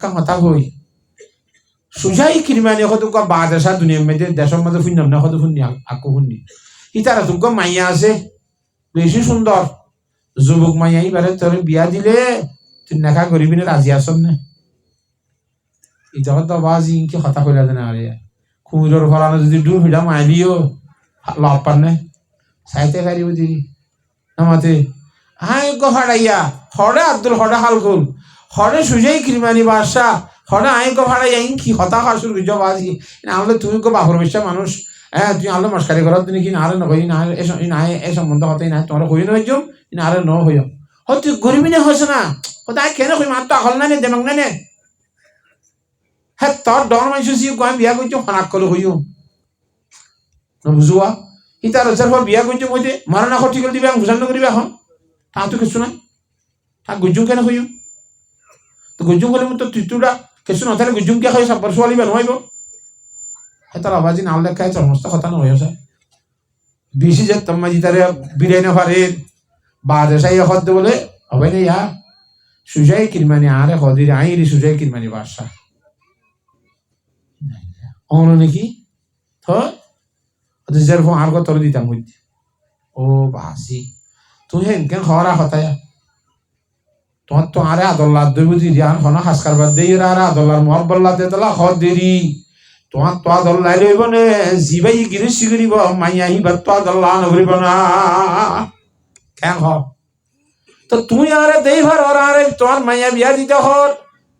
কথা হই সুজাই কিরমানি হতো বাদেশা দুনিয়ার মধ্যে দেশের মধ্যে শুনি না হতো শুনি আকু শুনি ইতারা তো মাইয়া আছে বেশি সুন্দর যুবক মাইয়া এবারে তোর বিয়া দিলে তুই নেখা করিবি না রাজি আসন না ইটা তো বাজি কি কথা কইলা দেন আরে কুমিরের ফলানো যদি ডুব ভিড়া মাইলিও লাভ পান সাইতে পারিব দিদি আমাতে হাই গো হাড়াইয়া হরে আব্দুল হরে হালকুল হরে সুজাই কিরমানি বাদশা হরে আই গো হাড়াইয়া কি কথা হাসুর গুজো বাজি আমলে তুমি গো বাপর বেশা মানুষ হ্যাঁ তুই আলো মস্কারি করার দিনে কি না আরে নকই না এ সম্বন্ধ হতেই না তোমার কই নয় জম না আরে ন হইও হ তুই গরিবি না হইছ না ও তাই কেন কই মাত্র হল না নে দেমক না নে হ্যাঁ তোর ডর মাইছু সি কই বিয়া কইছো ফানাক কল হইও না বুঝুয়া ইতার সর্ব বিয়া কইছো কইতে মারনা খটি করে দিবে বুঝান করিবে এখন তা তো কিছু নাই তা গুজুম কেন হইও তো গুজুম হলে তো তুইটা কিছু না তাহলে গুজুম কে হয় সব পরশুয়ালি বেন হইব তার আবাজি নাম লেখায় সমস্ত কথা না হয়েছে বেশি যে তোমাজি তারে বিরাই না পারে বাদেশাই হদ বলে হবে না ইয়া সুজাই কিরমানি আরে হদির আইরি সুজাই কিরমানি বাদশা অন নাকি তো যার ফোন আর কত দিতাম হইতে ও বাসি তুই হেন কেন হরা হতায়া তোমার তো আরে আদল্লা দইব দিদি আর হন হাসকার বাদ দেই আর আদল্লার মহব্বল্লা দেতলা হদ দেরি তোমার তো আদল্লাই রইব নে জিবাই গিরি সিগিরিব মাইয়া হিবার তো আদল্লা নগরিব না কেন হ তো তুমি আরে দেই ভার ওর আরে তোমার মাইয়া বিয়া দিতে হর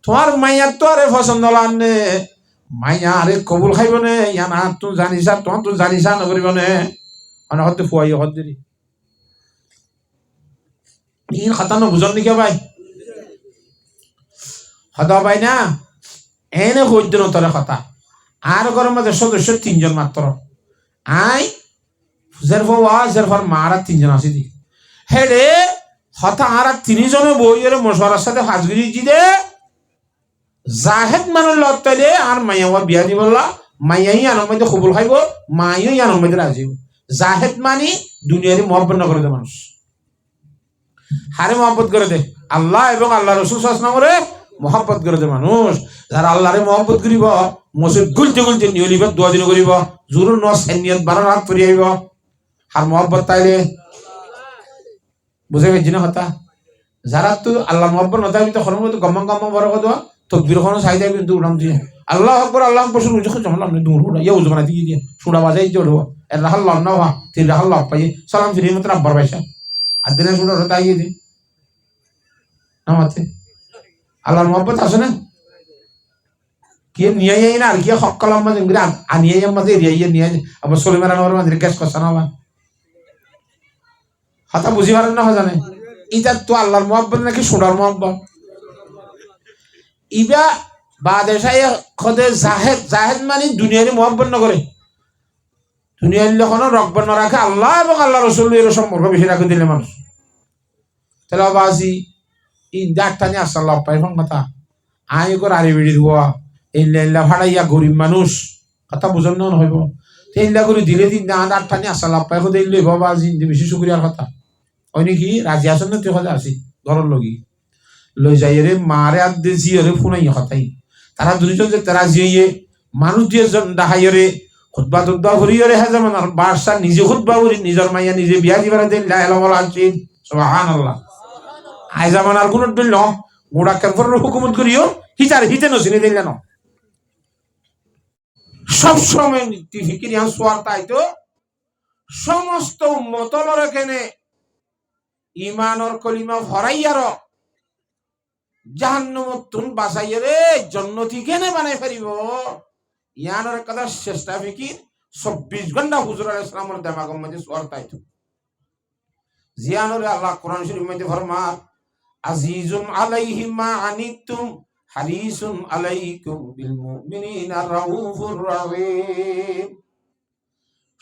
তোমার মাইয়া তো আরে পছন্দ লানে মাইয়া আরে কবুল খাইব নে ইয়া না তুই জানিসা তোমার তুই জানিসা নগরিব নে মানে হতে ফুয়াই হদ দেরি ইন কথা ন বুঝন নিকে ভাই হদা ভাই না এনে হইত ন তোর কথা আর ঘরের মধ্যে সদস্য 3 জন মাত্র আই জেরফর মারা 3 জন আছে দি হেডে হতা আর 3 জনে বইয়ের মশওয়ারার সাথে হাজগিরি জিদে জাহেদ মানুষ লত্তালে আর মাইয়া বিয়া দি বললা মাইয়াই আনার মধ্যে কবুল খাইব মাইয়াই আনার মধ্যে রাজি জাহেদ মানি দুনিয়ারে মহব্বত না করে দে মানুষ হারে মহব্বত করে দে আল্লাহ এবং আল্লাহ রসুল সাল্লাল্লাহু আলাইহি ওয়াসাল্লাম মহব্বত করে দে মানুষ যারা আল্লাহরে মহব্বত করিব মসজিদ গুলতে গুলতে নিয়লিব দোয়া দিন করিব জুরুর নস নিয়ত 12 রাত পড়ি আইব আর মহব্বত তাইলে বুঝে গেছি না কথা যারা তো আল্লাহ মহব্বত নতাই তো খরম তো গম্ম গম্ম বড় কথা তকবীর কোন সাইদা কিন্তু উড়াম দিয়ে আল্লাহু আকবার শুরু যখন জমলাম না দূর ইয়া উজু বানা দিয়ে সুরা বাজাই জড়ো এর রাহাল না ওয়া তিন রাহাল পাই সালাম ফিরে মত আব্বার বাইসা আর দিনে শুরু তাই দি নামাতে আল্লাহর মহব্বত আছে না কি নিয়ে না আর কি হক্কালাম মাঝে আনিয়ে মাঝে রিয়াইয়ে নিয়ে আবার সুলাইমান আনোয়ার মাঝে কেস করছানা বা হাতা বুঝি পারেন না জানে ইটা তো আল্লাহর মহব্বত নাকি সুরার মহব্বত ইবা বাদেশাই খদে জাহেদ মানে দুনিয়ারে মহব্বত না করে দুনিয়ার লক্ষণ রকবত না রাখে আল্লাহ এবং আল্লাহ রসুল এর সম্পর্ক বেশি রাখে দিলে মানুষ তাহলে বাজি ই ডাক্তানি আসাল্লাহ পাই কথা আই কর আরে বেড়ি দিব এই লেলা ভাড়াইয়া গরিব মানুষ কথা বুঝন না হইব তেইলা করে দিলে দিন না ডাক্তানি আসাল্লাহ পাই খোদে লইব বাজি বেশি শুক্রিয়ার কথা ওই নাকি রাজি আসেন না তুই কথা আসি ঘরের লগি লই যাই রে মারে আর দিয়েছি রে ফোনাই কথাই তারা দুইজন যে তারা জিয়ে মানুষ দিয়ে ডাহাই রে খুতবা টুতবা ভরিয়ে রে হ্যাঁ যেমন বাদশা নিজে খুতবা ভরি নিজের মাইয়া নিজে বিয়া দিবার দেন লাইলাম সুবহানাল্লাহ আই জামান আর কোন দিল গোড়া কাফরের হুকুমত করিও হিতার হিতে নসিনে দিল না সব সময় ফিকির ইয়ান সোয়ার তাই তো সমস্ত উম্মতলর এখানে ঈমানর কলিমা ভরাইয়ার জাহান্নামতুন বাঁচাইরে জান্নাতি কেনে বানাই ফেরিব ইয়ানোর কথা চেষ্টা ফিকির 24 ঘন্টা হুজুর আলাইহিস সালামের দিমাগের মধ্যে সোয়ার তাই তো জিয়ানোর আল্লাহ কোরআন শরীফের মধ্যে ফরমান আজিজুন আলাইহি মা আনিতুম হারিসুন আলাইকুম বিল মুমিনিনা রাউফুর রহিম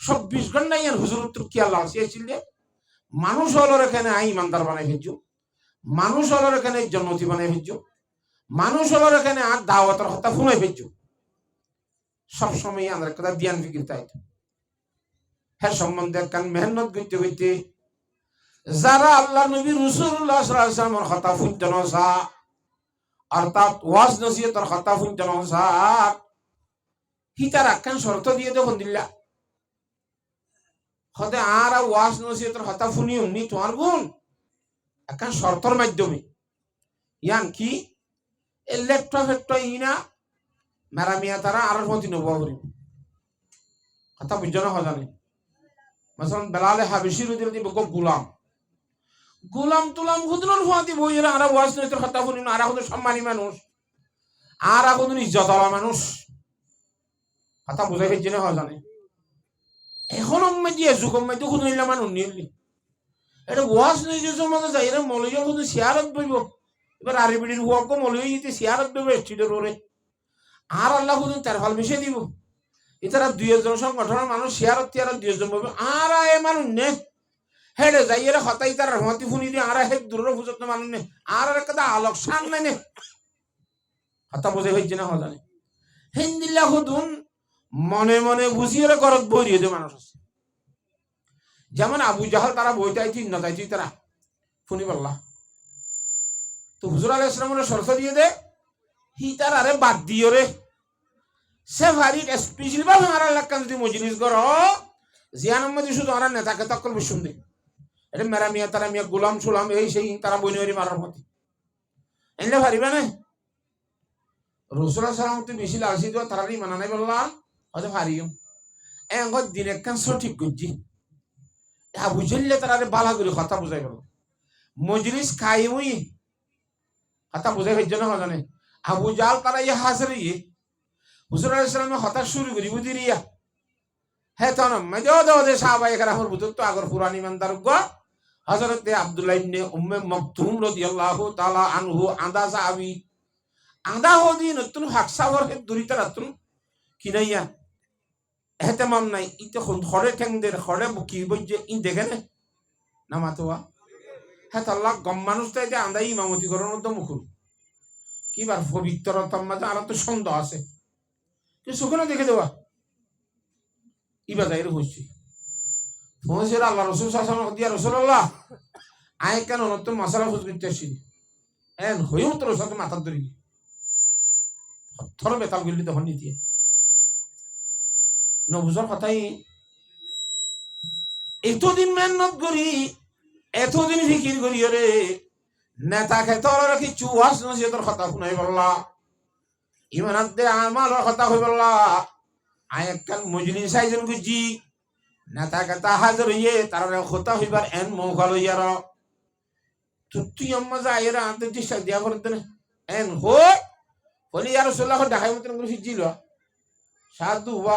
24 ঘন্টা ইয়ান হুজুর কি আল্লাহ চেয়েছিল মানুষ হলোর এখানে আই ইমানদার বানাই ফেলছো মানুষ হলোর এখানে জান্নাতি বানাই ফেলছো মানুষ হলোর এখানে আর দাওয়াতের কথা শুনাই ফেলছো সব সময় আমরা কথা ধ্যান ফিকির তাই হ্যাঁ সম্বন্ধে কান মেহনত করতে করতে যারা আল্লাহ নবী রাসূলুল্লাহ সাল্লাল্লাহু আলাইহি ওয়াসাল্লামের কথা শুনতে না অর্থাৎ ওয়াজ নসিহতর কথা শুনতে নসার হিতার একখান শর্ত দিয়ে দেখুন দিল্লা হতে আর ওয়াজ নসিহতর কথা শুনি উনি তোমার গুণ একখান শর্তর মাধ্যমে ইয়ান কি ল্যাপটপ ইনা মেরামিয়া তারা আর প্রতি নব কথা বুঝছো না জানে মাসান বেলালে হাবিশি রুদির দিব গোলাম গোলাম তুলাম হুদুন হুয়াতি বইরা আর ওয়াজ নসিহতর কথা শুনি না আর হুদুন সম্মানী মানুষ আর হুদুন ইজ্জতওয়ালা মানুষ কথা বুঝাই ফেলছি না জানে এখন দিয়ে যুগম মাইতে শুনিলে মানুষ নিলি এটা ওয়াজ নিজে সমাজে যাই এরা মলয় শুধু শেয়ারত বইব এবার আরিবিড়ির হুয়াকে মলয় যেতে শেয়ারত বইব স্ট্রিটের ওরে আর আল্লাহ শুধু তার ফল মিশিয়ে দিব এছাড়া 2 জন সংগঠনের মানুষ শেয়ারত তিয়ার 2 জন বইব আর এ মানুষ নে হেডে যাই এরা হতাই তার রহমতি শুনি দিয়ে আর হে দূরের বুঝত মানুষ নে আর একটা আলোক সান নাই নে হতা বুঝে হয়েছে না জানে হিন্দিল্লা হুদুন মনে মনে বুঝিয়ে ঘরত বইরিয়ে দিয়ে মানুষ আছে যেমন আবু জাহাল তারা বইটাইছি নতাইছি তারা শুনি বললা তো হুজুর আলাইহিস সালামের শর্ত দিয়ে দে হি তার আরে বাদ দিও রে সে ভারি স্পেশাল ভাবে আর লাকান যদি মজলিস করো জিয়ান মধ্যে শুধু আর নেতাকে তকল বিশুন দে এটা মেরা মিয়া তারা মিয়া গোলাম সুলাম এই সেই তারা বইনরি মারার মতি এনে ভারিবে না রাসূলুল্লাহ সাল্লাল্লাহু আলাইহি বেশি লালসি তো তারারই মানা নাই বললা হয়তো ভারিও এঙ্গ দিন একখান সঠিক গুজি আবু জাহলে তারারে বালা করে কথা বুঝাই গেল মজলিস কায়েমই কথা বুঝাই হইছে না জানে আবু জাল তারা ইয়া হাজরি হুজুর আলাইহিস সালামের হতা শুরু করি বুদিরিয়া হে তন মজো দে সাহাবায়ে কেরামের বুঝত তো আগর পুরানি মানদার গো হযরত আব্দুল্লাহ ইবনে উম্মে মাকতুম রাদিয়াল্লাহু তাআলা আনহু আন্দা সাহাবী আন্দা হদি নতুন হাকসাবর হে দুরিতা রাতুন কিনাইয়া এহতেমাম নাই ইতে খড়ে ঠেংদের খড়ে বুকি বইজে ইন দেখে না মাতোয়া হ্যাঁ তাল্লা গম মানুষ তাই যে আন্দাই ইমামতি করানোর তো মুখুল কিবার পবিত্রতার মাঝে আর তো সন্দেহ আছে কি সুখনে দেখে দেওয়া ইবা যাই হয়েছি পৌঁছের আল্লাহ রসুল শাসন দিয়া রসুল্লাহ আয় কেন নতুন মশালা খুঁজ করতে আসিনি এন হয়েও তোর সাথে মাথার ধরি থর বেতাল গেলি তখন নিতে নবুজর কথাই এতদিন মেহনত করি এতদিন ফিকির করি রে নেতা খেতর রাখি চুয়াশ নসিহতর কথা শুনাই বললা ইমানাত দে আমার কথা হই বললা আয় একখান মজলিস আয়োজন করছি নেতা খেতা হাজার হইয়ে তার কথা হইবার এন মৌকা লইয়ার তুই আম্মা যা এরা আনতে চেষ্টা দিয়া করতে এন হই বলি আর সোল্লাহ দেখাই মতন করে ফিরছিল সাধু বা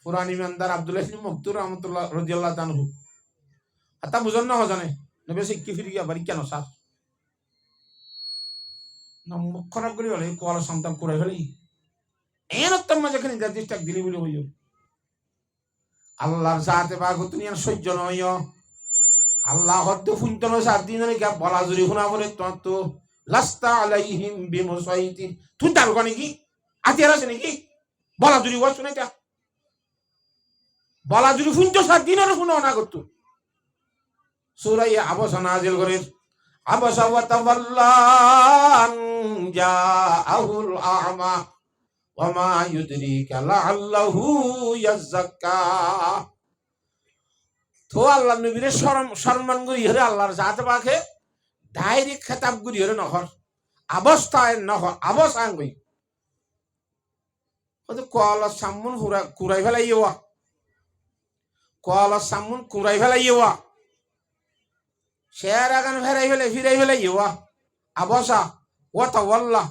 পুরানি মেন্দার আব্দুল্লাহ ইবনে মাকতুম রাহমাতুল্লাহ রাদিয়াল্লাহু তাআলা আনহু আতা বুঝন না জানে নবে সে কি ফিরি গিয়া বাড়ি কেন স্যার না মুখ খারাপ করি বলে কোয়ালা সন্তান করে ফেলি এন উত্তম যেখানে নির্দিষ্ট দিলি বলে হইও আল্লাহর সাথে বাগু দুনিয়া সহ্য নয় আল্লাহ হদ্দ ফুনতন সাত দিন কে বলা জুরি শোনা বলে তো লাস্তা আলাইহিম বিমুসাইতিন তুই তার কোন কি আতিয়ার আছে নাকি বলা জুরি ওয়াজ শুনাইতা বলা জুরি ফুনতো সাত দিন আর শোনা না করতো সূরা আবসা নাজিল করে আবসা ওয়া তাওয়াল্লান জাআহুল আ'মা ওয়া মা ইউদরিকা লাআল্লাহু ইয়াযাক্কা তো আল্লাহ নবীর সম্মান করি হরে আল্লাহর জাত পাকে ডাইরেক্ট খেতাব করি হরে নহর অবস্থায় নহর অবসান কই ওতে কলা সামুন কুরাই ফেলাইয়া কলা সামুন কুরাই ফেলাইয়া শেয়ার আগান ফিরাই ফেলাইয়া আবসা ওটা ওয়াল্লা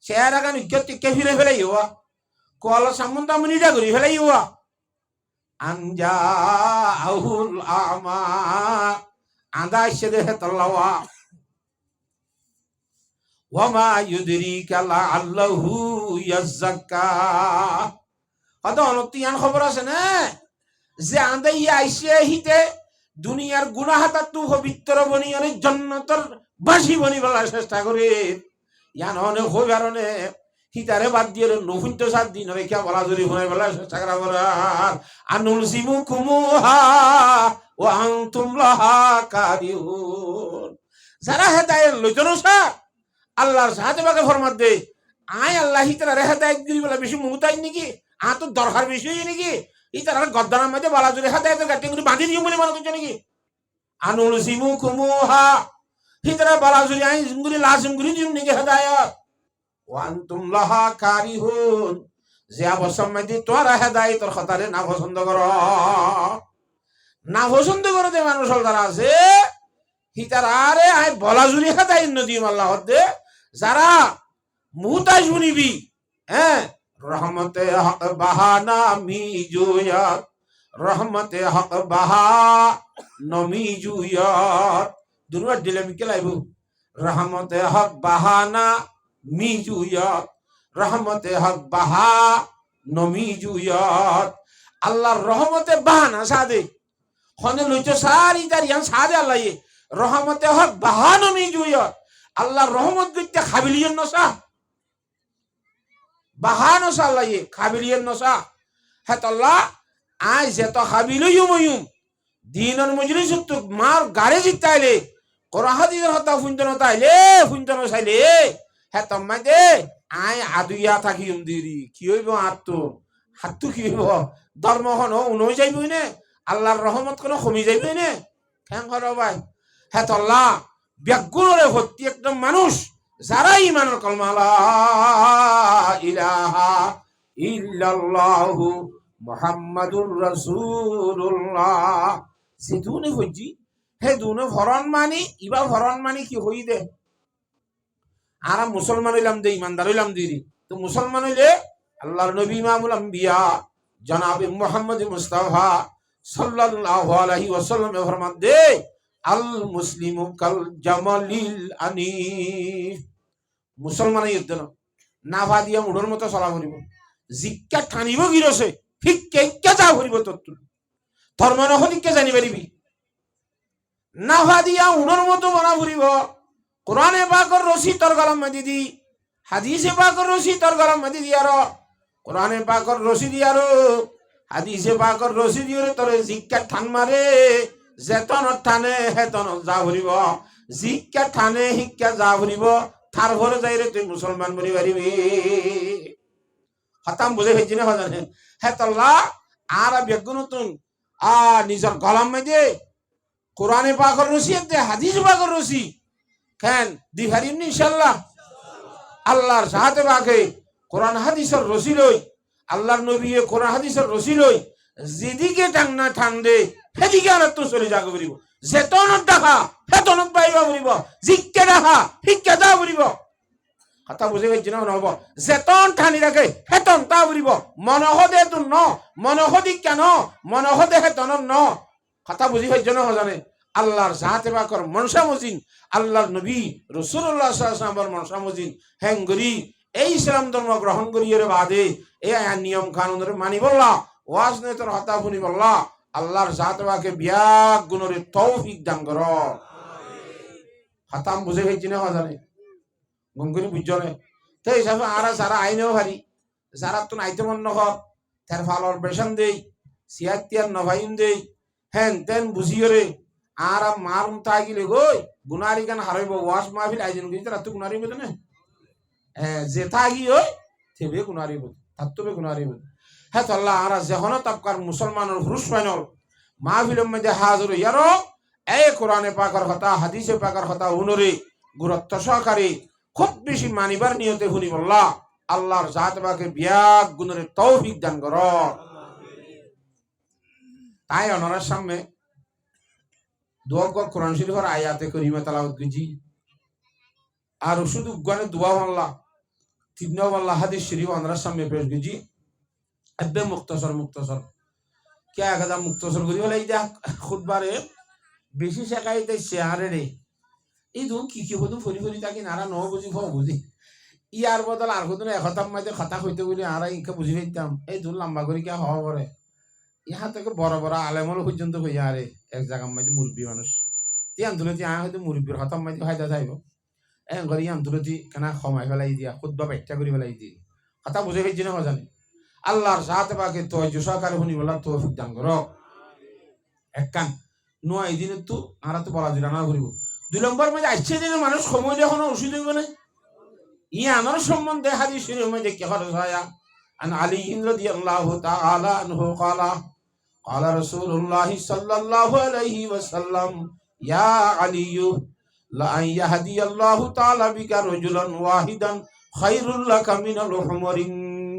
শেয়ার আগান কে ফিরাই ফেলাইয়া কলা সামুন তামুনিটা করি ফেলাইয়া আনজা আহুল আমা আদা সেদে তল্লাওয়া ওয়ামা ইউদরিকা লাআল্লাহু ইয়াযাক্কা কত অনতিয়ান খবর আছে না যে আদাই আইছে হিতে দুনিয়ার গুনাহাতা তু পবিত্র বনিয়রে জান্নাতের বাসি বনি বলার চেষ্টা করে ইয়ান অনেক হইবারনে হিতারে বাদ দিয়ে নফুন্ত সাত দিন রেখা বলা জুরি হয়ে বলার চেষ্টা করা বলার আনুল সিমু কুমুহা ওয়া আনতুম লাহা কারিহুন যারা হেদায়েত লইতনো সা আল্লাহর সাহায্য বাকে ফরমাত দে আয় আল্লাহ হিতারা রেখা দায়িত্ব দিবি বলে বেশি মুহতাই নাকি তো দরকার বেশি হই নাকি ইতারা গদ্দানার মধ্যে বালা জুড়ে হাতে গাড়ি গুলি বাঁধি দিও বলে মনে করছো নাকি আনুল সিমু কুমুহা হিতারা বালা জুড়ে আই জিমগুলি লাজিম গুলি দিম নাকি হেদায়ত ওয়ান্তুম লাহা কারিহুন যে অবসর মধ্যে তোরা হেদায়তর খতারে না পছন্দ কর না পছন্দ করে যে মানুষ যারা আছে হিতারা আরে আই বলা জুড়ি হেদায়ত নদী আল্লাহ দে যারা মুহতাজ শুনিবি হ্যাঁ রহমতে হক বাহানা মি জুয়াত রহমতে হক বাহা নমি জুয়াত দুনিয়া দিলে মিকে লাইব রহমতে হক বাহানা মি জুয়াত রহমতে হক বাহা নমি জুয়াত আল্লাহর রহমতে বাহানা সাদে খনে লইতো সারি দারিয়ান সাদে আল্লাহ রহমতে হক বাহা নমি জুয়াত আল্লাহর রহমত গইতে খাবিলিয়ন নসা বাহানো সাল্লাইয়ে খাবিলিয়ন নসা হেতল্লাহ আই যেত খাবিলইম ময়ুম দিনের মজলিস তো মার গাড়ি জিতাইলে কোরআহাদির হতা ফুঞ্জন তাইলে ফুঞ্জন চাইলে হেতম মাইদে আই আদুইয়া থাকি দিরি কি হইব হাতটো কি হইব ধর্মখন উনই যাইবই নে আল্লাহর রহমত কোনো কমি যাইবই নে ঠ্যাং কর ভাই হেতল্লাহ ব্যাগুণরে ভর্তি একদম মানুষ যারা ইমানের কলমা লা ইলাহা ইল্লাল্লাহু মুহাম্মাদুর রাসূলুল্লাহ সিধুনে হজি হে দুনে ভরণ মানি ইবা ভরণ মানি কি হই দে আর মুসলমান হইলাম দে ইমানদার হইলাম দিরি তো মুসলমান হইলে আল্লাহর নবী ইমামুল আম্বিয়া জনাবে মুহাম্মদ মুস্তাফা সাল্লাল্লাহু আলাইহি ওয়াসাল্লাম ফরমান দে আল মুসলিমু কাল জামালিল আনিফ মুসলমান ইদ্দন নাভা দিয়া মুড়র মতো চলা করিব জিক্কা টানিব গিরছে ঠিক কেইকা যা করিব তত ধর্ম নহদিকে জানি পারিবি নাভা দিয়া উড়র মতো বনা ফুরিব কোরআনে পাকের রশি তোর গলার মধ্যে দি হাদিসে পাকের রশি তোর গলার মধ্যে দি আর কোরআনে পাকের রশি দি আর হাদিসে পাকের রশি দি তোর জিক্কা ঠান মারে যেতন টানে হেতন যা ভরিব জিক্কা টানে শিক্ষা যা ভরিব তার ঘরে যাই রে তুই মুসলমান বলি পারিবি হতাম বুঝে ফেলছি না জানে হেতল্লাহ আর বেগুনতুন নিজের গলাম মধ্যে কোরআনে পাকের রশি দে হাদিস পাকের রশি কেন দি হারিম ইনশাআল্লাহ আল্লাহর সাহায্যে পাকে কোরআন হাদিসের রশি লই আল্লাহর নবী কোরআন হাদিসের রশি লই যেদিকে টাংনা টান দে সেদিকে আর তো চলে যাকে বলিব যেতনত দেখা সেতনত পাইবা বলিব জিকে দেখা শিক্ষা যা বলিব কথা বুঝে গেছি না নহব যেতন ঠানি রাখে সেতন তা বলিব মনসদে তো ন মনসদি কেন মনসদে সেতন ন কথা বুঝি গেছি না জানে আল্লাহর জাহাতে পাকর মনসা মজিন আল্লাহর নবী রাসূলুল্লাহ সাল্লাল্লাহু আলাইহি ওয়াসাল্লামের মনসা মজিন হেঙ্গরি এই ইসলাম ধর্ম গ্রহণ করিয়ে বাদে এই নিয়ম কানুনের মানি বললা ওয়াজ নে তোর হতা শুনি বললা আল্লাহর জাতবাকে বিয়াক গুণরে তৌফিক দান কর হাতাম বুঝে গেছি না জানে গঙ্গুরি বুঝজনে তো হিসাবে আর যারা আইনেও ভারি যারা তো আইতে মন নকর তার ফালর বেশন দেই সিয়াতিয়ার নভাইন দেই হেন তেন বুঝিও রে আর মারুম তাগিলে গই গুনারি গান হারাইব ওয়াজ মাহফিল আইজন গই তারা তো গুনারি বলে না যে তাগি ওই থেবে গুনারি বল তার তো গুনারি বল হ্যাঁ আল্লাহ আর যখন তাপকার মুসলমানের হুরুস ফাইনল মাহফিলের মধ্যে হাজির ইয়ারো এই কোরআনে পাকের কথা হাদিসে পাকের কথা হুনরে গুরুত্ব সহকারে খুব বেশি মানিবার নিয়তে শুনি বললা আল্লাহর জাত পাকে বিয়াক গুণরে তৌফিক দান কর তাই অনরার সামনে দোয়া কোরআন শরীফের আয়াতে করিমা তেলাওয়াত করেছি আর শুধু গানে দোয়া আল্লাহ তিন আল্লাহ হাদিস শরীফ অনরার সামনে পেশ করেছি এবে মুক্তসর কে একদা মুক্তসর করি বলে এই যে খুদবারে বেশি শেখাইতে শেয়ারে রে এই দু কি হতো ফরি ফরি তাকে নারা ন বুঝি বুঝি ইয়ার বদল আর কত এখতাম মাঝে কথা হইতে বলি আর ইকে বুঝি পাইতাম এই দূর লম্বা করে কে হওয়া পরে ইহা থেকে বড় বড় আলেমল পর্যন্ত হইয়া আরে এক জায়গার মাঝে মুরব্বী মানুষ তিয়ান তুলতি আয় হয়তো মুরব্বীর হতাম মাঝে ফায়দা থাকব এ করে ইয়ান তুলতি কেনা সময় ফেলাই দিয়া খুদ্া ব্যাখ্যা করে ফেলাই দিয়ে কথা বুঝে ফেলছি না জানি আল্লাহর সাথে পাকে তো সহকারে শুনি বললাম তো দান কর এক কান নয় দিনের তো আর তো বলা দিলা না ঘুরিব 2 নম্বর মাঝে আসছে দিনের মানুষ সময় দিয়ে কোনো ওষুধ হইব না ইয়ানোর সম্বন্ধে হাদিস শরীফের মধ্যে কি খরচ হয় আন আলী রাদিয়াল্লাহু তাআলা আনহু ক্বালা ক্বালা রাসূলুল্লাহ সাল্লাল্লাহু আলাইহি ওয়াসাল্লাম ইয়া আলী লা ইয়াহদিয়াল্লাহু তাআলা বিকা রাজুলান ওয়াহিদান খায়রুল লাকা মিনাল হুমুরিন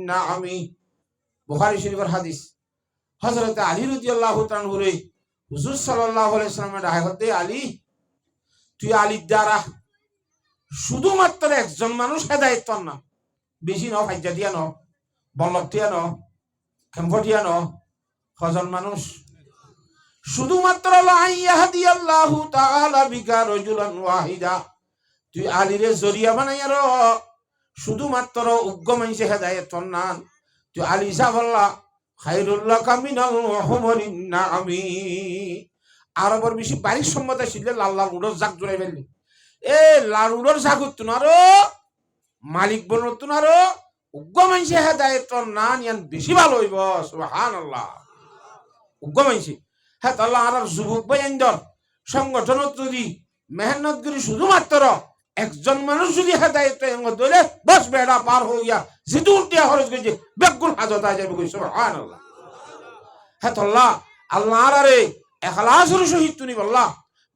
নাআমি। বুখারী শরীফের হাদিস। হযরত আলী রাদিয়াল্লাহু তাআলা হুরে হুজুর সাল্লাল্লাহু আলাইহি ওয়াসাল্লামের ডাকতে, আলী তুই আলীর দ্বারা শুধুমাত্র একজন মানুষ হেদায়েত না, বেশি ন, ফাইজা দিয়া ন, বল্লভটিয়া ন, খেম্পটিয়া ন, কজন মানুষ শুধুমাত্র ইয়াহদিয়াল্লাহু তাআলা বিকা রাজুলান ওয়াহিদা, তুই আলীরে জরিয়া বানাইয়া র শুধুমাত্র উগ্র মানুষে হেদায়েত না, তুই আলী সাবল্লা খায়রুল লাকা মিনাল হুমুরিন নাআমি। আরবর বেশি বাড়ির সম্মত ছিল লাল্লা উড়র জাগ জোড়াই ফেললি, এ লাল উড়র জাগ উঠতুন আরো মালিক বলতুন আরো উগ্র মানুষে হেদায়েত না নিয়ান বেশি ভালো হইব। সুবহানাল্লাহ। উগ্র মানুষে হ্যাঁ তাল্লাহ আর যুবক বাইন্দর সংগঠনত যদি মেহনত করি শুধুমাত্র একজন মানুষ যদি হেদায়েত ধরে বস বেড়া পার হইয়া যেটু উল্টিয়া খরচ করেছে বেগুল হাজত আয় যাবে। সুবহানাল্লাহ। হ্যাঁ তাল্লাহ আল্লাহ আরে এখলাসের সহিত তুনি বললা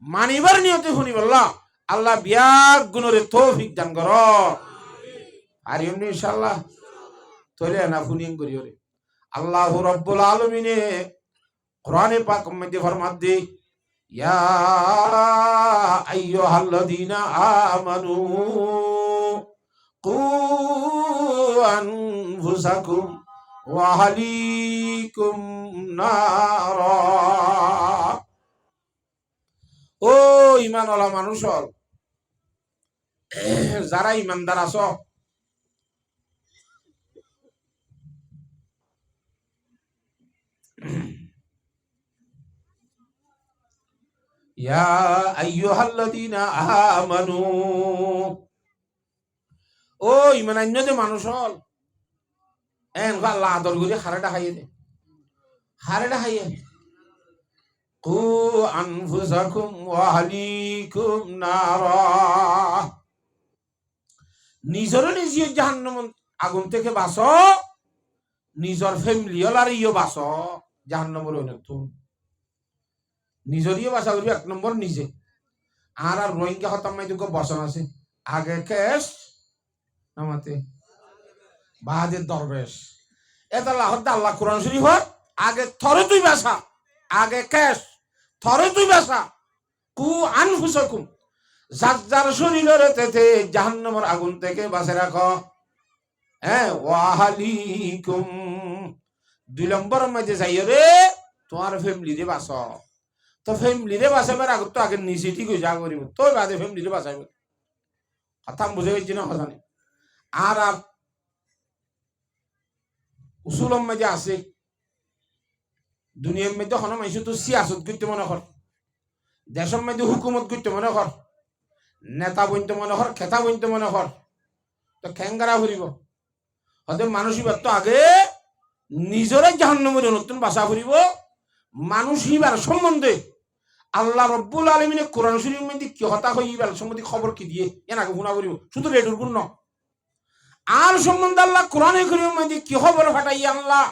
মানিবার নিয়তে শুনি বললা আল্লাহ বিয়াক গুণরে তৌফিক দান কর। আর এমনি ইনশাআল্লাহ তৈলে না ফুনিং করি ওরে আল্লাহ রাব্বুল আলামিনে কোরআনে পাক মধ্যে ফরমাতে, ইয়া আইয়ুহাল্লাযীনা আমানু কু আনফুসাকুম ওয়া আহলিকুম নারা। ও ঈমানওয়ালা মানুষ যারা ঈমানদার আছো, ইয়া আইয়ুহাল্লাযীনা আমানু, ও ঈমানান্য যে মানুষ হল এন আল্লাহ আদর করে হারাটা খাইয়ে দে, হারাটা খাইয়ে কু আনফুসাকুম ওয়া আহলিকুম নারা, নিজের নিজে জাহান্নাম আগুন থেকে বাঁচো, নিজের ফ্যামিলি হল আর ইয়ে বাঁচো জাহান্নামের অনেকক্ষণ। নিজেরই বাঁচা করবি এক নম্বর নিজে। আর আর রোহিঙ্গা হতাম মাই তোকে বসন আছে আগে কেস নামাতে বাহাদের দরবেশ এটা লাহর আল্লাহ কোরআন শরীফ আগে থরে তুই বাসা, আগে কেস থরে তুই বাসা কু আনফুসাকুম, যার যার শরীরের তেতে জাহান্নামের আগুন থেকে বাঁচে রাখো। হ্যাঁ ওয়া আহলিকুম, দুই নম্বর মধ্যে যাই রে তোমার ফ্যামিলি রে বাঁচো। তো ফ্যামিলিরে বাঁচাবার আগত তো আগে নিজে ঠিক হয়ে যা করিব তো বাদে ফ্যামিলিরে বাঁচাইব। কথা বুঝে গেছি না কথা নেই। আর উসুলম মধ্যে আছে দুনিয়ার মধ্যে হন মানুষ তো সিয়াসত করতে মনে কর, দেশের মধ্যে হুকুমত করতে মনে কর, নেতা বইতে মনে কর, খেতা বইতে মনে কর, তো খেঙ্গারা ফুরিব হয়তো মানুষইবার তো আগে নিজরে জাহান্নামের নতুন বাসা ফুরিব। মানুষ হিবার সম্বন্ধে আল্লাহ রব্বুল আলামিনে কোরআন শরীফের মধ্যে কি হতা হইবার সম্বন্ধে খবর কি দিয়ে এনাকে গুণা করিব শুধু রেডুর গুণ ন, আর সম্বন্ধে আল্লাহ কোরআনে কারীমের মধ্যে কি খবর ফাটাই আল্লাহ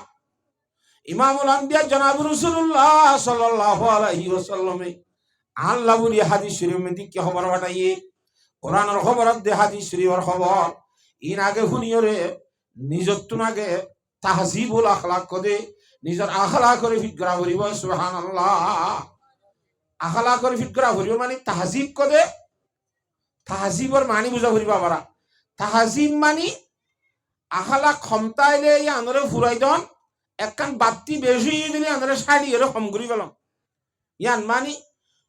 ইমামুল আম্বিয়া জনাব রাসূলুল্লাহ সাল্লাল্লাহু আলাইহি ওয়াসাল্লাম আল্লাহ বলি হাদিস শরীফের মধ্যে কি খবর ফাটাইয়ে কোরআনের খবর দে হাদিস শরীফের খবর ইন আগে শুনিয়রে নিজর তুন আগে তাহজিবুল আখলাক করে নিজের আখলাক করে ফিট করা করিব। সুবহানাল্লাহ। আখলা করে ফিট করা ফুরিব মানে তাহজিব কদে, তাহজিবর মানি বুঝা ফুরিব পারা। তাহজিব মানি আখলা ক্ষমতাইলে আনরে ফুরাই দন একখান বাতি বেশি দিলে আনরে শাড়ি এর কম করি পেলাম ইয়ান মানি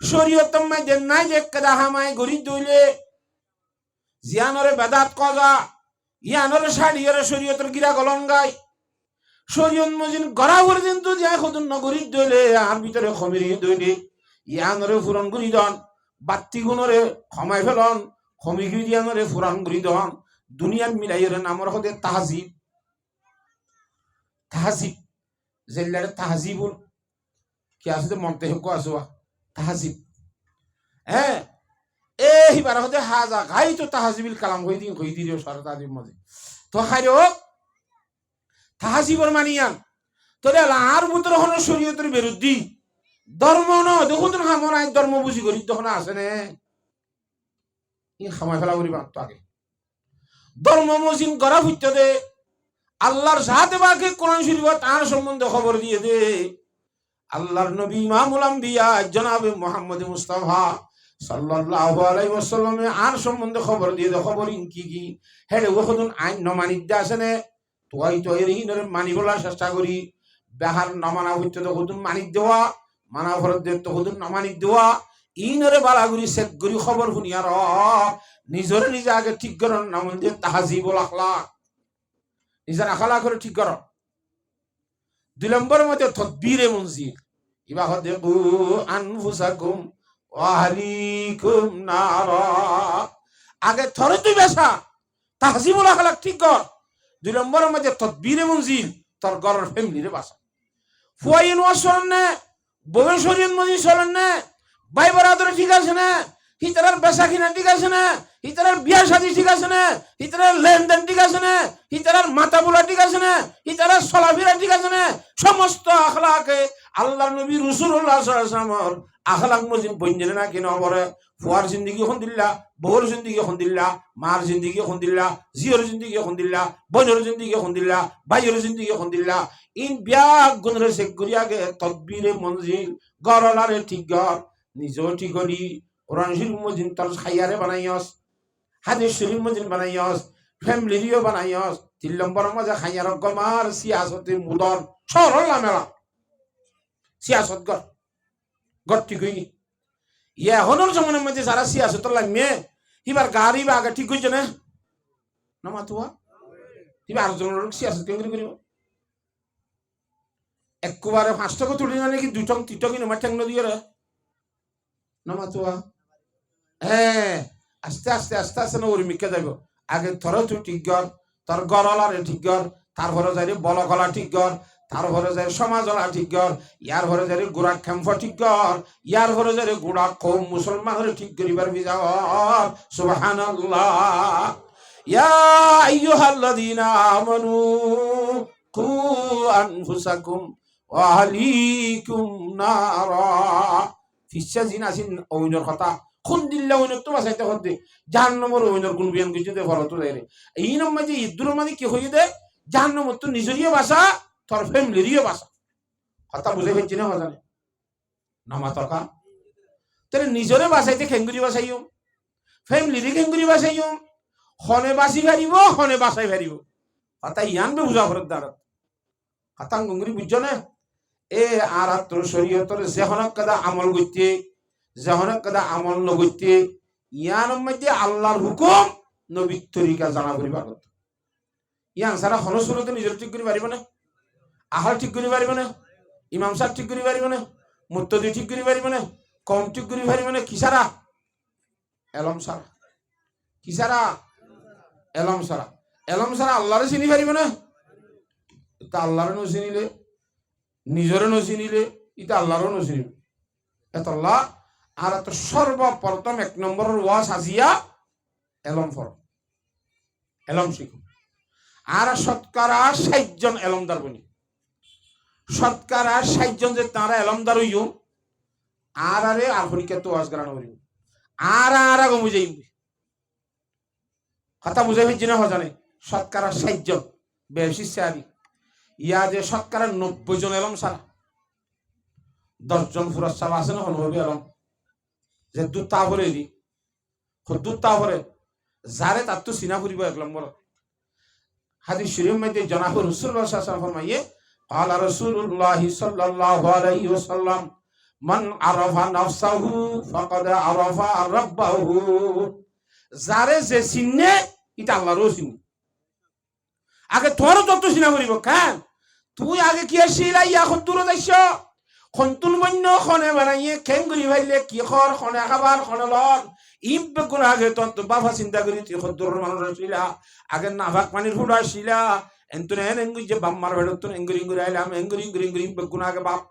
শরীয়তম মাই দেন নাই যে কেদা হামাই গরি দইলে জিয়ানরে বেদাত কজা ইয়ানরে শাড়ি এর শরীয়তের গিরা গলঙ্গাই শরীয়ত মজিন গড়া পর্যন্ত যা খদুন নগরী দইলে আর ভিতরে খমিরি দইলে ইয়ানরে ফুরন করি দন বাত্তি গুণরে ক্ষমাই ফেলন খমি গিরিয়ানরে ফুরান করি দন দুনিয়ার মিলাইয়ের নামর হতে তাহজিব। তাহজিব জেলারে তাহজিবুল কি আছে মন্তে হোক আসোয়া তাহজিব। হ্যাঁ হিবার হতে হাজা ঘাই তো তাহাজিবিল কালাম হই দিও সরতাদির মধ্যে তো খাইরো তাহাজিবর মানিয়ান তোরে আর ভিতরে হলো শরীয়তের বিরুদ্ধে ধর্ম ন দেখুন হামর আইন ধর্ম বুঝি করি তখন আসে নে ই সময় ফেলা করি তো আগে ধর্ম মসিন করা ফুটতে দে আল্লাহর সাথে বাকে কোরআন শরীফ তার সম্বন্ধে খবর দিয়ে দে আল্লাহর নবী ইমামুল আম্বিয়া জনাবে মুহাম্মদ মুস্তাফা সাল্লাল্লাহু আলাইহি ওয়াসাল্লামে আর সম্বন্ধে খবর দিয়ে দে খবর কি হেডে ওখদুন আইন নমানিদ্দা আছে নে তোয়াই তো এর হিনরে মানি বলার চেষ্টা করি বেহার নমানা হইতে তো হুদুন মানি দেওয়া মানা ফরত দে তো হুদুন নমানি দেওয়া ইনরে বালাগুড়ি চেক করি খবর শুনিয়ার নিজরে নিজে আগে ঠিক করেন নাম দিয়ে তাহাজিবুল আখলাক নিজের আখলা করে ঠিক কর 2 নম্বরের মধ্যে তদবিরে মনজিল ইবা হদে কু আনফুসাকুম ওয়া আহলিকুম নারা আগে থরে তুই বেসা তাহজিবুল আখলাক ঠিক কর 2 নম্বরের মধ্যে তদবিরে মনজিল তোর ঘরের ফ্যামিলিরে বাসা ফুয়াইন ওয়াসন নে বয়সরিন মজি চলেন নে ভাই বরাদর ঠিক আছে না হিতারার বেসা কিনা ঠিক আছে না হিতারার বিয়া শাদী ঠিক আছে না হিতারার লেনদেন ঠিক আছে না হিতারার মাথা বোলা ঠিক আছে না হিতারার চলাফেরা ঠিক আছে না সমস্ত আখলাকে আল্লাহর নবী রাসূলুল্লাহ সাল্লাল্লাহু আলাইহি ওয়াসাল্লাম আখলাক মজিন বইনজেনে না কিনা বরে ফুয়ার জিন্দেগি এখন দিল্লা বউর জিন্দেগি এখন দিল্লা মার জিন্দেগি এখন দিল্লা জিওর জিন্দেগি এখন দিল্লা বোনের জিন্দেগি এখন দিল্লা ভাইয়ের জিন্দেগি এখন দিল্লা ইন বিয়া গুণরে চেক করি আগে তদবিরে মঞ্জিল গরলারে ঠিক গর নিজেও ঠিক করি কোরআন শরীফ মজিন তোর খাইয়ারে বানাইয়স হাদিস শরীফ মজিন বানাইয়স ফ্যামিলিও বানাইয়স 3 নম্বর মজা খাইয়ার গমার সিয়াসতে মুদর সরল নামেলা সিয়াসত গর ঠিক হইনি ইয়া হনর জমানের মধ্যে যারা সিয়াসত লাগমে হিবার গাড়ি বা আগে ঠিক হইছে না নামা তুয়া হিবার আর জনের সিয়াসত কেন করিব একবারে 5 টাকা তুলি না নাকি 2 টং 3 টং নমা ঠ্যাং নদিয়ে রে নামা তুয়া হ্যাঁ আস্তে আস্তে আস্তে আস্তে না ওর মিকে যাইব আগে থরে তুই ঠিক কর তোর গরলারে ঠিক কর তারপরে যাই বল গলা ঠিক কর তারপরে যাই সমাজলা ঠিক কর ইয়ার ঘরে যাই গোড়া খেম্প ঠিক কর ইয়ার ঘরে যাই গোড়া কম মুসলমানের ঠিক করিবার বিজাও সুবহানাল্লাহ ইয়া আইয়ুহাল্লাযীনা আমানু কু আনফুসাকুম ওয়া আহলিকুম নারা ফিসা জিনাসিন ওইনর কথা খুন দিল্লা ওইনর তো বাসাইতে হতে জাহান্নামের ওইনর গুণ বিয়ান কিছু দে ফরত দেরে এই নম্বর যে ইদ্দুর মানে কি হই দে জাহান্নামের তো নিজেরই ভাষা তোর ফ্যামিলিরই ভাষা কথা বুঝে ফেলছি না জানে নামা তকা তাহলে নিজরে বাসাইতে খেঙ্গুরি বাসাইও ফ্যামিলিরই খেঙ্গুরি বাসাইও হনে বাসি ফেরিব হনে বাসাই ফেরিব কথা ইয়ানবে বুঝা ফরত দাঁড়াত কথা গঙ্গুরি বুঝছ না এ আর তোর শরীয়তর যেহনক কাদা আমল করতে যেহনক কাদা আমল নগরতে ইয়ার মধ্যে আল্লাহর হুকুম নবীর তরিকা জানা করিবা কথা ইয়ান সারা হনসুরতে নিজের ঠিক করি পারিব না আহার ঠিক করি পারিব না ইমাম সাহেব ঠিক করি পারিব না মুত্তদি ঠিক করি পারিব না কম ঠিক করি পারিব না কিসারা এলম সারা কিসারা এলম সারা আল্লাহরে চিনি পারিব না তা আল্লাহরে নচিনিলে নিজরে নচিনিলে ইটা আল্লাহরও নচিনিব এতল্লাহ আর এত সর্বপ্রথম 1 নম্বরের ওয়াজ আজিয়া এলম ফর এলম শিখো আর শতকরা 60 জন এলমদার বনি শতকরা 60 জন যে তারা এলমদার হইও আর আরে আর পরীক্ষা তো ওয়াজ করানো হইব আর আগে বুঝাইব কথা বুঝাই হইছে না জানে শতকরা 60 জন বেশি সারি ইয়া যে শতকরা 90 জন এলম সারা 10 জন ফুরাস সাহেব আছে না হলো এলম যে দুটা ভরে দি দুটা ভরে যারে তার তো সিনা ফুরিব 1 নম্বর হাদিস শরীফ মধ্যে জনাব রাসূলুল্লাহ সাল্লাল্লাহু আলাইহি ওয়াসাল্লাম ফরমায়ে قال رسول الله صلى الله عليه وسلم من عرف نفسه فقد عرف ربه যারে যে চিনে এটা আল্লাহরও চিনে আগে তোর যত চিনা করিব কেন তুই আগে কি আসিলা ইয়া খতুর যাইছ খন্তুন বন্য খনে বানাইয়ে খেঙ্গুরি ভাইলে কি খর খনে খাবার খনে লর ইব কোন আগে তো বাবা চিন্তা করি তুই খতুর মানুষ আসিলা আগে নাভাক পানির ফুড়া আসিলা এন্তনে এঙ্গুই যে বাম্মার ভেড়তুন এঙ্গুরি এঙ্গুরি আইলাম এঙ্গুরি এঙ্গুরি এঙ্গুরি ইব কোন আগে বাপ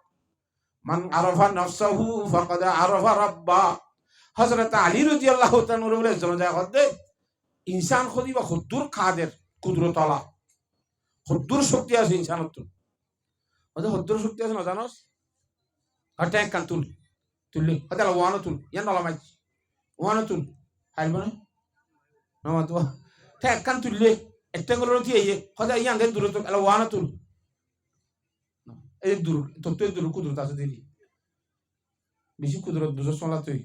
মান আরাফা নাফসাহু ফাকাদ আরাফা রাব্বা হযরত আলী রাদিয়াল্লাহু তাআলা বলে জনজা করতে ইনসান খদি বা খুদ্দুর খাদের কুদরত আলা খুদ্দুর শক্তি আছে ইনসানত ওদের খুদ্দুর শক্তি আছে না জানোস হাতে এক কান তুললি হাতে ওয়ানো তুল ইয়ান নলা মাইজ ওয়ানো তুল হাইল বনে নামা তো এক কান তুললে একটা করে দিয়ে হাতে ইয়ান দে দূর তো এলা ওয়ানো তুল এই দূর তো তুই দূর কুদরত আছে দিলি বেশি কুদরত বুঝছ চলা তুই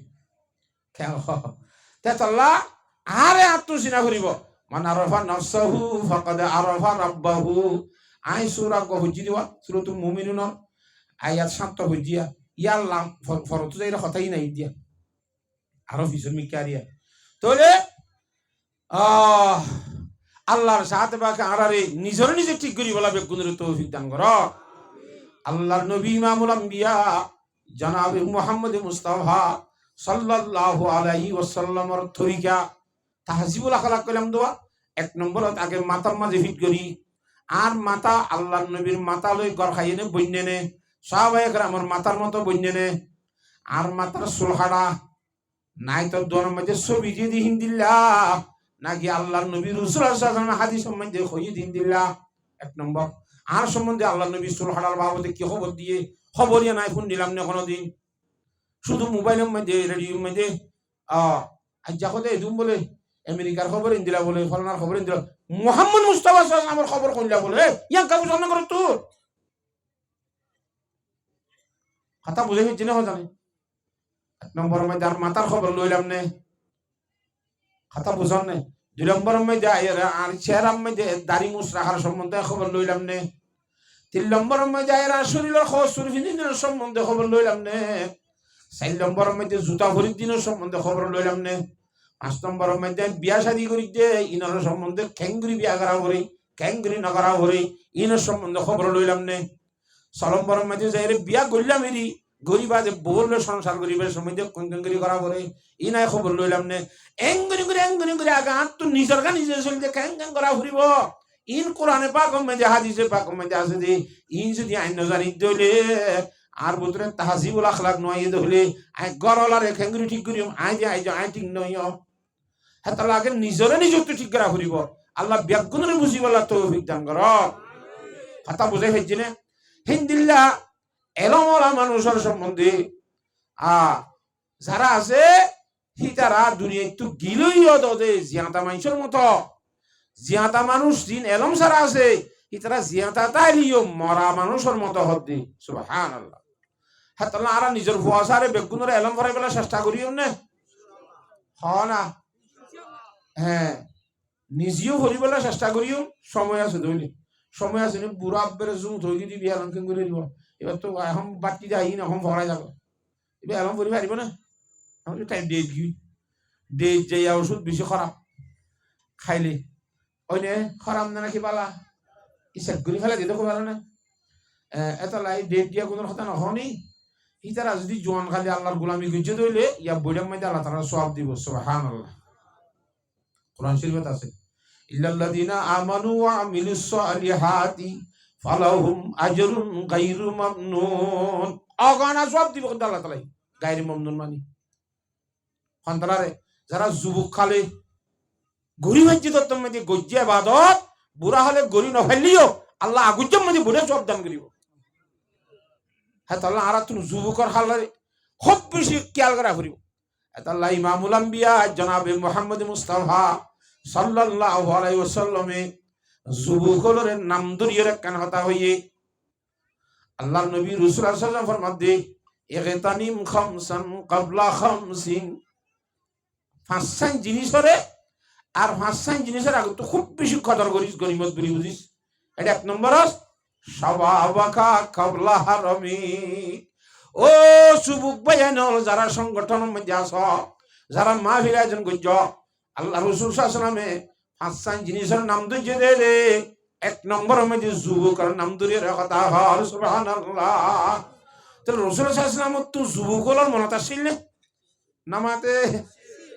কেন তে আল্লাহ আরে আত্মচিনা করিব মান আরাফা নাফসাহু ফাকাদ আরাফা রাব্বাহু আই সূরা কো হুজি দিবা সূরাতুল মুমিনুন আয়াত 7 হুজিয়া ইয়াল্লাহ ফরত যাইরা কথাই নাই দিয়া আরো ফিসর মিকারিয়া তাহলে আল্লাহর সাথে বাকে আরারে নিজে ঠিক করি বলা বেগুনের তৌফিক দান কর আল্লাহর নবী ইমামুল আম্বিয়া জনাবে মুহাম্মদ মুস্তাফা সাল্লাল্লাহু আলাইহি ওয়াসাল্লামের তরিকা তাহজিবুল আখলাক কইলাম দোয়া এক নম্বরত আগে মাথার মাঝে ফিট করি আর মাথা আল্লাহর নবীর মাথা লই গর খাইনে বইনে নে সাহাবায়ে কেরামের মাথার মতো বইনে নে আর মাথার সুলহাড়া নাই তো দোয়ার মধ্যে ছবি দিয়ে দি হিন্দিল্লাহ নাকি আল্লাহর নবী রাসূল সাল্লাল্লাহু আলাইহি ওয়াসাল্লাম হাদিস সম্বন্ধে কই দিল্লাহ এক নম্বর আর সম্বন্ধে আল্লাহর নবী সুলহাড়ার বাবদে কি খবর দিয়ে খবরই নাই ফোন দিলাম না কোনোদিন শুধু মোবাইলের মধ্যে রেডিওর মধ্যে আজ যা কথা এদুম বলে আমেরিকার খবর ইন্দিলা বলে ফলনার খবর ইন্দিলা মুহাম্মদ মুস্তাফা সাল্লাল্লাহু আলাইহি ওয়াসাল্লামের খবর কইলা বলে ইয়ান কাবু জানা করে তো কথা বুঝে হচ্ছে না জানি এক নম্বর মধ্যে আর মাথার খবর লইলাম নে কথা বুঝান নে দুই নম্বর মধ্যে আর চেহারার মধ্যে দাড়ি মুছ রাখার সম্বন্ধে খবর লইলাম নে তিন নম্বর মধ্যে আর শরীরের খবর শরীরের সম্বন্ধে খবর লইলাম নে চার নম্বর মধ্যে জুতা ভরির দিনের সম্বন্ধে খবর লইলাম নে পাঁচ নম্বর মধ্যে বিয়া শাদী করি যে ইনার সম্বন্ধে খেঙ্গুরি বিয়া করা হরে খেঙ্গুরি না করা হরে ইনার সম্বন্ধে খবর লইলাম নে ছয় নম্বর মধ্যে যাই বিয়া করলাম এরি গরিবা যে বললে সংসার গরিবের সম্বন্ধে খেঙ্গুরি করা হরে ইনাই খবর লইলাম নে এঙ্গুরি করে আগে আর তো নিজের গা নিজে চলতে খেং করা ফুরিব ইন কোরআনে পাক মধ্যে হাদিসে পাক মধ্যে আছে যে ইন যদি আইন জানি দইলে আর বুতরে তাহজিবুল আখলাক নয় হলে আই গরলারে খেঙ্গুরি ঠিক করিম আই ঠিক নয় হ্যাঁ তাহলে আগে নিজরে নিজত্ব ঠিক করা ফুরিব আল্লাহ ব্যাগুণরে বুঝিবলা তৌফিক দান কর কথা বুঝে ফেলছি না হিন্দিল্লা এলমলা মানুষের সম্বন্ধে যারা আছে তারা দুনিয়া একটু গিলই দে জিয়াতা মানুষের মতো জিয়াতা মানুষ দিন এলম সারা আছে তারা জিয়াতা তাইলিও মরা মানুষের মতো হদ্দি সুবহানাল্লাহ হ্যাঁ তাহলে আর নিজের ভুয়াশারে বেগুনের এলম ভরাই বেলা চেষ্টা করিও না হ না হ্যাঁ নিজেও ভরিবেলা চেষ্টা করিও সময় আছে ধরলি সময় আছে বুড়া আব্বের জুম ধরি দিবি এলম কেন করে দিব এবার তো এখন বাকি যাই না এখন ভরাই যাব এবার এলম ভরি পারিব না আমি টাইম ডেট গি ডেট যাই ওষুধ বেশি খারাপ খাইলে ওই নে খারাপ না নাকি পালা ইচ্ছা ঘুরি ফেলে দিতে খুব ভালো না এত লাই ডেট দিয়া কোনো কথা নহনি ইতারা যদি জোয়ান খালি আল্লাহর গোলামি গিয়ে ধরলে ইয়া বইটার মধ্যে আল্লাহ তাআলা সওয়াব দিব সুবহানাল্লাহ কোরআন শরীফে আছে ইল্লাল্লাযিনা আমানু ওয়া আমিলুস সালিহাতি ফালাহুম আজরুন গায়রু মামনুন অগানা সওয়াব দিব আল্লাহ তাআলা গায়রু মামনুন মানে ফন্তরারে যারা যুবক খালে গরি ভাজ্জি দত্তম মধ্যে গজ্জে ইবাদত বুড়া হলে গরি নফেলিও আল্লাহ আগুজ্জম মধ্যে বুড়ে সওয়াব দান করিব হ্যাঁ তাহলে আর তুমি যুবকর হালারে খুব বেশি খেয়াল করা ফুরিব আল্লাহ ইমামুল আম্বিয়া জনাবে মুহাম্মদ মুস্তাফা সাল্লাল্লাহু আলাইহি ওয়াসাল্লামে যুবকদের নাম ধরিয়ে রাখান হতা হইয়ে আল্লাহর নবী রাসূল সাল্লাল্লাহু আলাইহি ওয়াসাল্লাম ফরমাতে ইগতানিম খামসান ক্বাবলা খামসিন পাঁচটা জিনিসরে আর পাঁচটা জিনিসের আগে তো খুব বেশি কদর করিস গনিমত বলি বুঝিস এটা এক নম্বর শাবাবাকা ক্বাবলা হারামি ও যুবক ভাইয়ানল যারা সংগঠনের মধ্যে আস যারা মাহফিল আয়োজন করছ আল্লাহ রাসূল সাল্লাল্লাহু আলাইহি ওয়াসাল্লামে পাঁচটা জিনিসের নাম ধরিয়ে দে রে এক নম্বরের মধ্যে যুবকের নাম ধরিয়ে রাখা হয় সুবহানাল্লাহ তাহলে রাসূল সাল্লাল্লাহু আলাইহি ওয়াসাল্লাম তো যুবকগুলোর মনত আসছিল না নামাতে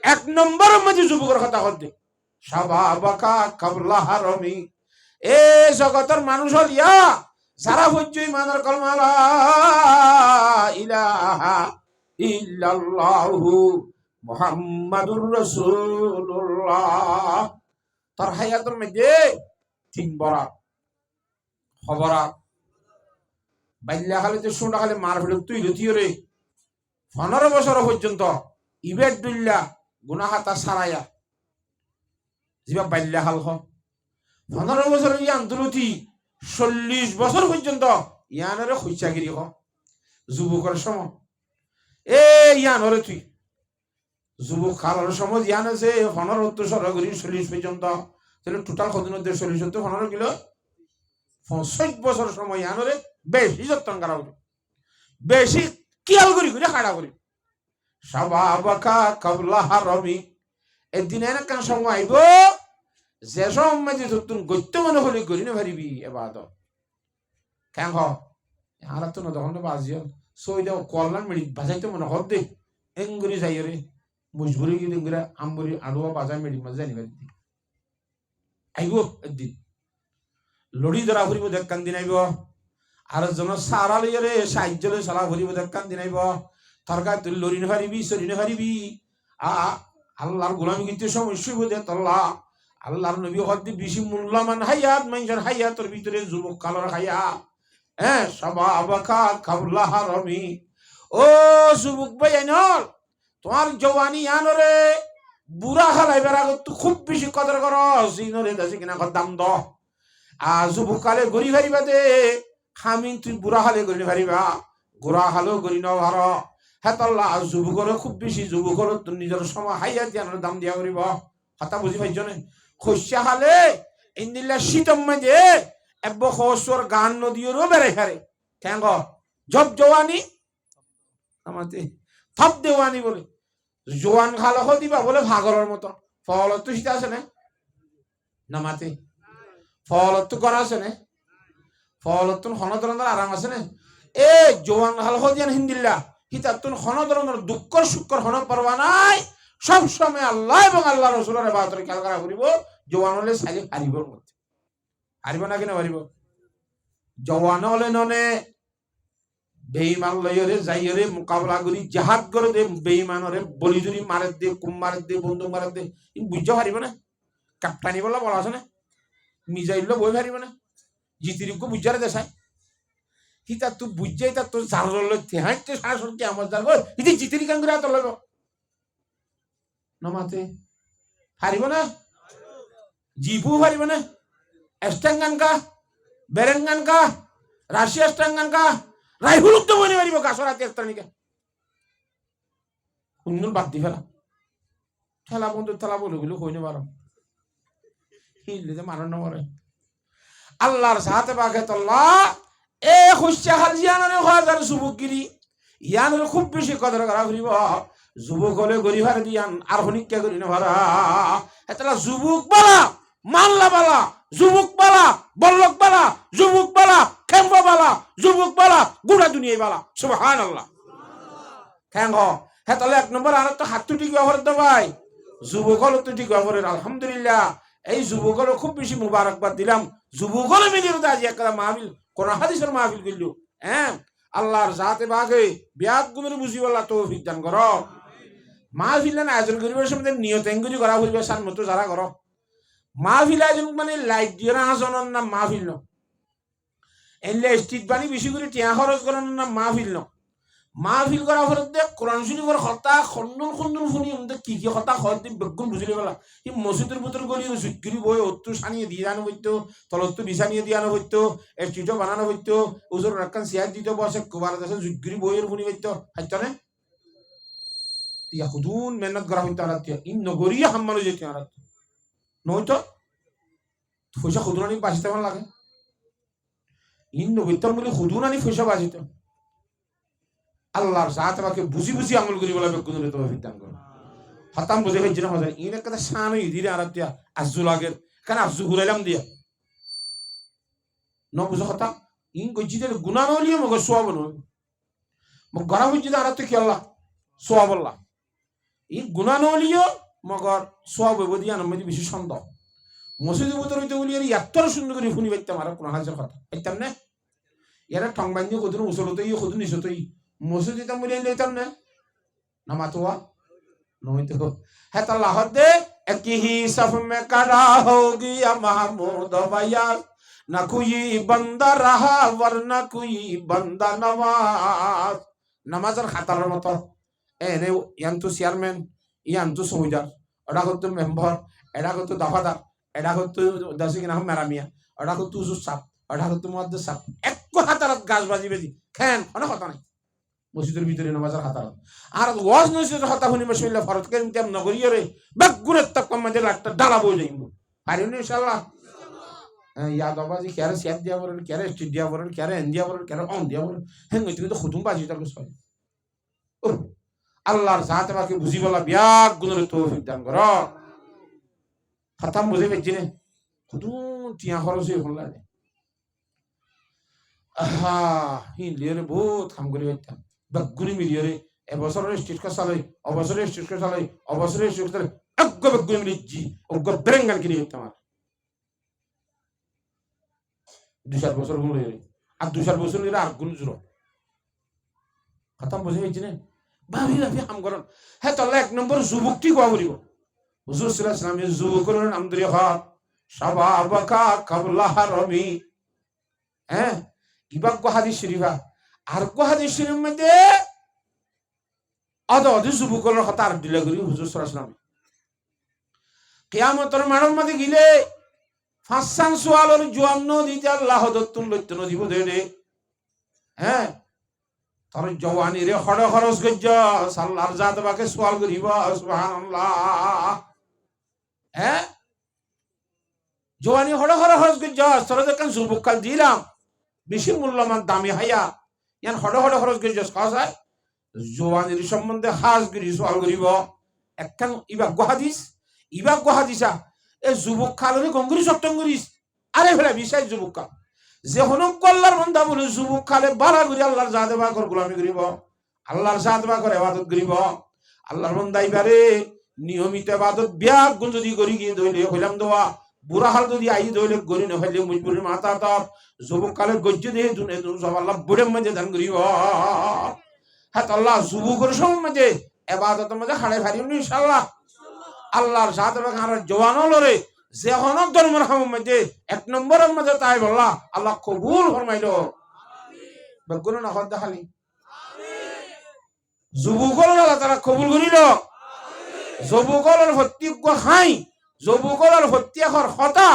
এক নম্বরের মধ্যে যুবকের কথা করতে শাবাবাকা ক্বাবলা হারামি এ জগতের মানুষ হল ইয়া যারা হইছই মানার কলমা লা ইলাহা ইল্লাল্লাহু মুহাম্মাদুর রাসূলুল্লাহ। তার হায়াতের মধ্যে 3 বরাত খবরাত বাইল্লা খালি তো শুনটা খালি মার ফেলে তুই রে 15 বছর পর্যন্ত ইবাদুল্লাহ গুনাহাতা সারায়া জিবা বাইল্লা হাল হ 15 বছর ইয়ান তুলতি 40 বছর পর্যন্ত ইয়ানরে খুঁচাগিরি হ যুবকের সময় এ ইয়ানরে তুই যুবক কালের সময় ইয়ান আছে 15 সরগরি 40 পর্যন্ত তাহলে টোটাল কতদিনের 40 তো 15 কিলো 65 বছর সময় ইয়ানরে বেশি যত্ন করা হবে বেশি কিয়াল করি করে খাড়া করি সাবাবাকা কাবলা হারমি একদিন এনেকান সময় আইব যে সময় যে তুই গত্য মনে হলে করি না পারিবি এবাদত কেন আর তো না তখন বাজিও সই দাও কল্যাণ মেড়ি বাজাইতে মনে হর দে এঙ্গুরি যাই রে মুজবুরি গিয়ে আমবুরি আড়ুয়া বাজার মেড়ি মাঝে জানি পারি আইব একদিন লড়ি ধরা ফুরিব দেখান দিন আইব আর জন সারা লইয়া রে সাহায্য লই সালা ফুরিব দেখান দিন আইব তরকার তুই লড়ি না পারিবি সরি না পারিবি আল্লাহর গোলামি কিন্তু সমস্যা বোধে তল্লা আল্লাহর নবী হদ্দি বেশি মূল্যমান হায়াত মানুষের হায়াতের ভিতরে যুবক কালর হায়া হ্যাঁ সাবাবাকা কাবলা হারমি ও যুবক ভাই আইনল তোমার জওয়ানি আনরে বুড়া খালাইবার আগত তুই খুব বেশি কদর কর জিনরে দাসি কিনা দাম দ যুবক কালে গড়ি ভারিবা দে খামিন তুই বুড়া হালে গড়ি ভারিবা গোড়া হালো গড়ি ন ভার হেতল্লা যুবকরে খুব বেশি যুবকর তোর নিজের সময় হাইয়াত জ্ঞানের দাম দিয়া করিব হতা বুঝি পাইছ না খসিয়া হালে ইন্দিল্লা শীতম মাঝে এব খসর গান নদীরও বেড়ে হারে কেন জব জওয়ানি আমাতে থপ দেওয়ানি বলে জোয়ান খালো দিবা বলে ভাগরের মতো ফলত তো শীত আছে না মাতে ফলত তো করা আছে না ফলত তো হন ধরনের আরাম আছে না এ জোয়ান খালো দিয়ান হিন্দিল্লা হিতাতুন হন ধরনের দুঃখর সুখর হন পারবা নাই সব সময় আল্লাহ এবং আল্লাহ রসুলের বাহাদুর খেয়াল করা করিব জওয়ান হলে সাইলে হারিবর মধ্যে হারিব না কিনা হারিব জওয়ান হলে ননে বেঈমান লইরে যাইরে মোকাবিলা করি জাহাদ করে দে বেঈমানরে বলি জুরি মারে দে কুম মারে দে বন্ধু মারে দে বুঝতে পারিব না কাপ্তানি বলা বলা আছে না মিজাইল বই পারিব না জিতিরিকো বুঝারে দেশায় হিতা তুই বুঝাই তা তোর জাল হাঁটতে সারা সরকে আমার জাল ইতি জিতিরি কান করে তোর লব নমাতে পারিব না জিপু পারিব না এস্টাঙ্গান কা বেরেঙ্গান কা রাশিয়া এস্টাঙ্গান কা রাইহুলুক তো মনে পারিব গাছরাতে এস্তানিকা কুন্দুল বাদ দি ফেলা ঠেলা বন্ধু ঠেলা বলে গুলো কইনে পারো হিললে যে মারণ না মরে আল্লাহর সাথে বাগে তল্লাহ এ খুশিয়া হাজিয়ানের হাজার যুবকগিরি ইয়ানের খুব বেশি কদর করা ফুরিব যুবক হলে গরিভার দিয়ান আর হনিকা করি না ভাড়া এতলা যুবক বালা মাল্লা বালা যুবক বালা বল্লক বালা যুবক বালা খেম্বা বালা যুবক বালা গোটা দুনিয়ায় বালা সুবহানাল্লাহ কেন হেতলে 1 নম্বর আর তো হাত ঠিক ব্যবহার দে ভাই যুবক হলে তো ঠিক ব্যবহারের আলহামদুলিল্লাহ এই যুবক হলে খুব বেশি মুবারকবাদ দিলাম যুবক হলে মিলিয়ে আজ একটা মাহফিল কোন হাদিসের মাহফিল করলো হ্যাঁ আল্লাহর জাতে বাগে বিয়াত গুণের বুঝি বলা তৌফিক দান করো মাহফিল না আয়োজন করিবার সময় নিয়ত এঙ্গুরি করা হইবে সার মতো যারা করো মাহফিল আয়োজন মানে লাইট দিয়ে আজনের নাম মাহফিল ন এলে স্ট্রিট বানি বেশি করে টিয়া খরচ করানোর নাম মাহফিল ন মাহফিল করা ফলত দে কোরআন শরীফের কথা খন্ডন খন্ডন শুনি কি কি কথা খত দি বেগুন বুঝিলে বলা এই মসজিদের ভিতর গলি জুটগিরি বই অত্তু সানিয়ে দিয়ে আনো হইতো তলত্তু বিছানিয়ে দিয়ে আনো হইতো স্ট্রিটও বানানো হইতো ওজোর রাখান চেয়ার দিতে বসে কুবার দেশে জুটগিরি বইয়ের শুনি হইতো হাইতনে তিয়া খুদুন মেহনত করা হইতো আর ইন নগরিয়া হাম্মানো যেতে আর নয়তো পয়সা খুদুনানি বাঁচিতে আমার লাগে ইন নগরিতাম বলে খুদুনানি পয়সা বাঁচিত আল্লাহর জাত আমাকে বুঝি বুঝি আমল করি বলা বেগুন রে তৌফিক দান করো হতাম বুঝে হইছে না হযর ইন একটা শানই দিরে আর দিয়া আজুল আগের কেন আজু ঘুরাইলাম দিয়া ন বুঝো হতা ইন কইছি যে গুনাহ নলিও মগ সওয়াব ন মগ গরা হইছে আর তো কি আল্লাহ সওয়াব আল্লাহ ইন গুনাহ নলিও মগর সওয়াব বদিয়া নমদি বেশি সুন্দর মসজিদের ভিতর হইতে বলি এত সুন্দর করে শুনি পাইতাম আর কোন হাজার কথা পাইতাম না এরা ঠং বান্ধি কদুন উসলতে ই কদুন ইসতই মসজিদ দিতাম বলে লইতাম না নামাতোয়া नहीं तो है तो अल्लाह दे एक ही सफ में खड़ा हो गया महमूद भैया ना कोई बंदा रहा वरना कोई बंदा नवाज নামাজের খাতার মতো এনে ইয়ান্তু চেয়ারম্যান ইয়ান্তু সৌজার ওটা করতো মেম্বার এটা করতো দফাদার এটা করতো দাসি কিনা মেরামিয়া ওটা করতো উজুর সাপ ওটা করতো মহাদ্দের সাপ এক হাতারাত গাছ বাজি বাজি খেন অনেক কথা নাই মসজিদের ভিতরে নামাজের হাতারাত আর ওয়াজ নসিদের হতা শুনি মশমিল্লা ফরত কেন তেম নগরীয় রে বেগুনের তক মধ্যে একটা ডালা বই যাইব পারিনি ইনশাআল্লাহ ইয়াদ বাজি ক্যারে সেট দিয়া বলেন ক্যারে স্টিড দিয়া বলেন ক্যারে এন দিয়া বলেন ক্যারে অন দিয়া বলেন হেন কিন্তু খুতুম বাজি তার সয় আল্লাহর জাত বাকি বুঝি বলা বিয়াক গুণের তৌফিক দান কর খতম বুঝে পেছি নে খুতুম টিয়া খরচ হয়ে হল না আহা হি লিয়ে বহুত কাম করে পাইতাম বেগুনি মিলিয়ে এবছরের স্টেজ চালাই অবছরের স্টেজ চালাই অবছরের স্টেজ চালাই অজ্ঞ বেগুনি মিলি জি অজ্ঞ বেরেঙ্গাল কিনে পাইতাম আর 2-4 বছর গুলো আর 2-4 বছর নিয়ে আর গুণ জোর খতম বুঝে পেয়েছি না ভাবি ভাবি কাম করেন হ্যাঁ তাহলে 1 নম্বর যুবকটি কোয়া করিব হুজুর সাল্লাল্লাহু আলাইহি ওয়াসাল্লাম যুবকের নাম দিয়ে হা শাবাবাকা কাবলা হারমি হ্যাঁ ইবাক কো হাদিস শরীফা আর কো হাদিস শরীফের মধ্যে আদে যুবকের কথা আর দিলে করি হুজুর সাল্লাল্লাহু আলাইহি ওয়াসাল্লাম কিয়ামতের মাঠের মধ্যে গিলে ফাঁসান সোয়ালের জোয়ান্ন দিতে আল্লাহ দত্তুন লইতে নদীব দে হ্যাঁ তোর জওয়ানি রে হড় খরচ গজ্জ আল্লাহর জাত বাকে সোয়াল করিব সুবহানাল্লাহ হ্যাঁ জওয়ানি হড় খরচ গজ্জ তোর দেখেন যুবক কাল দিলাম বেশি মূল্যমান দামি হাইয়া ইয়ান হড় খরচ গজ্জ খাসায় জওয়ানির সম্বন্ধে হাজ গরি সোয়াল করিব একখান ইবা গুহাদিসা এ যুবক কালের গঙ্গুরি সপ্তম করিস আরে ফেলা বিষয় যুবক কাল যে হনক আল্লাহর বান্দা বলে যুবক কালে বালা করি আল্লাহর জাত বাকর গোলামি করিব আল্লাহর জাত বাকর ইবাদত করিব আল্লাহর বান্দা ইবারে নিয়মিত ইবাদত ব্যাগ গুণ যদি করি গিয়ে দইলে হইলাম দোয়া বুড়া হাল যদি আই দইলে গরি না হইলে মুজবুরের মাথা তপ যুবক কালে গজ্জ দেহে দুনে সব আল্লাহ বুড়ে মধ্যে দান করিব হ্যাঁ আল্লাহ যুবকের সময় মধ্যে ইবাদতের মধ্যে হাড়ে ভারি ইনশাআল্লাহ আল্লাহর সাথে আর জওয়ানো লরে যে হনক ধর্মের মধ্যে 1 নম্বরের মধ্যে তাই বললা আল্লাহ কবুল ফরমাইলো বেগুন না হদ খালি যুবকল আল্লাহ তারা কবুল করিল যুবকলের প্রত্যেক খাই যুবকলের প্রত্যেকর কথা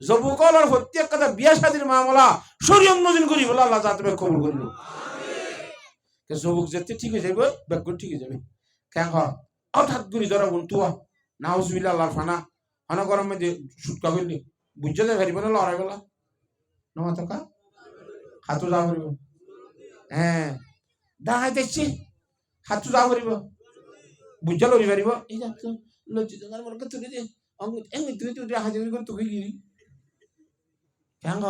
যুবকলের প্রত্যেক কথা বিয়া শাদীর মামলা শরীয়ত মজিন করি বলে আল্লাহ যাতে কবুল করিল যুবক যেতে ঠিক হয়ে যাবে বেগুন ঠিক হয়ে যাবে কেন হঠাৎ গুলি ধরা বন্ধুয়া নাউজুবিল্লাহ আল্লাহর ফানা ফানা গরম মধ্যে সুটকা করলি বুঝতে যাই পারিব না লড়াই বেলা নমা থকা হাতু যা করিব হ্যাঁ ডাঙাই দেখছি হাতু যা করিব বুঝা লড়ি পারিব এই যাচ্ছ লজ্জিত মনে তুলি দে এমনি তুই হাজির করে তুই গিরি কেন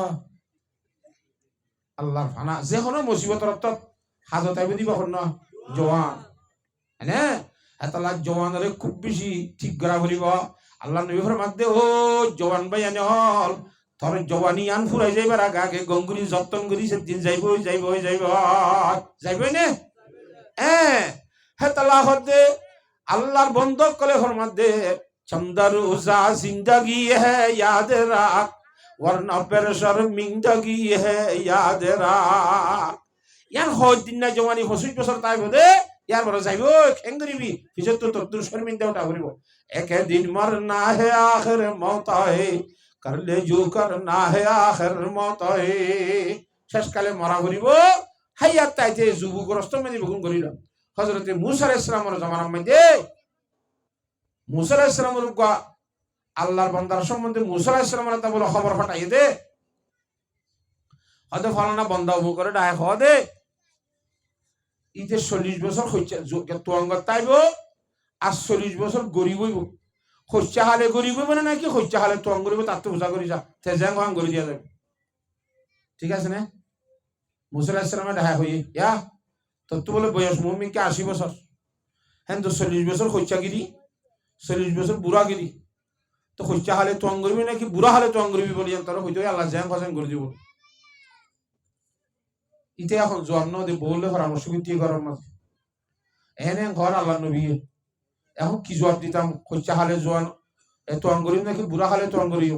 আল্লাহর ফানা যে কোনো মুসিবতর অর্থ হাজত আইব দিব না জওয়ান হ্যাঁ এতলা জওয়ানরে খুব বেশি ঠিক করা করিব আল্লাহ নবী ফরমাতে ও জওয়ান ভাই আনে হল তোর জওয়ানি আন ফুরাই যাইবার আগে গঙ্গুরি যত্ন করি সেদিন যাইব নে হেতলা হতে আল্লাহর বন্ধ করে ফরমাতে চমদার উজা জিন্দগি হে ইয়াদ রাখ वरना पर शर्मिंदगी है याद राख यार हो दिन ना जवानी हो सुई बसर ताई बदे यार बरो जाइबो खेंगरिबी फिजत तो तुर शर्मिंदा उठा करिबो एक दिन मरना है आखिर मौत है कर ले जो करना है आखिर मौत है শেষ কালে মরা করিবো হায়াত তাইতে যুবগ্রস্ত মে বগুন করিল হযরত মুসা আলাইহিস সালামের জামানার মধ্যে মুসা আলাইহিস সালামের আল্লাহর বান্দার সম্বন্ধে মুসা আলাইহিস সালামের তা বলে খবর ফাটাই দে হয়তো ফলানা বান্দা উমু করে ডায় হ দে ইতে 40 বছর হইছে তোয়াঙ্গ তাইব আর 40 বছর গরিব হইব হইছে হালে গরিব হইব না নাকি হইছে হালে তোয়াঙ্গ গরিব তার তো বুঝা করি যা তেজাং হাং করে দিয়া যাবে ঠিক আছে না মুসা আলাইহিস সালামের ডায় হই ইয়া তো বলে বয়স মুমিনকে 80 বছর হ্যাঁ তো 40 বছর হইছে গিরি 40 বছর বুড়া গিরি তো হইছে হালে তোয়াঙ্গ গরিব নাকি বুড়া হালে তোয়াঙ্গ গরিব বলি তার হইতো আল্লাহ জাং ফাসাং করে দিব ইতে এখন জন্ম দিয়ে বললে পরামর্শ করতে গরম মাঝে এনে ঘর আল্লাহ নবী এখন কি জবাব দিতাম খৈচা খালে জোয়ান এত অঙ্গরিম নাকি বুড়া খালে তো অঙ্গরিও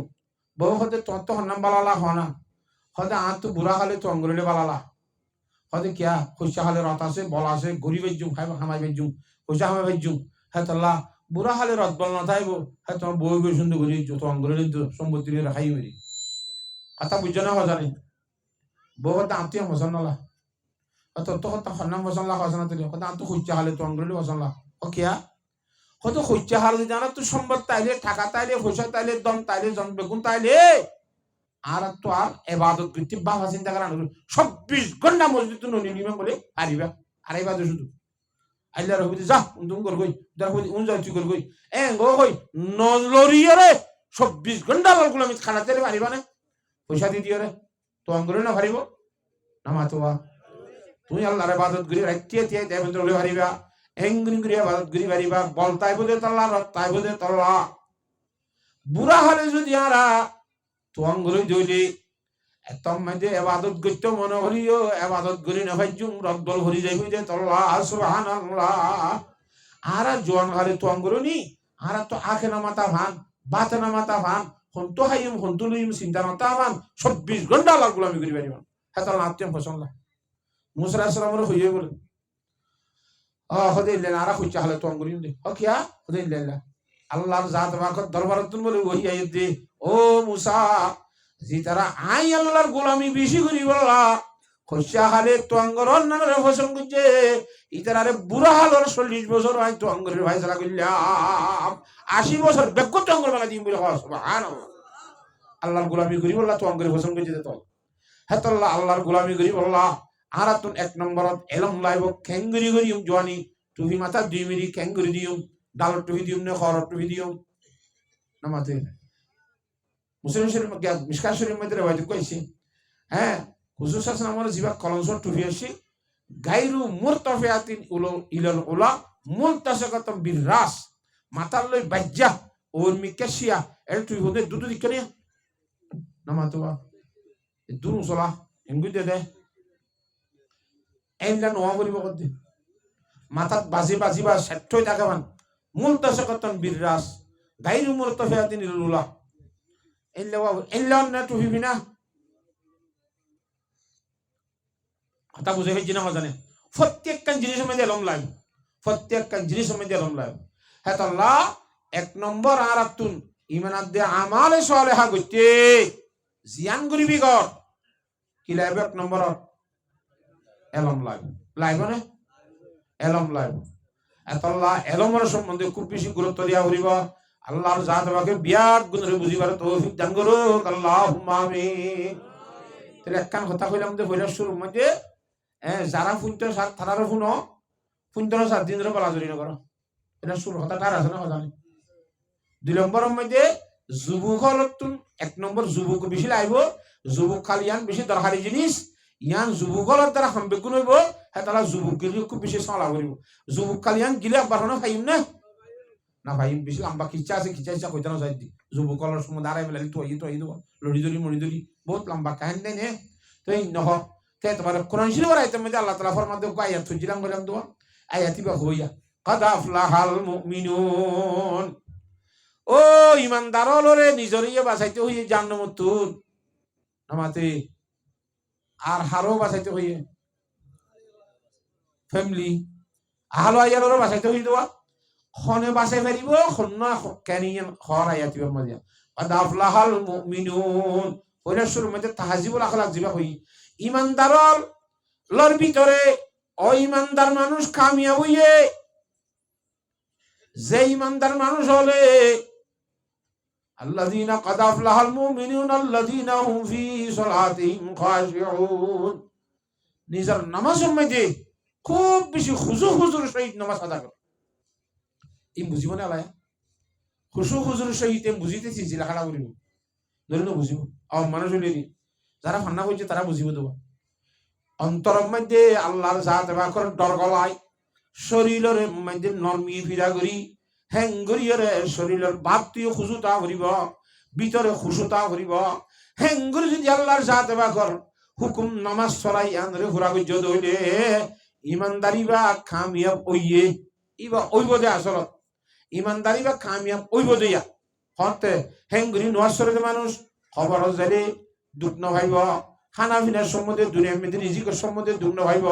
বউ হতে তোর তো হন্নাম বালালা হয় না হতে আর তো বুড়া খালে তো অঙ্গরিলে বালালা হতে কিয়া খৈচা খালে রথ আছে বল আছে গরি বেজুম খামাই বেজুম খৈচা খামাই বেজুম হ্যাঁ তোল্লা বুড়া খালে রথ বল না থাকব হ্যাঁ তোমার বউ বই সুন্দর করি যত অঙ্গরিলে সম্পত্তি রাখাই মেরি কথা বুঝছো না হজানি বউ হতে আত্মীয় মশান্নলা তোর তো হত্যা হন্নাম মশান্লা হসানা তুলি হতে আন্ত খৈচা খালে তো অঙ্গরিলে মশান্লা ও কিয়া হয়তো খৈচা হাল জানা তো সম্পদ তাইলে টাকা তাইলে পয়সা তাইলে দম তাইলে জন বেগুন তাইলে আর তো আর এবাদত বৃত্তি বাবা চিন্তা করা 24 ঘন্টা মসজিদ ননি নিমে বলে আরিবা আরাইবা শুধু আল্লাহ রহমতি যা উন্দুম কর গই যার হই উন যাই কর গই এ গো কই নলরিয়ে রে 24 ঘন্টা আল্লাহ গুলামি খানাতে রে পারিবা না পয়সা দি দিও রে তো আঙ্গুরে না পারিব না মাতোয়া তুমি আল্লাহর ইবাদত করি রাখিয়ে দিয়ে দেবেন্দ্র বলে পারিবা এঙ্গুরি করিয়া ইবাদত করি পারিবা বল তাই বলে তল্লা রত তাই বলে তল্লা বুড়া হলে যদি আরা তো আঙ্গুরে দইলে একদম মধ্যে ইবাদত করতে মনে করিও ইবাদত করি না ভাইজুম রদ্দল ভরি যাইবি দে তল্লা সুবহানাল্লাহ আরা জোয়ান হলে তো আঙ্গুরে নি আরা তো আখে না মাথা ভান বাত না মাথা ভান হন্তু হাইম হন্তু লইম চিন্তা মাথা ভান 24 ঘন্টা আল্লাহ গুলামি করি পারিবা হ্যাঁ তাহলে আত্মীয় পছন্দ মুসা আলাইহিস সালামের হইয়ে বলে হদে ইল্লা আরা খুঁজা হলে তো আঙ্গুরি দে ও কিয়া হদে ইল্লা আল্লাহর জাত বাকত দরবারতুন বলে ওহি আয়াত দে ও মুসা জি তারা আই আল্লাহর গোলামি বেশি করি বললা খুঁজা হলে তো আঙ্গুরন নামের ফসল করছে ইতারে বুড়া হালর 40 বছর আই তো আঙ্গুরের ভাইসালা কইলাম 80 বছর বেকত তো আঙ্গুর বালা দিম বলে সুবহানাল্লাহ আল্লাহর গোলামি করি বললা তো আঙ্গুরের ফসল করছে তো হ্যাঁ তো আল্লাহর গোলামি করি বললা আরাতুন 1 নম্বরত এলম লাইব কেঙ্গুরি করিম জওয়ানি টুপি মাথা 2 মিনিট কেঙ্গুরি দিউম ডাল টুপি দিউম না খর টুপি দিউম নামাতে মুসলিম শরীফ মিশকাত শরীফ মধ্যে রওয়ায়াত কইছে হ্যাঁ হুজুর সাল্লাল্লাহু আলাইহি ওয়াসাল্লাম জিবা কলমসর টুপি আসি গায়রু মুরতাফিয়াতিন ইলাল উলা মুলতাসাকাতাম বিরাস মাথার লই বাজ্জা ওর মিকাশিয়া এর তুই হতে দুটো দিক করে নামাতোয়া দুরু সলা এঙ্গুই দে এনলা নোয়া করিব কদি মাথাত বাজি বাজি বা সেট্টই থাকাবান মুলতাসাকাতান বিরাস গায়রু মুরতাফিয়াতিন ইলাল উলা এনলা না টুপি বিনা কথা বুঝে হয়েছি না জানে প্রত্যেকখান জিনিসের মধ্যে এলম লাগবে প্রত্যেকখান জিনিসের মধ্যে এলম লাগবে হ্যাঁ আল্লাহ 1 নম্বর আর আতুন ইমানাত দে আমালে সালেহা করতে জিয়ান করিবি কর কি লাগবে 1 নম্বর এলম লাগবে লাগবে না এলম লাগবে আল্লাহ এলমের সম্বন্ধে খুব বেশি গুরুত্ব দিয়া হইব আল্লাহর জাত বাকে বিয়াত গুণরে বুঝিবার তৌফিক দান করুক আল্লাহুম্মা আমিন তাহলে একখান কথা কইলাম যে বইলার শুরুর মধ্যে যারা ফুনতে তারার ফুনো ফুনতে 7 দিন ধরে বলা জড়ি নকর এটা শুরু কথা তার আছে না কথা নেই 2 নম্বরের মধ্যে যুবক হলতুন 1 নম্বর যুবক বেশি লাইব যুবক খালি ইয়ান বেশি দরকারি জিনিস ইয়ান যুবক হলত দ্বারা সম্পেক্ষণ হইব হ্যাঁ তারা যুবক গিলি খুব বেশি সালা করিব যুবক খালি ইয়ান গিলে বাড়ানো খাইম না না ভাই বেশি লম্বা খিচা আছে খিচা ইচ্ছা কইতে না যাই দি যুবক হলর সময় দাঁড়াই বেলা তো দেব লড়ি দড়ি মড়ি দড়ি বহুত লম্বা কাহিনী দেয় নে তো এই নহ তে তোমার কোরআন শরীফের আয়াতের মধ্যে আল্লাহ তাআলা ফরমান দেব আয়াত তুজিলাম বললাম তো আয়াতি বা হইয়া قد أفلح المؤمنون ও ইমানদার হলরে নিজরিয়ে বাঁচাইতে হইয়ে জান্নাতুন নামাতে আর হারো বাঁচাইতে হইয়ে ফ্যামিলি আহলো আয়ালরে বাঁচাইতে হইয়ে দেওয়া খনে বাঁচাই ফেরিব খন্না ক্যানিয়ান খর আয়াতিবের মধ্যে قد أفلح المؤمنون ওইটা শুরুর মধ্যে তাহাজিবুল আখলাক জিবা হই ইমানদার লর ভিতরে ও ইমানদার মানুষ কামিয়াব হইয়ে যে ইমানদার মানুষ হলে আল্লাযীনা ক্বাদ আফলাহাল মুমিনুন আল্লাযীনা হুম ফী সালাতিহিম খাশিউন নিজের নামাজের মধ্যে খুব বেশি খুজুর সহিত নামাজ আদা করে এই বুঝিব না আলায়া খুজুর সহিত বুঝিতেছি লেখাটা করিব ধরে না বুঝিব মানুষ হইলে যারা ফান্না করছে তারা বুঝিব দেব অন্তরের মধ্যে আল্লাহর জাত বাকর ডর গলায় শরীরের মধ্যে নরমি ফিরা করি হেঙ্গরিয়রে শরীরের ভাবটিও খুশুতা করিব ভিতরে খুশুতা করিব হেঙ্গরি যদি আল্লাহর জাত বাকর হুকুম নামাজ ছড়াই আনরে ঘুরা গজ্জ দইলে ইমানদারি বা কামিয়াব ওইয়ে ইবা ওইব দে আসলত ইমানদারি বা কামিয়াব ওইব দিয়া হতে হেঙ্গুরি নোয়াশরে মানুষ খবর জারি দুঃখ নভাইব খানা পিনার সম্বন্ধে দুনিয়ার মধ্যে রিজিকের সম্বন্ধে দুঃখ নভাইব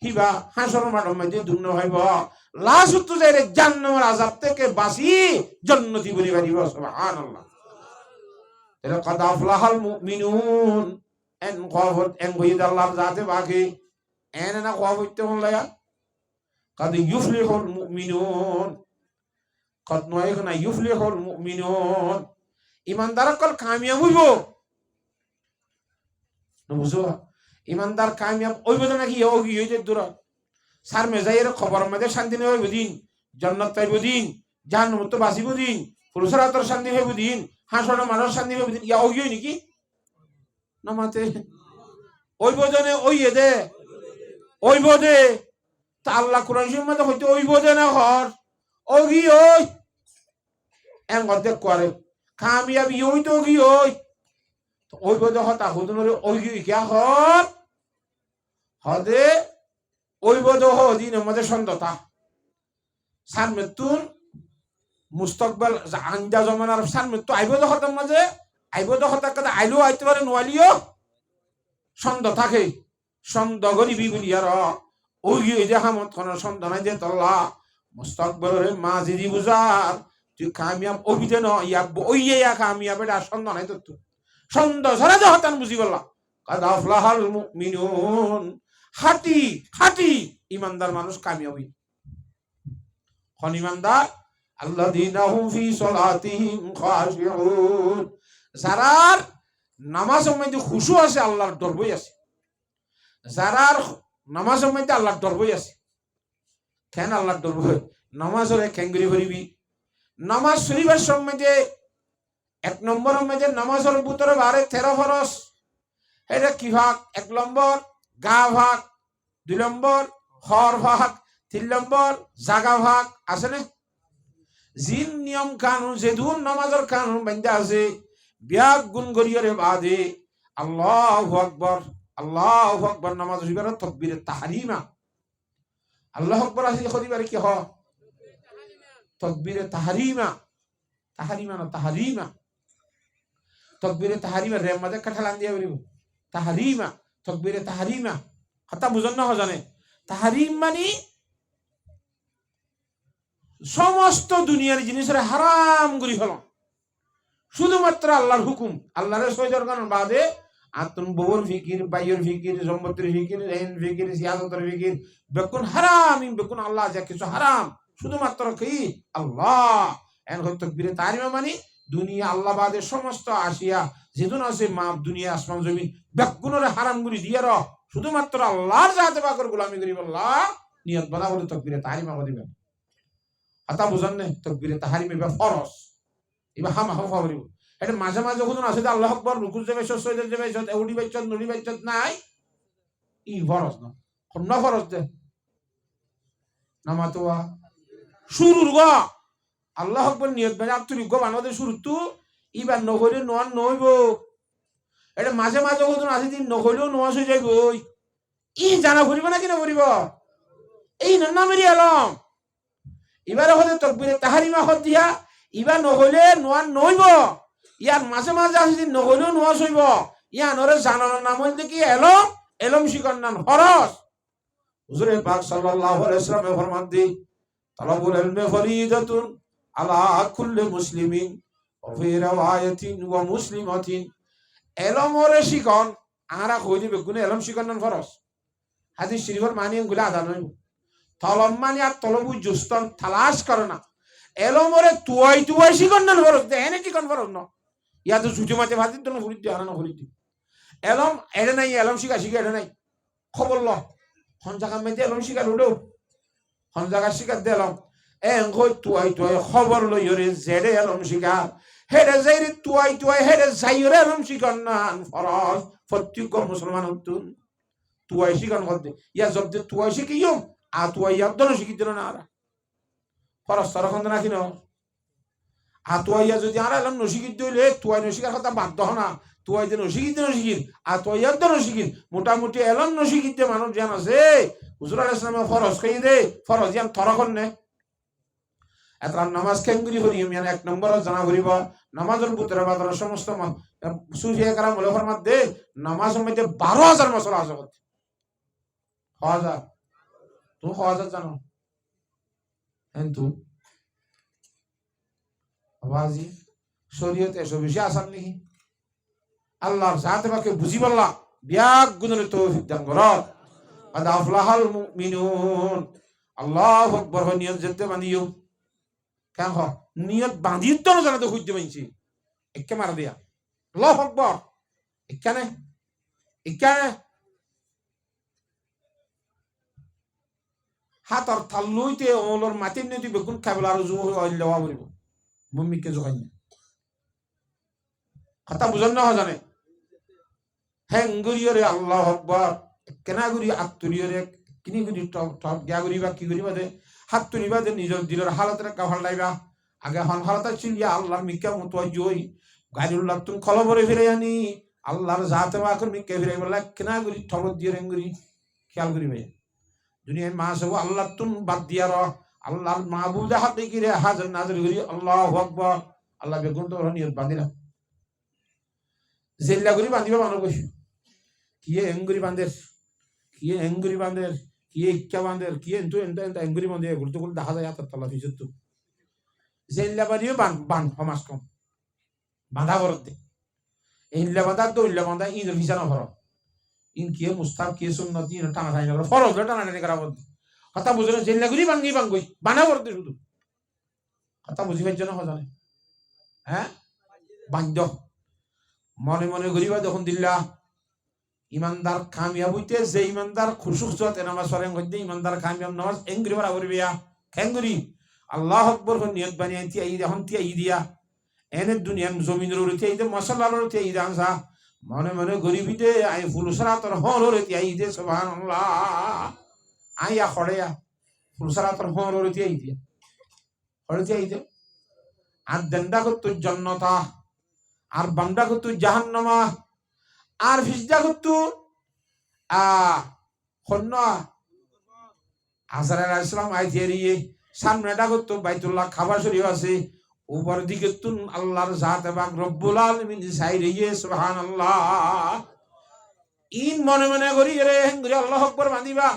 হিবা হাসর মাঠের মধ্যে দুঃখ নভাইব লাশ উত্তর যাই জান্নাতের আযাব থেকে বাঁচি জান্নাতি বলি পারিব সুবহানাল্লাহ এটা কদ আফলাহাল মুমিনুন এন কফত এন বইদ আল্লাহর জাতে বাকি এন না কফতে হল্লা কদ ইউফলিহুল মুমিনুন কদ নয় না ইউফলিহুল মুমিনুন ইমানদার কল কামিয়াব হইব বুঝো ইমানদার কামিয়াব হইব নাকি ওগি হইতে দূর সার মেজাইয়ের খবর মধ্যে শান্তি নেই হইব দিন জান্নাত পাইব দিন জাহান্নাম তো বাঁচিব দিন পুরুষরাতর শান্তি হইব দিন হাসর মানর শান্তি হইব দিন ইয়া ওগি হই নাকি না মাতে ওইব জনে ওইয়ে দে ওইব দে তা আল্লাহ কোরআন শরীফের মধ্যে হইতে ওইব দে না ঘর ওগি ওই এন গদে করে কামিয়াবি ওই তো ওগি ওই ওই বোধ হতা হুদুনরে ওই কিয়া হর হদে ওই বোধ হদিন আমাদের সন্দতা সান মৃত্যুন মুস্তকবাল আঞ্জা জমানার সান মৃত্যু আইবোধ হতার মাঝে আইবোধ হতার কথা আইলেও আইতে পারে নোয়ালিও সন্দ থাকে সন্দ গরিবি বলি আর ওই যে হামত কোন সন্দ নাই যে তল্লা মুস্তকবালের মাঝে দি বুঝার তুই কামিয়াব অভিদে ন ইয়া ওই ইয়া কামিয়াব এটা সন্দ নাই তো সন্দ ধরা যে হতান বুঝি বললা কাদ আফলাহাল মুমিনুন খাঁটি খাঁটি ইমানদার মানুষ কামিয়াবি কোন ইমানদার আল্লাযীনা হুম ফি সালাতিহিম খাশিউন যারার নামাজের মধ্যে খুশু আছে আল্লাহর ডর বই আছে যারার নামাজের মধ্যে আল্লাহর ডর বই আছে কেন আল্লাহর ডর বই নামাজরে খেঙ্গরি করিবি নামাজ শরীফের সম্বন্ধে এক নম্বরের মধ্যে নামাজের ভিতরে 13 ফরজ এটা কি ভাগ 1 নম্বর গা ভাগ 2 নম্বর হর ভাগ 3 নম্বর জাগা ভাগ আছে না জিন নিয়ম কানুন যেদুন নামাজের কানুন বান্ধা আছে ব্যাগ গুণ গরিয়রে বাদে আল্লাহু আকবার নামাজ হইবার তাকবীরে তাহরিমা আল্লাহু আকবার আসি করিবার কি হ তাকবীরে তাহরিমা না তাহরিমা তকবীরে তাহরিমা রে মাঝে কাঠালান দিয়া বলিব তাহরিমা তকবীরে তাহরিমা কথা বুঝন না জানে তাহরিম মানে সমস্ত দুনিয়ার জিনিসের হারাম করি ফেল শুধুমাত্র আল্লাহর হুকুম আল্লাহর সৈয়দর কারণ বাদে আতুন বউর ফিকির বাইয়ের ফিকির সম্পত্তির ফিকির এন ফিকির সিয়াসতের ফিকির বেকুন হারাম বেকুন আল্লাহ যা কিছু হারাম শুধুমাত্র কি আল্লাহ এন হয়তো তকবীরে তাহরিমা মানে দুনিয়া আল্লাহ বাদে সমস্ত আসিয়া যেদিন আছে মা দুনিয়া আসমান জমিন বেকুনের হারাম গুলি দিয়ে র শুধুমাত্র আল্লাহর জাতে পাকের গোলামি করি আল্লাহ নিয়ত বানা বলে তকবীরে তাহরিমা বলিবেন আতা বুঝান না তকবীরে তাহরিমা বা ফরজ এবা হাম হাম করিব এটা মাঝে মাঝে যখন আছে আল্লাহু আকবার রুকু যাবে সজদা যাবে এউডি বাইচত নুডি বাইচত নাই ই ফরজ না কোন ফরজ দে নামাতোয়া শুরুর গো আল্লাহু আকবার নিয়ত বানা তুই গো বানাদে শুরু তু ইবার নহরে নোয়ান নইব এটা মাঝে মাঝে যখন আছে দিন নহলেও নোয়াস হয়ে যাইব ই জানা করিব না কিনা করিব এই নামেরই আলম এবারে হলে তকবীরে তাহরিমা হদ দিয়া ইবার নহলে নোয়ান নইব ইয়ার মাঝে মাঝে আছে দিন নহলেও নোয়াস হইব ইয়া নরে জানানোর নাম হইতে কি এলম শিকর নাম ফরজ হুজুরে পাক সাল্লাল্লাহু আলাইহি ওয়াসাল্লাম ফরমান দি তালাবুল ইলমি ফরিদাতুন আলা কুল্লি মুসলিমিন ওয়া ফি রাওয়ায়াতিন ওয়া মুসলিমাতিন এলম ওরে শিকন আরা কই দিবে গুনে এলম শিকন নাম ফরজ হাদিস শরীফের মানে গুলা আদা নয় তলব মানে আর তলবু জুস্তন তালাশ করে না এলম ওরে তুই শিকন নাম ফরজ দেনে কি কোন ফরজ না ইয়া তো জুজু মাতে ভাদিন তো ফুরিত হারানো ফুরিত এলম এডে নাই এলম শিকা এডে নাই খবর ল হন জায়গা মধ্যে এলম শিকা লুডো হন জায়গা শিকা দেলম এন কই তুই খবর লইরে জেডে এলম শিকা হেডে যাইরে তুই হেডে যাইরে এলম শিকন না ফরজ প্রত্যেক মুসলমান হতুন তুই শিকন করতে ইয়া জব দে তুই শিকিও আ তুই ইয়াদন শিকিদিন না আর ফরজ সরখন না কিনো আ তুই ইয়া যদি আর এলম নশিকিদ দিলে তুই নশিকার কথা বাধ্য না তুই যে নশিকিদ আর তুই ইয়াদন নশিকিদ মোটামুটি এলম নশিকিদ মানুষ জান আছে হুজুর আলাইহিস সালাম ফরজ কই দে ফরজ ইয়ান তরখন নে এত নামাজ কেঙ্গুরি করি আমি এক নম্বর জানা করিব নামাজের ভিতরে বাজার সমস্ত সুফিয়া কারাম বলে ফরমাত দে নামাজের মধ্যে 12,000 মশলা আছে করতে 1000 তুমি 1000 জানো কিন্তু আওয়াজি শরীয়তে এসব বেশি আসান নাকি আল্লাহর জাতে বাকে বুঝি বললা বিয়াক গুণের তৌফিক দান করো قد أفلح المؤمنون আল্লাহু আকবার নিয়ত যেতে বানিও কেন নিয়ত বাঁধিয়ে তো না জানা তো খুঁজতে পাইছি একে মার দিয়া আল্লাহু আকবার এখানে হাতর থাল্লুইতে ওলর মাটির নদী বেগুন খাইবল আর জু হইলেওয়া বলিব মম্মিকে জোগাই না কথা বুঝান না জানে হেঙ্গুরিয়রে আল্লাহু আকবার কেনাগুড়ি আত্মরিয়রে কিনিগুড়ি টপ গিয়াগুড়ি বা কি করিবা দে হাত তুলিবা দে নিজের দিলের হালতের কাভাল লাইবা আগে হন হালতা চিলিয়া আল্লাহর মিকা মতো জই গাজুল্লাহ তুম খলবরে ফিরে আনি আল্লাহর জাতে বাকর মিকা ফিরে বলা কেনাগুড়ি ঠবত দিয়ে রেঙ্গুড়ি খেয়াল করি ভাই দুনিয়ায় মা সব আল্লাহ তুম বাদ দিয়ার আল্লাহর মাহবুব হাতে গিরে হাজার নাজর করি আল্লাহু আকবার আল্লাহ বেগুন তো নিয়ত বাঁধিলাম জেল্লা করি বাঁধিবা মানুষ বসে কিয়ে এঙ্গুরি বাঁধের কিয়ে এঙ্গুরি বাঁধের কিয়ে ইচ্ছা বাঁধের কিয়ে এন্ত এঙ্গুরি বাঁধে এগুলো তো দেখা যায় হাতের তলা পিছর তো জেল্লা বাঁধিও বান সমাজ কম বাঁধা ভরত দে ইল্লা বাঁধা তো ইল্লা বাঁধা ইঁদুর ভিসানো ভর ইন কিয়ে মুস্তাব কিয়ে সুন্নতি ইন টানা টানি করা ফরজ টানা টানি করা বলতে কথা বুঝে না জেল্লা করি বাঙ্গই বানা ভরতে শুধু কথা বুঝি পাইছ না জানে হ্যাঁ বান্ধ মনে মনে গরিবা যখন দিল্লা ইমানদার কামিয়াব হইতে যে ইমানদার খুশুক জতে নামাজ পড়েন হইতে ইমানদার কামিয়াব নামাজ এঙ্গুরি বড় করবিয়া খেঙ্গুরি আল্লাহ আকবার নিয়ত বানিয়ে তিয়াই এখন তিয়াই দিয়া এনে দুনিয়ার জমিনের উড়ে তিয়াই দে মশলার উড়ে তিয়াই দাঁসা মনে মনে গরিবিতে আই ফুলসরাতর হল উড়ে তিয়াই দে সুবহানাল্লাহ আইয়া খড়েয়া ফুলসরাতর হল উড়ে তিয়াই দিয়া হড়ে তিয়াই দে আর দণ্ডা করতো জন্নতা আর বান্দা করতো জাহান্নামা আর ফিজদা করতো খন্ন আজরাইল আলাইহিস সালাম আই দিয়ে সামনেটা করতো বাইতুল্লাহ কাবা শরীফ আছে উপর দিকে তুন আল্লাহর জাত এবং রব্বুল আলামিন সাইরিয়ে সুবহানাল্লাহ ইন মনে মনে করি রে হেঙ্গুরি আল্লাহু আকবার বাঁধিবা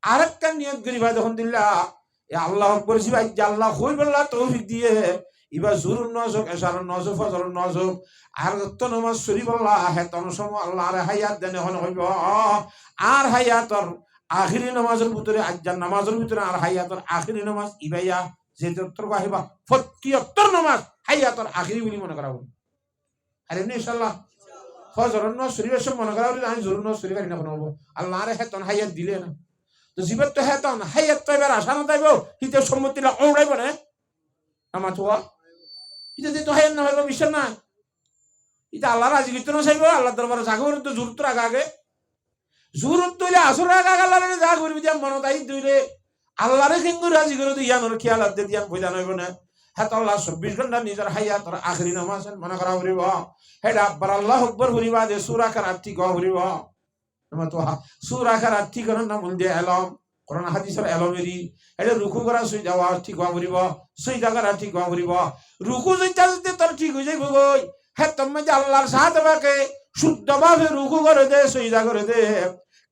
আরেকটা নিয়ত করিবা যখন দিল্লা এ আল্লাহু আকবার সিবাই আল্লাহ কই বললা তৌফিক দিয়ে ইবা জুরুন নজক এশার নজক ফজর নজক আর তো নামাজ শরীফ আল্লাহ হেতন সম আল্লাহর হায়াত দেনে হন হইব আর হায়াতর আখিরি নামাজের ভিতরে আজ্জান নামাজের ভিতরে আর হায়াতর আখিরি নামাজ ইবাইয়া যে তোর কহিবা ৭৫ নামাজ হায়াতর আখিরি বলি মনে করা হবে আর এমনি ইনশাআল্লাহ ফজর নজক শরীফের সব মনে করা হলে আমি জুরুন নজক শরীফ না বলবো আল্লাহর হেতন হায়াত দিলে না তো জীবত তো হেতন হায়াত তো এবার আশা না তাইব হিতে সম্মতিলা ওড়াইব না আমার তো এটা তো হায়াত না হইব বিশ্বাস না এটা আল্লাহ রাজি করতে না চাইব আল্লাহ দরবারে জাগর তো জোর তো আগে জোরত তৈলে আসর আগে আল্লাহরে যা করবি দিয়া মনত আই তৈলে আল্লাহরে কেঙ্গু রাজি করে তো ইয়ানোর খেয়াল হাতে দিয়া বোঝানো হইব না হ্যাঁ তো আল্লাহ ২৪ ঘন্টা নিজের হায়াতর আখরি নামাজ মনে করা হইব হেডা আব্বার আল্লাহ আকবার হইবা দে সূরা কারাত ঠিক হইব তোমার তো সূরা কারাত ঠিক করার নাম বল দিয়ে এলম কোরআন হাদিসের এলমেরি এটা রুকু করা সুই যাওয়া ঠিক হইব সুইদা করা ঠিক হইব রুকু যেটা যদি তোর ঠিক হয়ে যাইব গই হ্যাঁ তুমি যে আল্লাহর সাথে বাকে শুদ্ধভাবে রুকু করে দে সুইদা করে দে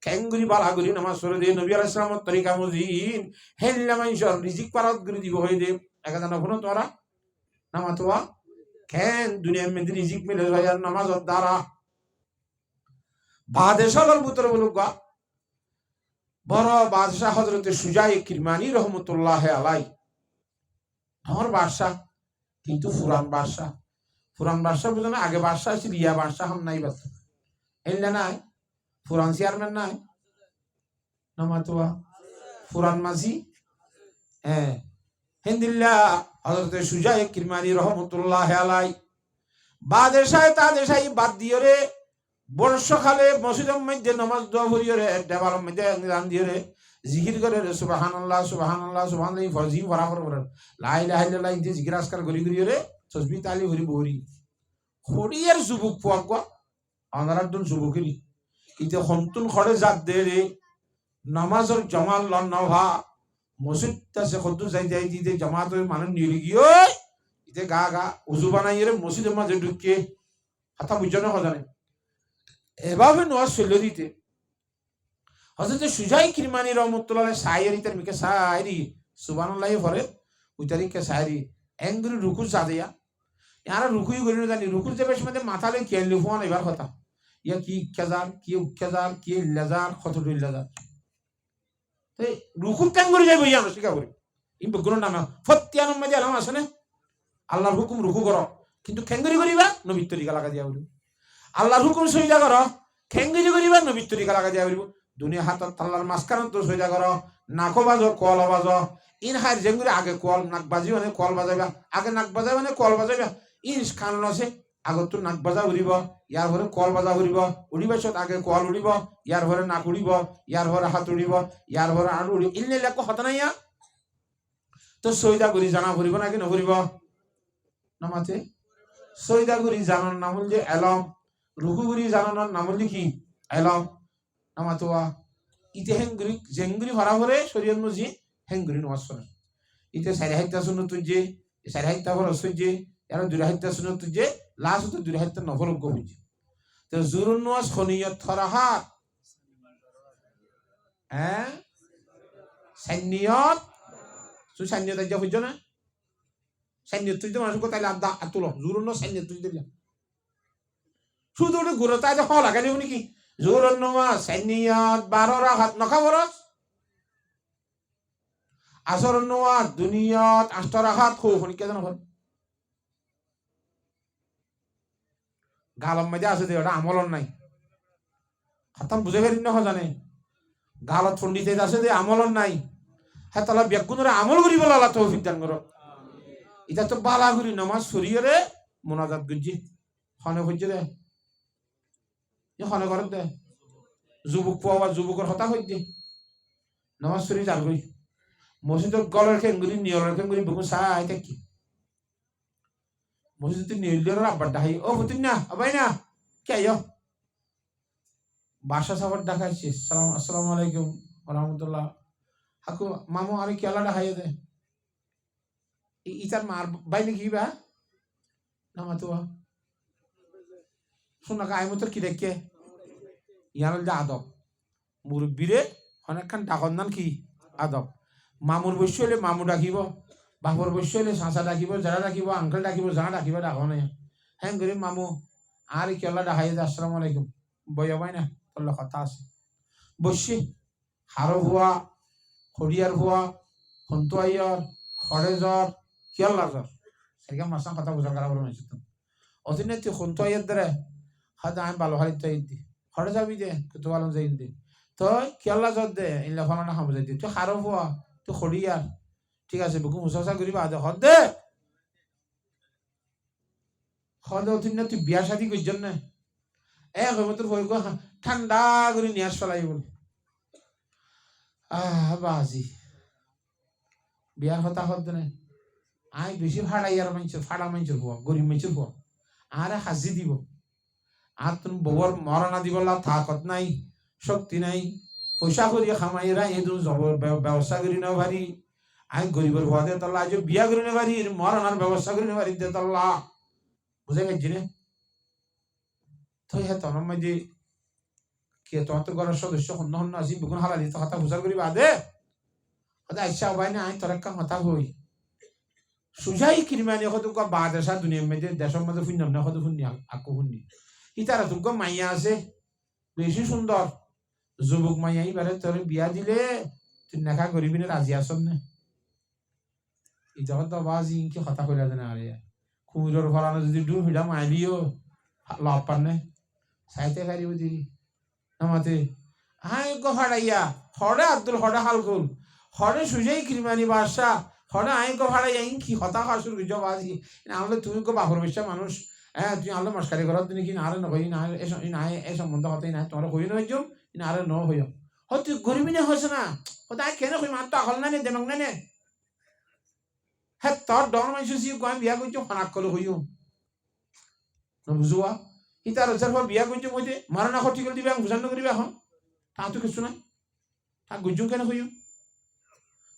খেঙ্গুরি বালাগুরি নামাজ পড়ে দে নবী আলাইহিস সালামের তরিকা মুজিন হেল্লা মাইশর রিজিক পারাত করে দিব হই দে একা জানা কোন তোরা নামাজ তোয়া কেন দুনিয়ার মধ্যে রিজিক মিলে যায় নামাজের দ্বারা বাদশাহর পুত্র বলুকা বড় বাদশাহ হযরত সুজাই কিরমানি রহমাতুল্লাহ আলাই আমার বাদশাহ কিন্তু পুরান বাদশাহ বুঝো না আগে বাদশাহ ছিল ইয়া বাদশাহ হাম নাই বাত এল্লা নাই পুরান চেয়ারম্যান নাই নামাতুয়া পুরান মাঝি হ্যাঁ হিন্দিল্লা হযরত সুজাই কিরমানি রহমাতুল্লাহ আলাই বাদশাহ তাদেশাই বাদ দিও রে বর্ষকালে মসজিদের মধ্যে নামাজ দোয়া করিও রে দেওয়ালের মধ্যে নিজাম দিও রে জিকির করে রে সুবহানাল্লাহ সুবহানাল্লাহ সুবহানাল্লাহ ফরজি বরাবর করে লা ইলাহা ইল্লাল্লাহ ইনতে জিকির আজকার করি রে তসবিহ তালি হরি বহরি খড়িয়ার যুবক পোয়া আনারার দুন যুবকেরই ইতে হন্তুন খড়ে জাত দে রে নামাজের জমাল লন্নভা মসজিদ আছে কত যাই যাই দিতে জামাত মানুষ নিয়ে গিয়ে ইতে গা গা উজু বানাই মসজিদের মাঝে ঢুকিয়ে হাতা বুঝানো হজানে এভাবে নোয়াজ চলে দিতে হজরত সুজাই কিরমানি রহমতুল্লাহ সাইরি তার মিকে সাইরি সুবহানাল্লাহি পরে উতারিকে সাইরি এঙ্গুরি রুকু সাদিয়া ইয়ারা রুকুই করি না জানি রুকুর যে বেশ মধ্যে মাথা লই কেন লিফুয়ান এবার কথা ইয়া কি খেজার কি উক্ষেজার কি ইল্লাজার কতটু ইল্লাজার এই রুকুর কেন করে যাইব ইয়া শিকা করি ইম বগুন নামে ফতিয়ান মধ্যে আলাম আছে না আল্লাহর হুকুম রুকু করো কিন্তু খেঙ্গরি করিবা নবীর তরিকা লাগা দিয়া বলিব আল্লাহর হুকুম সইজা করো খেঙ্গরি করিবা নবীর তরিকা লাগা দিয়া বলিব দুনিয়া হাত আল্লাহর মাঝখানে তো সইজা করো নাকো বাজো কল বাজো ইন হার জেঙ্গুরি আগে কল নাক বাজি মানে কল বাজাইবা আগে নাক বাজাই মানে কল বাজাইবা ইন কারণ আছে আগত তো নাক বাজা উড়িব ইয়ার ঘরে কল বাজা উড়িব উড়িবার পিছত আগে কল উড়িব ইয়ার ঘরে নাক উড়িব ইয়ার ঘরে হাত উড়িব ইয়ার ঘরে আড়ু উড়িব ইন লেখো হতা নাই তো সইদা করি জানা ফুরিব নাকি নকরিব নামাতে সইদা করি জানার নাম হল যে এলম রুকু করি জানানোর নাম হল কি এলম নামাতোয়া ইতে হেঙ্গুরি জেঙ্গুরি ভরা ভরে শরীয়ত মজি হেঙ্গুরি নমাজ পড়ে ইতে সাড়ে হাইতা শুনো তুই সাড়ে হাইতা ভর সইজে এর দুই হাইতা শুনো তুই লাস্ট তো দুই হাইতা নফলজ্ঞ হইছে তো জুরুন নমাজ খনিয়ত ফরাহাত হ্যাঁ সান্নিয়ত তুই সান্নিয়ত যা হইছ না সান্নিয়ত তুই তো মানুষ কোথায় আদা আতুল জুরুন সান্নিয়ত তুই দিলা শুধু ওটা ঘুরে তাই হ লাগাই দিব নাকি জোরন নমাজ সান্নিয়ত 12 রাকাত নকা ফরজ আসর নমাজ দুনিয়াত 8 রাকাত খো হনি কে জানো গালম মধ্যে আছে ওটা আমলন নাই খতম বুঝে ফেরি না জানে গালত পণ্ডিত আছে যে আমলন নাই হ্যাঁ তাহলে বেগুনরা আমল করি বলা আল্লাহ তৌফিক দান করো এটা তো বালা করি নমাজ শরীয়রে মোনাজাত গুজি খনে হইছে দে খনে করে দে যুবক পাওয়া যুবকের হতা হই দে নমাজ শরীর চাল করি মসজিদের গলের খেঙ্গুরি নিয়লের খেঙ্গুরি বেগুন সাই থাকি মসজিদ নিয়লের আব্বার ডাহাই ও হতিন না আবাই না কে আইও বাসা সাবার ডাকাইছি আসসালামু আলাইকুম রহমতুল্লাহ হাকু মামু আরে কেলা ডাকাই দে ইতার মার বাইলে কি বা নামাতোয়া শোনা গায়ে মতো কি দেখে ইয়ার যে আদব মুরব্বীরে অনেকখান ডাকর নান কি আদব মামুর বৈশ্য হলে মামু ডাকিব বাপর বৈশ্য হলে চাঁচা ডাকিব যারা ডাকিব আঙ্কেল ডাকিব যারা ডাকিব ডাকো না হ্যাঁ গরিব মামু আর কেলা ডাকাই দে আসসালামু আলাইকুম বইয়া পাই না তোর কথা আছে বসছি হারো ভুয়া খড়িয়ার ভুয়া হন্তু আইয়র খড়ে জ্বর কেলা জ্বর সেরকম মাসান কথা বোঝা করা বলে মাইছি তো অতিনে তুই হন্তু আইয়ার দ্বারা হয়তো আমি ভালো হারি তো দি খড়ে যাবি দে তো ভালো যাই দে তো কেলা জ্বর দে ইনলা ফলানা খাবো যাই দি তুই হারো ভুয়া তুই খড়িয়ার ঠিক আছে বুকু মুসাসা করিবা দে হদ দে হদ অতিনে তুই বিয়া শাদি করছেন না তোর বই ঠান্ডা করে নিয়ে ফেলাই বলে বাজি বিয়ার কথা হত না আই বেশি ভাড়াইয়ার মানুষের ফাড়া মানুষের হওয়া গরিব মানুষের হওয়া আরে হাজি দিব আর তুমি বউর মরণা দিব থাকত নাই শক্তি নাই পয়সা করি খামাইরা এই ব্যবস্থা করি না ভারি আই গরিবের হওয়া দে তাল্লা আজ বিয়া করি না ভারি মরণার ব্যবস্থা করি না ভারি দে তাল্লা বুঝে গেছি রে তো হ্যাঁ তোমার মধ্যে কে তোমার তো ঘরের সদস্য হন্য হন্য আসি বেগুন হালালি তো হতা বুঝার করি বাদে হতা ইচ্ছা হবাই না আই তোর একটা হতা হই সুজাই কিরমানি হতো বাদ আসা দুনিয়ার মধ্যে দেশের মধ্যে শুনলাম না হতো শুনি আকু শুনি ইতারা তোর মাইয়া আছে বেশি সুন্দর যুবক মাইয়া এবারে তোর বিয়া দিলে তুই নেখা করিবি না রাজি আসন না এটা হতো বাজি কি হতা করে দেন আরে কুমিরের ফলানো যদি ডুব ভিড়া মাইলিও লাভ পান না সাইতে পারিব দিদি নামাতে হাই গো ফাড়াইয়া হরে আব্দুল হরে হালকুল হরে সুজাই কিরমানি বাদশা হরে আই গো ফাড়াইয়া কি হতা খাসুর গুজ বাজি নাহলে তুমি গো বাপর বেশা মানুষ হ্যাঁ তুই আলো মস্কারি করত তুমি কি নারে নকই না এ সম্বন্ধ হতেই না তোমার হই নয় জম নারে ন হইও হ তুই গরিবি না হস না ও তাই কেন কই মাত্র হল না নে দেমক না নে হ্যাঁ তোর ডর মাইছু সি কই বিয়া কইছো ফানাক কল হইও বুঝুয়া ইতার ওছার পর বিয়া কইছো মইতে মারনা খটি করে দিবে বুঝান করিবে এখন তা তো কিছু না তা গুজুম কেন হইও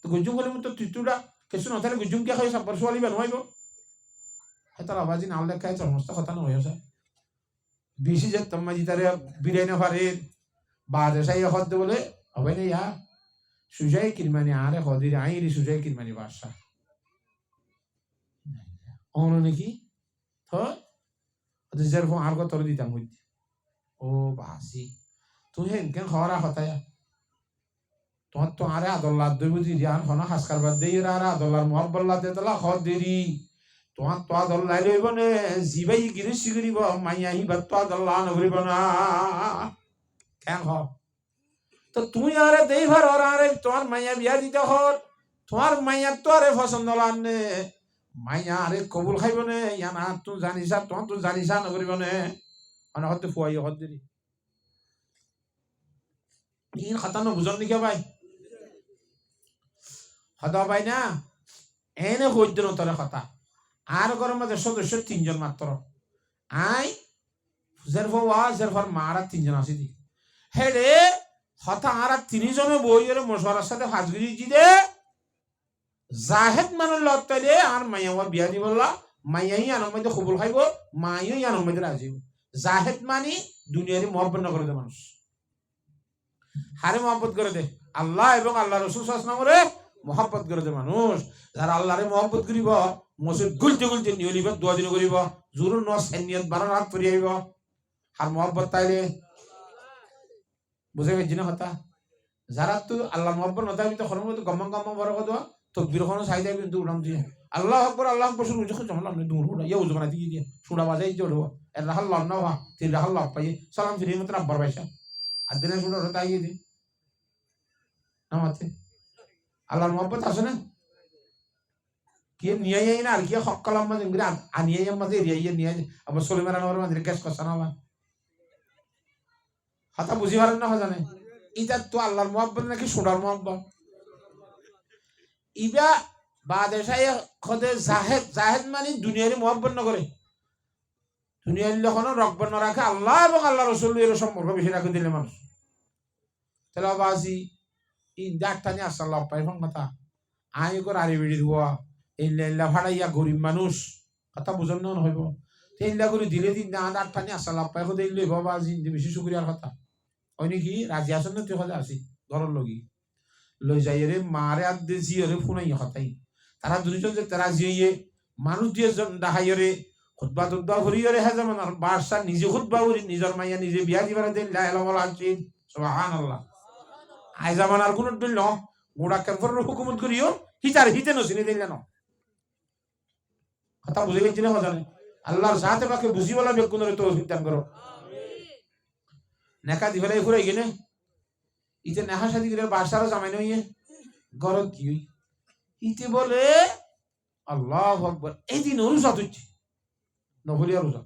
তো গুজুম হলে তো তুইতুটা কিছু নথালে গুজুম কে খাই সাব্বার সোয়ালি বানবাইব হেতার আবাজি নাও লেখায় সমস্ত কথা নয় আছে বেশি যে তোমাজি তারে বিরাই না পারে বাদে সাই হদ বলে হবে না ইয়া সুজাই কিরমানি আরে হদির আইরি সুজাই কিরমানি বাসা অন নাকি তো রিজার্ভ আর কত দিতাম হইতে ও বাসি তুই হেন কেন খাওয়ারা হতায়া তোমার তো আরে আদল্লা দইব দিদি আন হনা হাসকার বাদ দেই আরে আদল্লার মহব্বল্লা দে দলা হদ দেরি তোমার তো আদল্লাই রইব নে জিবাই গিরি সিগরিব মাইয়া হিবার তো আদল্লা নগরিব না কেন হ তো তুই আরে দেই ভার আর আরে তোমার মাইয়া বিয়া দিতে হর তোমার মাইয়া তো আরে পছন্দ লানে মাইয়া আরে কবুল খাইব নে ইয়ানা তুই জানিস তোমার তুই জানিস নগরিব নে মানে হতে ফুয়াই হদ দেরি ইন খাতানো বুঝন নিকে ভাই হদা ভাই না এনে হইতেন তোর কথা আর ঘরের মধ্যে সদস্য 3 জন মাত্র আই জেরফর মারা 3 জন আসি দি হেডে হতা আর 3 জনে বই এর মশওয়ারার সাথে হাজগিরি জিদে জাহেদ মানুষ লত্তালে আর মাইয়া বিয়া দি বললা মাইয়াই আনর মধ্যে কবুল খাইব মাইয়াই আনর মধ্যে রাজি জাহেদ মানি দুনিয়ারে মহব্বত না করে দে মানুষ হারে মহব্বত করে দে আল্লাহ এবং আল্লাহ রাসূল সাল্লাল্লাহু আলাইহি ওয়াসাল্লাম মহব্বত করে দে মানুষ যারা আল্লাহরে মহব্বত করিব মসজিদ গুলতে নিয়লিব দোয়া দিন করিব জুরুন নস নিয়ত বানার রাত পড়ি আইব আর মহব্বত তাইলে বুঝে গেছি না কথা যারা তো আল্লাহ মহব্বত নতা আমি তো খরম তো গম্ম বড় কথা তকবীর কোন সাইদা কিন্তু উড়াম দিয়ে আল্লাহ আকবার শুরু যখন জমলাম না দূর হড়া ইয়া উজমানা দিয়ে দিয়ে সুরা বাজাই জড়ো এর রাহাল্লাহ না হা তিন রাহাল্লাহ পাই সালাম ফিরে মত আব্বার বাইসা আর দিনে শুরু তাই দি নামাতে আল্লাহর মহব্বত আছে না কি নিয়ে না আর কি হক্কালাম মাঝে আনিয়ে মাঝে রিয়াইয়ে নিয়ে আবার সলিমান আনোয়ার মাঝে কেস করছে না হাতা বুঝি পারেন না জানে এটা তো আল্লাহর মহব্বত নাকি সোনার মহব্বত ইবা বাদশাহ খদে জাহেদ মানে দুনিয়ারে মহব্বত না করে দুনিয়ার লক্ষণ রকবত না রাখে আল্লাহ এবং আল্লাহ রসুল এর সম্পর্ক বেশি রাখে দিলে মানুষ তাহলে বাজি ই ডাক্তানি আসল পাই কথা আই কর আরে বেড়ি হওয়া এই লেলা ভাড়াইয়া গরিব মানুষ কথা বুঝন না হইব তেইলা করে দিলে দিন না ডাক্তানি আসল পাই খোদে লই বাবা জি বেশি শুকরিয়ার কথা হয় নাকি রাজি আসন না তুই কথা আসি ঘরের লগি লই যাই রে মারে আদ দিছি রে ফোনাই হতাই তারা দুইজন যে তারা জিয়ে মানুষ দিয়ে ডাহাই রে খুতবা তুতবা ভরি রে হাজামান আর বাদশা নিজে খুতবা ভরি নিজের মাইয়া নিজে বিয়া দিবার দেন লা ইলাহা ইল্লাল্লাহ সুবহানাল্লাহ আই জামানার কোন দিল গোড়া কেমফর হুকুমত করিও হিতার হিতে নসিনে দিল না কথা বুঝে গেছি না জানে আল্লাহর সাথে পাকে বুঝি বলা বেকুন রে তো চিন্তা করো নেকা দিবেলাই ফুরাই গেনে ইতে নেহা শাদি করে বাদশারও জামাই নইয়ে গরত কি হই ইতে বলে আল্লাহু আকবার এই দিন রোজা তুইছে নবলিয়া রোজা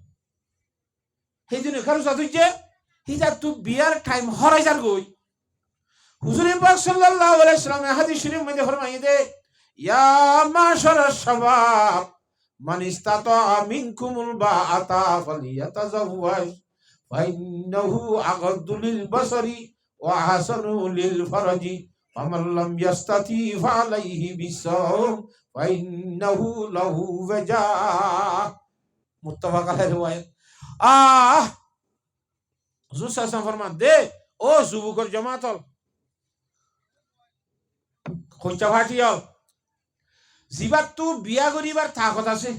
এই দিন কারো রোজা তুইছে হিজা তু বিয়ার টাইম হরাই যার গই হুজুর পাক সাল্লাল্লাহু আলাইহি সাল্লাম হাদিস শরীফ মধ্যে ফরমাইয়ে দে ইয়া মাশারাশ শাবাব মান ইস্তাতা মিনকুমুল বাআতা ফালিয়াতাযাওয়াজ ফাইন্নাহু আগাদ্দু লিল বাসারি ওয়া আহসানু লিল ফারাজি ফামান লাম ইস্তাতি ফালাইহি বিসাওম ফাইন্নাহু লাহু ওয়াজা মুত্তাফাক আলাইহি রিওয়ায়াত হুজুর সাল্লাল্লাহু আলাইহি ওয়াসাল্লাম ফরমান দে ও যুবকর জামাতল কইটা ফাটিও জিবাত তু বিয়া করিবার তাকত আছে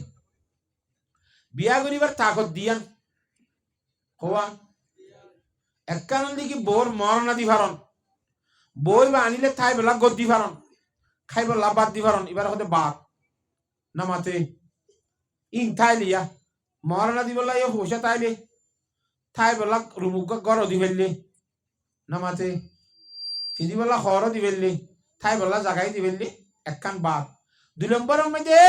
বিয়া করিবার তাকত দিয়ান হওয়া এককারণ দিকে বোর মরনা দি ভারন বই বা আনিলে থাই বেলা গদ্দি ভারন খাইব লাবাদ দি ভারন এবার হতে বাদ নামাতে ইন থাইলিয়া মরনা দি বলা ইয়ে পয়সা তাইলে থাই বেলা রুমুক গর দি ফেললে নামাতে ফিদি বেলা খর দি ফেললে থাই বেলা জাগাই দি ফেললে একখান বাদ 2 নম্বরের মধ্যে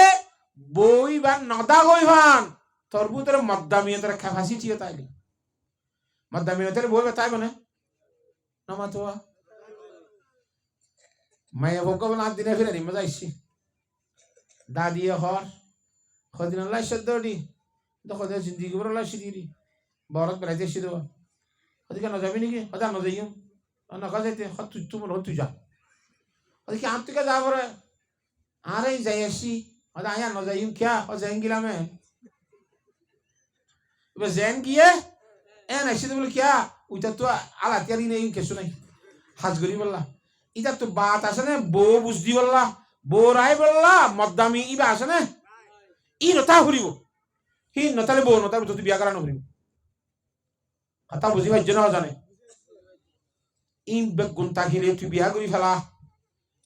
বই বা নদা গই ভান তরবুতের মদ্দামিয়তের ক্যাপাসিটিও তাইলে মদ্দামিয়তের বই তাই বনে নামাতোয়া মায়া ভগবান আদ দিনে ফিরে মজা আইসি দাদিয়ে হর খদিন আল্লাহ সদ্দি দেখো দে জিন্দিগি বড় আল্লাহ সিদিরি বরত বেলাইতে সিদো ওদিকে না যাবি নাকি ওদা না যাইও না কাজাইতে তুই তোমার তুই যা কি আম থেকে যাব রে আরে যাই আসি আয়া ন যাই কিয়া জেন গিলামে এবার জেন গিয়ে আসি বলে কিয়া ওইটা তো আলাতিয়ারি নেই কিছু নাই হাজগরি বললা ইটা তো বাত আছে না বউ বুঝদি বললা বউ রায় বললা মদ্দামি ইবা আছে না ই নতা ফুরিব সি নতালে বউ নতার তুই বিয়া করা নকরিব কথা বুঝি ভাই না জানে ইন বেগুন তাকিলে তুই বিয়া করি ফেলা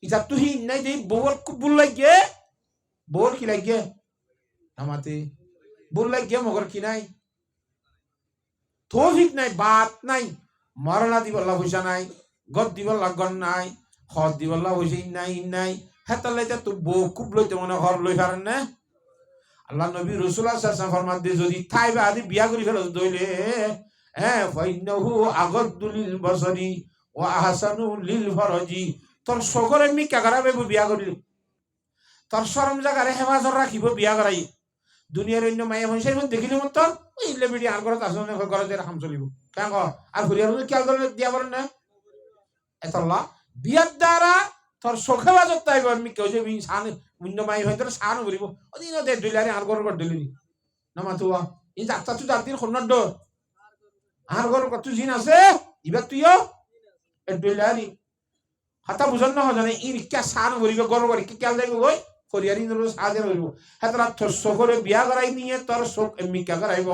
ইটা তুই নাই দেই বউর খুব ভুল লাগে বউর কি লাগে আমাতে ভুল লাগে মগর কি নাই তৌফিক নাই বাত নাই মরনা দিবল্লা পয়সা নাই গদ দিবল্লা গন নাই হদ দিবল্লা পয়সা নাই হেতালাইতে তো বউ খুব লইতে মনে ঘর লই পারেন না আল্লাহ নবী রাসূলুল্লাহ সাল্লাল্লাহু আলাইহি ওয়াসাল্লাম ফরমাতে যদি থাইবে আদি বিয়া করি ফেলো দইলে ফাইন্নাহু আগাদু লিল বাসারি ওয়া আহসানু লিল ফরজি তোর সকরে মিকা করাবে বিয়া করিলি তোর শরম জায়গারে হেফাজত রাখিব বিয়া করাই দুনিয়ার অন্য মায়া মানুষের মধ্যে দেখিলি মতো ওই লেবিডি আর ঘরত আসলে ঘরে যে কাম চলিব কেন আর ঘুরিয়ার মধ্যে খেয়াল করে দিয়া বলেন না এতলা বিয়ার দ্বারা তোর চোখে বাজত তাইব আমি কেউ যে সান অন্য মাই হয়তো সান ঘুরিব ওদিন দে দুইলারে আর ঘর ঘর দিলি না মাতুয়া এই যাত্রা তুই যাত্রীর খন্নার ডর আর ঘর কত জিন আছে এবার তুইও এ দুইলারি হাতা বুঝন না জানে ই রিক্কা সান ঘুরিব গর ঘর কি খেয়াল যাইব ওই ফরিয়ারি নরো সাজে হইব হেতরা তোর চোখরে বিয়া করাই নিয়ে তোর চোখ এমিকা করাইব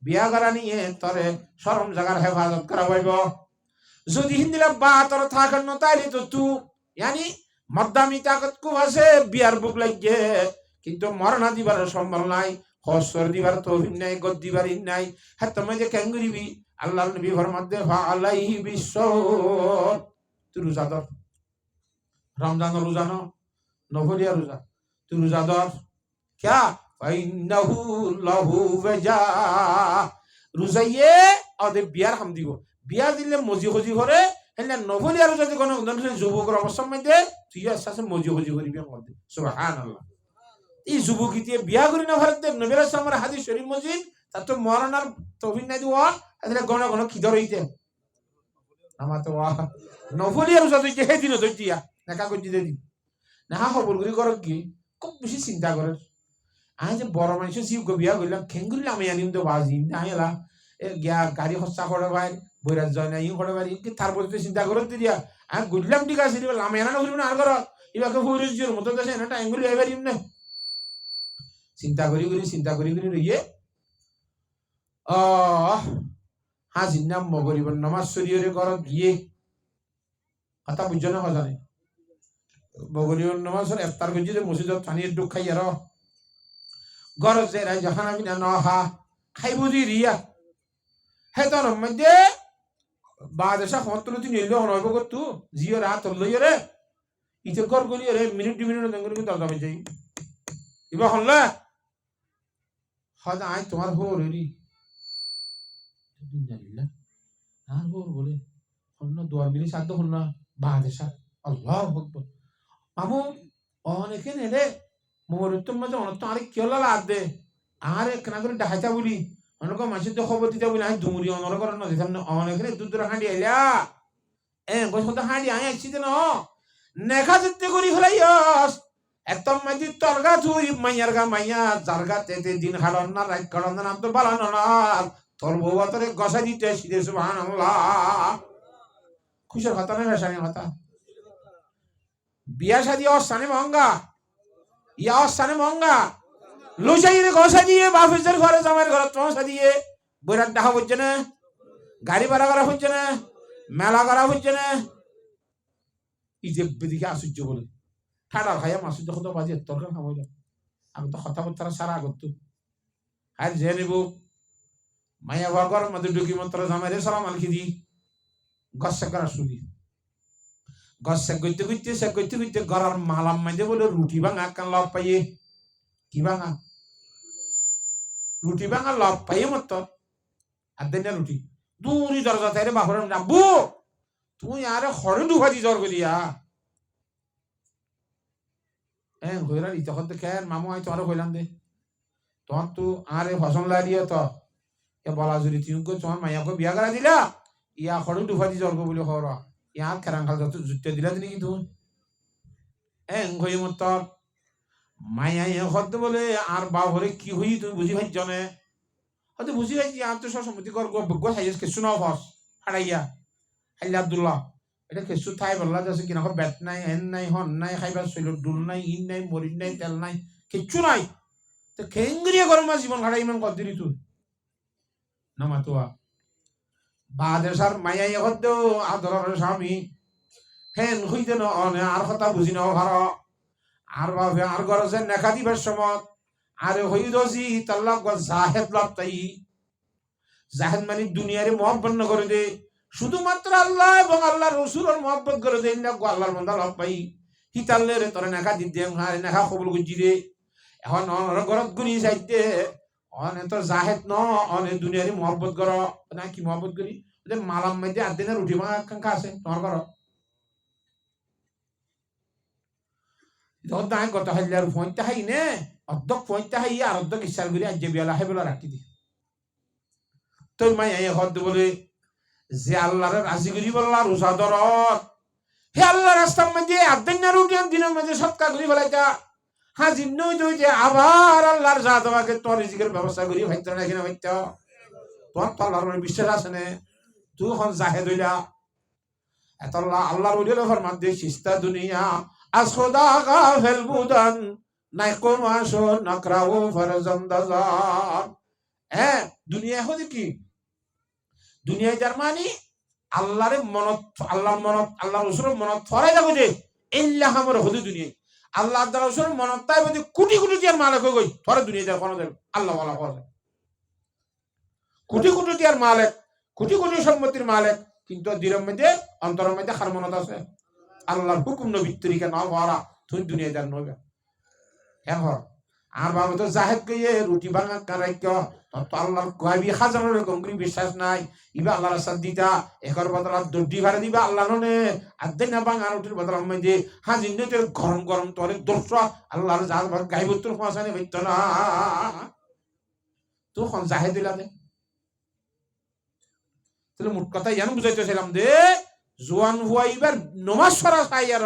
বিয়া করা নিয়ে তোরে শরম জাগার হেফাজত করাইব যদি হিন্দিলা বা তোর থাকেন না তাইলে তো তু ইয়ানি মদ্দামি তাকত খুব আছে বিয়ার বুক লাগে কিন্তু মরনা দিবার সম্বল নাই হসর দিবার তৌফিক নাই গদ দিবার নাই হেত তুমি যে কেন করিবি আল্লাহর নবী ফরমাতে ফালাইহি বিসর তুই রোজা ধর রমজান রোজা ন নফলিয়া রোজা তুই রোজা ধর क्या ফাইন্নাহু লাহু ওয়াজা রোজাইয়ে ওদের বিয়ার হাম দিব বিয়া দিলে মজি খজি করে হেলে নফলি আর যদি কোনো যুবকের অবস্থার মধ্যে তুই আস্তে মজি খজি করিবি মধ্যে সুবহানাল্লাহ এই যুবক দিয়ে বিয়া করি না ভারত নবী রাসূলের হাদিস শরীফ মজিদ তা তো মরনার তৌফিক নাই দিওয়া আসলে গণ গণ কি ধরইতে আমার তো নফলি আর যদি হে দিন তো দিয়া নাকা কই দিতে দি না খবর করি করক কি খুব বেশি চিন্তা করে আমি যে বড় মানুষের জিও বিয়া করলাম খেঙ্গুলি আমি আনিম তো বাজি না এলা গিয়া গাড়ি খরচা করে ভাই বৈরাজ জয় না ইউ করে পারি তারপরে তো চিন্তা করে দিয়া আমি গুডলাম ঠিক আছে আমি এনা নকরিব না আর ঘর ইবাকে ফুরিজর মতো দেশে না টাইমগুলি এবারিম না চিন্তা করি রইয়ে হাজির নাম মগরিব নামাজ শরীয়রে ঘরত গিয়ে কথা বুঝছো না জানে মগরিব নামাজের ইফতার করছি যে মসজিদত পানির ডুব খাই আর ঘরত যে রাই যখন আমি না নহা খাই বুঝি রিয়া হেতন মধ্যে বাদেশা ফন্তলতি নিল হনব করতু জিও রাত লইয় রে ইতে ঘর গলি রে মিনিট দঙ্গরি দরজা বাজে ইবা হল্লা হদা আই তোমার হো রেডি দিনালিল্লাহ আর হো বলে হন্ন দোয়া মিলি সাধ্য হন্ন বাদেশা আল্লাহু আকবার মামু অনেকে নেলে মোরতুম মাঝে অনত আরে কেলা লাদ দে আর একনা করে ডাহাইতা বলি অনেক মাসির তো খবর দিতে বলি আমি দুমুরি অনর করার না দিতাম না অনেকে দুধ হাঁড়ি আইলা গোস কথা হাঁড়ি আই আসছি না নেখা যেতে করি ফেলাইস একদম মাঝি তরগা থুই মাইয়ার গা মাইয়া জারগা তেতে দিন হাড়ন না রাত কাড়ন না নাম তো বালানো না তোর বউ তোরে গসা দিতে সিদে সুবহানাল্লাহ খুশির কথা না ভাষানি কথা বিয়া শাদি অস্থানে মহঙ্গা ইয়া অস্থানে মহঙ্গা লুচাইয়ে গসা দিয়ে বাফেজের ঘরে জামাইয়ের ঘরে পৌঁছা দিয়ে বইরাট ডাহা হচ্ছে না গাড়ি ভাড়া করা হচ্ছে না মেলা করা হচ্ছে না ইজেব দিকে আশ্চর্য বলে ঠাডার খাইয়া মাসুর যখন তো বাজে তরকার খাবো আমি তো কথাবার্তা সারা করতো আর যে নেব মাইয়া ভাগর মধ্যে ঢুকি মন্ত্র জামাইরে সালাম আলখি দি গসা করা শুনি গসা করতে গড়ার মালাম মাঝে বলে রুটি ভাঙা কান লাভ পাইয়ে কি ভাঙা রুটি ভাঙা লাভ পাইয়ে মত আর দেন রুটি দূরি দরজা তাইরে বাপরে আব্বু তুই আরে হরে দুভাজি জ্বর করিয়া হইরা তখন তো খেয়ার মামু আই তোমারও কইলাম দে তোমার তো আরে ফসল লাগিয়ে তো বলা যদি তুমি তোমার মাইয়াকে বিয়া করা দিলা ইয়া হরে দুভাজি জ্বর বলে হর ইয়ার খেরাং খাল যত জুতে দিলা নাকি তুমি হ্যাঁ হই মত মায়াই হদ বলে আর বাবরে কি হই তুই বুঝি ভাই জনে হয়তো বুঝি ভাই আর তো সম্মতি কর গো হাইস কে শোনাও ফস হারাইয়া হাইলা আব্দুল্লাহ এটা কেসু থাই বললা যাচ্ছে কিনা বেত নাই হেন নাই হন নাই খাইবার শৈল ডুল নাই ইন নাই মরিন নাই তেল নাই কিচ্ছু নাই তো খেঙ্গরিয়া গরম জীবন হারা ইমান কদিরি তুই নামাতুয়া বাদেশার মায়াই হদ আদরের স্বামী হেন হইতে ন আর কথা বুঝি নাও ভার আর বাপে আর গরজে নেখা দিবার সময় আর হই দছি তাল্লা জাহেদ লাভ তাই জাহেদ মানে দুনিয়ারে মহব্বত করে দে শুধুমাত্র আল্লাহ এবং আল্লাহ রসুলের মহব্বত করে দে না আল্লাহর মন্দা লাভ পাই হিতাল্লে রে তোরে নেখা দিতে হারে নেখা কবুল গুজি রে এখন ঘরত গুনি যাইতে অনে তোর জাহেদ ন অনে দুনিয়ারে মহব্বত কর না কি মহব্বত করি মালাম মাইতে আট দিনের রুটি ভাঙা কাঙ্কা আছে তোমার ঘর দায় গত হাইলে আর ফোনটা হাই নে অর্ধক ফোনটা হাই আর অর্ধক ইচ্ছার করি আজ যে বেলা হে বেলা রাখি দি তোর মাই হদ বলে যে আল্লাহরে রাজি করি বললা রোজা দরত হে আল্লাহ রাস্তার মধ্যে আর্ধেক রুটিয়ান দিনের মধ্যে সৎকা করি বলাইতা হ্যাঁ জিন্ন যে আবার আল্লাহর যা তোমাকে তোর রিজিকের ব্যবস্থা করি ভাইতে নাকি না ভাইতে তোর তো আল্লাহর বিশ্বাস আছে নে তুই এখন জাহেদ হইলা এত আল্লাহর উলিয়াল ফরমান দে সিস্তা দুনিয়া আসখোদা গাফেল বুদান নাই কোন আসো নাকরাও ফরজান দাজান হ্যাঁ দুনিয়া হদি কি দুনিয়া যার মানে আল্লাহরে মনত আল্লাহর মনত আল্লাহ রসুলের মনত ফরাই যাবো যে ইল্লাহ আমার হদি দুনিয়া আল্লাহ আল্লাহ রসুলের মনত তাই বলতে কোটি কোটি টিয়ার মালিক হয়ে গই থরে দুনিয়া যার কোনো আল্লাহ বলা কথা কোটি কোটি টিয়ার মালিক কোটি কোটি সম্পত্তির মালিক কিন্তু দিনের মধ্যে অন্তরের মধ্যে খার মনত আছে আল্লাহর হুকুম নবীর তরিকা না হওয়া তুই দুনিয়া যার নবে হ্যাঁ আর বাবা তো জাহেদ গিয়ে রুটি ভাঙা কারাইক তো আল্লাহর গাবি হাজারের গঙ্গরি বিশ্বাস নাই ইবা আল্লাহর রাস্তা দিতা একর বদলা দড়ি ভাড়া দিবা আল্লাহ নে আদে না ভাঙা রুটির বদলা মধ্যে হাজির নে গরম গরম তোরে দর্শ আল্লাহর জাল গাইব তোর ফাঁসানি হইতো না তো খন জাহেদ দিলা দে তাহলে মোট কথা জানো বুঝাইতেছিলাম দে জোয়ান হুয়া এবার নমাজ পড়া চাই আর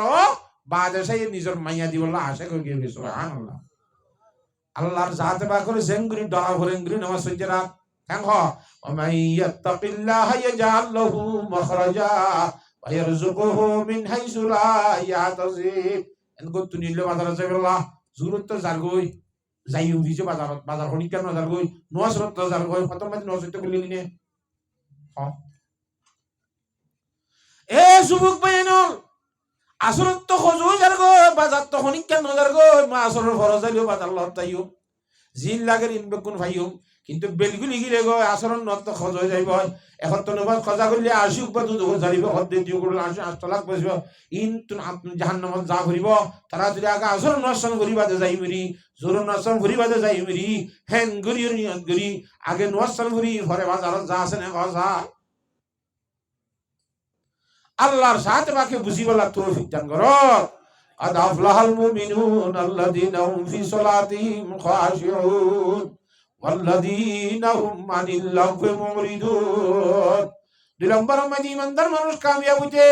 বাদে চাই নিজের মাইয়া দিবল্লা আশা করে গিয়ে সুবহানাল্লাহ আল্লাহর জাতে বা করে জেঙ্গুরি ডরা ভরেঙ্গুরি নামাজ পড়তে রাত হ্যাঁ ওমাই ইয়াত্তাকিল্লাহ ইয়াজআল লাহু মাখরাজা ওয়া ইয়ারযুকুহু মিন হাইসু লা ইয়াহতাসিব এনগো তুনিলে বাজার যাইবল্লাহ জুরুত তো জারগই যাই উঠিছে বাজার হনি কেন জারগই নমাজ পড়তে জারগই খতম মানে নমাজ পড়তে বলি নে হ্যাঁ এ যুবক বাইনল আসরত তো খজুই যার গো বাজার তো হনি কেন যার গো মা আসরের ফরজ আইলো বাজার লট তাইও জিন লাগের ইনবেকুন ভাইও কিন্তু বেলগুলি গিলে গো আসরন নত খজ হয়ে যাইব এখন তো নমাজ খজা করলে 80 উপর দুধ জারিব হদ্দে দিও করলে 80 লাখ বসব ইন তুন জাহান্নামত যা ঘুরিব তারা যদি আগে আসর নসন ঘুরিবাদে যাই মেরি জোর নসন ঘুরিবাদে যাই মেরি হেন ঘুরির নিয়ত ঘুরি আগে নসন ঘুরি ঘরে বাজারত যা আছে না কথা আল্লাহর সাথে বাকি বুঝিবলা তৌফিক দান করো قد أفلح المؤمنون الذين هم في صلاتهم خاشعون والذين هم عن اللغو معرضون দুই নম্বর মধ্যে ইমানদার মানুষ কামিয়াব হইতে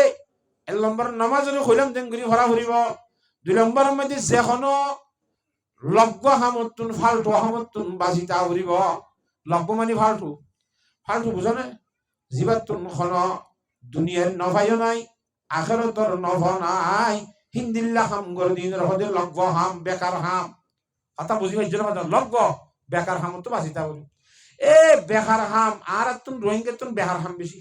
এক নম্বর নামাজের কইলাম দেঙ্গুরি ভরা ভরিব দুই নম্বর মধ্যে যেখনো লগ্গ হামতুন ফালতু হামতুন বাজিতা ভরিব লগ্গ মানে ফালতু ফালতু বুঝো না জীবাতুন খন দুনিয়ার নফাইও নাই আখিরাতের নফা নাই হিন্দিল্লা হাম গরদিন রহদে লগ্গ হাম বেকার হাম কথা বুঝি পাইছ না লগ্গ বেকার হাম তো বাজিতা বলি এ বেকার হাম আর তুন রোহিঙ্গা তুন বেকার হাম বেশি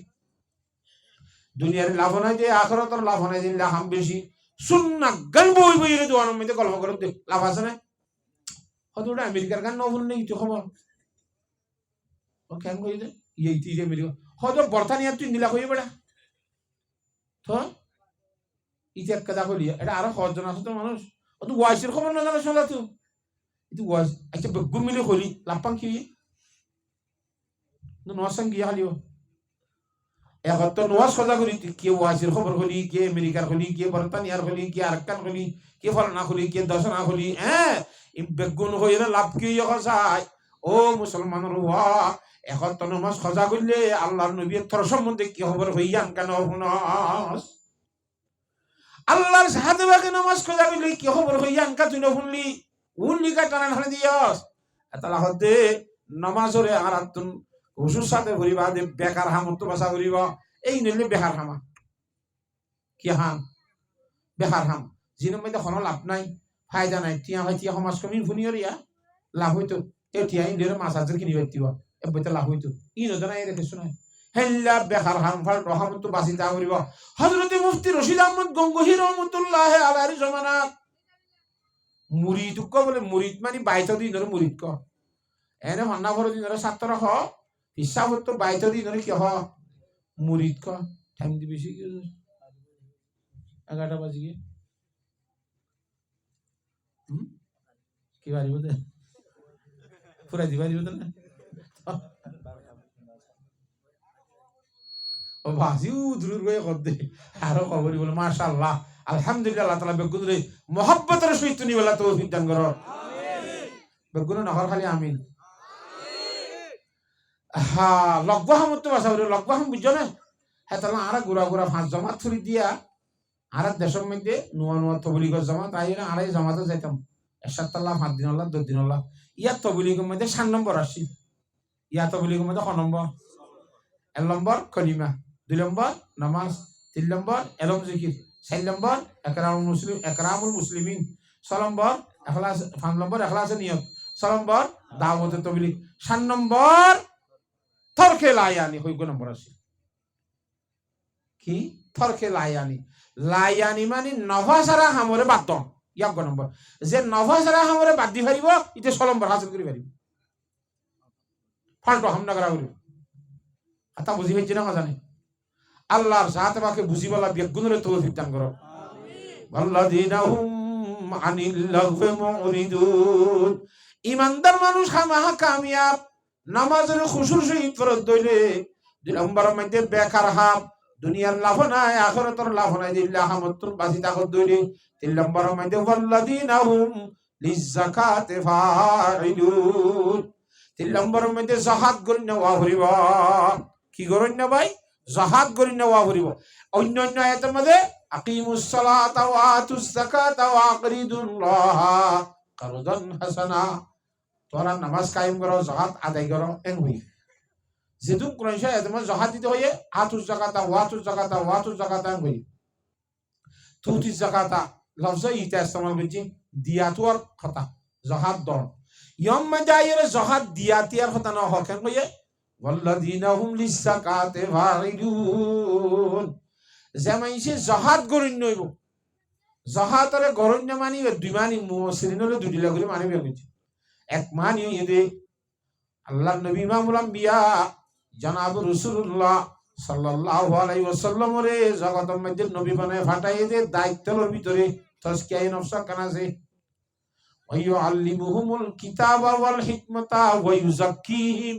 দুনিয়ার লাভ নাই যে আখিরাতের লাভ নাই যে হাম বেশি সুন্নাহ গান বই বই রে দোয়ানোর মধ্যে গল্প করে দে লাভ আছে না হয়তো ওটা আমেরিকার গান নবল নেই তো খবর ও কেন কই দে এইটি যে আমেরিকা হয়তো বর্তানিয়া তুই নীলা কই বেড়া তো ইতিহাস কথা কইলি এটা আরো কজন আছে তো মানুষ ও তো ওয়াইসের খবর না জানা শোনা তো itu was acha begumile kholi lampang ki no nosang gi halio e hotto noas khoda kori ki wasir khobar kholi ki amerikar kholi ki britaniar kholi ki arkan kholi ki farna kholi ki dasana kholi im begun hoyena lap ki yosai o musulman ruwa e hotto noas khoda korle allah nabi thor sombondhe ki khobar hoiyan kan honas আল্লাহর সাহায্যে বাকে নামাজ খোঁজা কইলি কি খবর হইয়া আনকা তুই শুনলি উনলি কা টানা ধানে দিয়স তালা হতে নামাজরে আর আতুন হুজুর সাথে ঘুরিবা দে বেকার হামত বাসা ঘুরিবা এই নইলে বেকার হামা কি হাম বেকার হাম জিনের মধ্যে কোনো লাভ নাই ফায়দা নাই টিয়া ভাই টিয়া সমাজ কমি ভুনিয়রিয়া লাভ হইতো এ টিয়া ইন্ডিয়ার মাছ হাজার কিনি পাইতিবা এ বইতে লাভ হইতো ই নজনা এই রেখে শোনায় হেল্লা বেকার হাম ফাল রহমত বাসিতা করিব হযরতে মুফতি রশিদ আহমদ গঙ্গোহী রহমাতুল্লাহ আলাইহির জামানাত মুরিদ ক বলে মুরিদ মানে বাইত দিনের মুরিদ ক এনে ভান্না ভর দিনের ছাত্র হ হিসাব তো বাইত দিনের কি হ মুরিদ ক টাইম দি বেশি 11টা বাজে গিয়ে কি পারিব দে পুরা দি পারিব না ও ভাজিও দূর গয়ে করতে আরো খবর বলে মাশাআল্লাহ আলহামদুলিল্লাহ আল্লাহ তাআলা বেগুনে মোহাব্বতের সহিত নিবেলা তৌফিক দান করো আমিন বেগুনে নহর খালি আমিন হা লগবাহাম তো বাসা বলে লগবাহাম বুঝছো না হ্যাঁ তাহলে আরা গুড়া গুড়া ফাঁস জমাত ছুরি দিয়া আর দেশের মধ্যে নোয়া নোয়া তবলিগর জমাত আই না আড়াই জমাতে যাইতাম 1 সপ্তাহ 5 দিন হল্লা 2 দিন হল্লা ইয়া তবলিগের মধ্যে 7 নম্বর আসি ইয়া তবলিগের মধ্যে 1 নম্বর 1 নম্বর কলিমা 2 নম্বর নামাজ 3 নম্বর এলম জিকির 4 নম্বর একরামুল মুসলিমিন 6 নম্বর ইখলাস 5 নম্বর ইখলাসে নিয়ত 6 নম্বর দাওয়াতে তবলিগ 7 নম্বর তরকে লায়ানি হই গো নম্বর আসি কি তরকে লায়ানি মানে নভাসারা হামরে বাদ দম ইয়াক নম্বর যে নভাসারা হামরে বাদ দি পারিব ইতে 6 নম্বর হাসিল করি পারিব ফালতু হামনা করা করিব আতা বুঝি হইছে না জানে আল্লাহর জাত বাকে বুঝিবালা বেগুনের তৌফিক দান করো আমিন আল্লাযিনা হুম আনিল লাগফি মুরিদুন ইমানদার মানুষ হামাহা কামিয়াব নামাজের খুশুর সহিত ফরজ দইলে 2 নম্বর মধ্যে বেকার হাম দুনিয়ার লাভ নাই আখিরাতের লাভ নাই দিল্লাহ হামতুল বাসিতা কর দইলে 3 নম্বর মধ্যে আল্লাযিনা হুম লিযাকাতি ফাইলুন 3 নম্বর মধ্যে যাহাত গণ্য ওয়া হরিবা কি গণ্য ভাই যাহাত গণ্য ওয়া হরিবা অন্য অন্য আয়াতের মধ্যে আকিমুস সালাতা ওয়া আতুস যাকাতা ওয়া আকরিদুল্লাহ কারদান হাসানা তোরা নামাজ কায়েম করো যাহাত আদায় করো এন হই যেহেতু কোরআন শরীফে তোমার যাহাত দিতে হইয়ে আতুস যাকাতা ওয়া আতুস যাকাতা ওয়া আতুস যাকাতা এন হই তুতি যাকাতা লফজ ইতা ইস্তেমাল করছি দিয়াতুর কথা যাহাত দর ইয়ম মাজায়ের যাহাত দিয়াতিয়ার কথা না হকেন হইয়ে ওয়াল্লাযিনা হুম লিযাকাতি ফাইলুন জামাইছে যাহাত গরিন নইব যাহাতরে গরন্য মানি দুই মানি মুসলিমরে দুই লাগলে মানি বেগিছে এক মানি ইদে আল্লাহর নবী ইমামুল আম্বিয়া জনাব রাসূলুল্লাহ সাল্লাল্লাহু আলাইহি ওয়াসাল্লাম রে জগতের মধ্যে নবী বানায় ফাটাই দে দায়িত্বের ভিতরে তাজকিয়া নফস কানাজে ওয়ায়ুআল্লিমুহুমুল কিতাবা ওয়াল হিকমাতা ওয়ায়ুযাক্কিহিম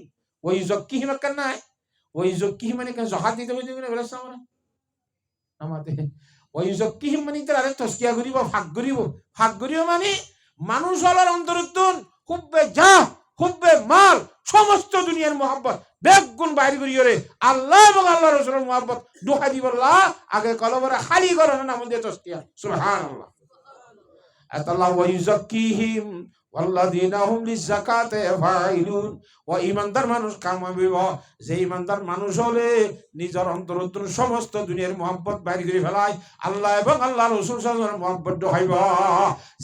কানা ওয়ায়ুযাক্কিহিম মানে কেন যাহাত দিতে হইতে বলে বলেছ আমরা আমাতে ওয়ায়ুযাক্কিহিম মানে তারে তাজকিয়া করিব ভাগ করিব মানে মানুষ হলার অন্তরুত্তন হুব্বে যা হুব্বে মাল সমস্ত দুনিয়ার মোহাব্বত বেগুন বাইরে করিয়ে আল্লাহ এবং আল্লাহ রাসূলের মোহাব্বত দোহাই দিবল্লাহ আগে কলবরে খালি করো না নাম দিয়ে তাজকিয়া সুবহানাল্লাহ আল্লাহ ওয়ায়ুযাক্কিহিম ওয়াল্লাযিনা হুম লিযাকাতি ফাইলুন ওয়া ঈমানদার মানুষ কামাবিব যে ঈমানদার মানুষ হলে নিজের অন্তরতর সমস্ত দুনিয়ার মোহাব্বত বাইরে করে ফেলায় আল্লাহ এবং আল্লাহ রাসূল সাল্লাল্লাহু আলাইহি ওয়াসাল্লামের মোহাব্বত হইব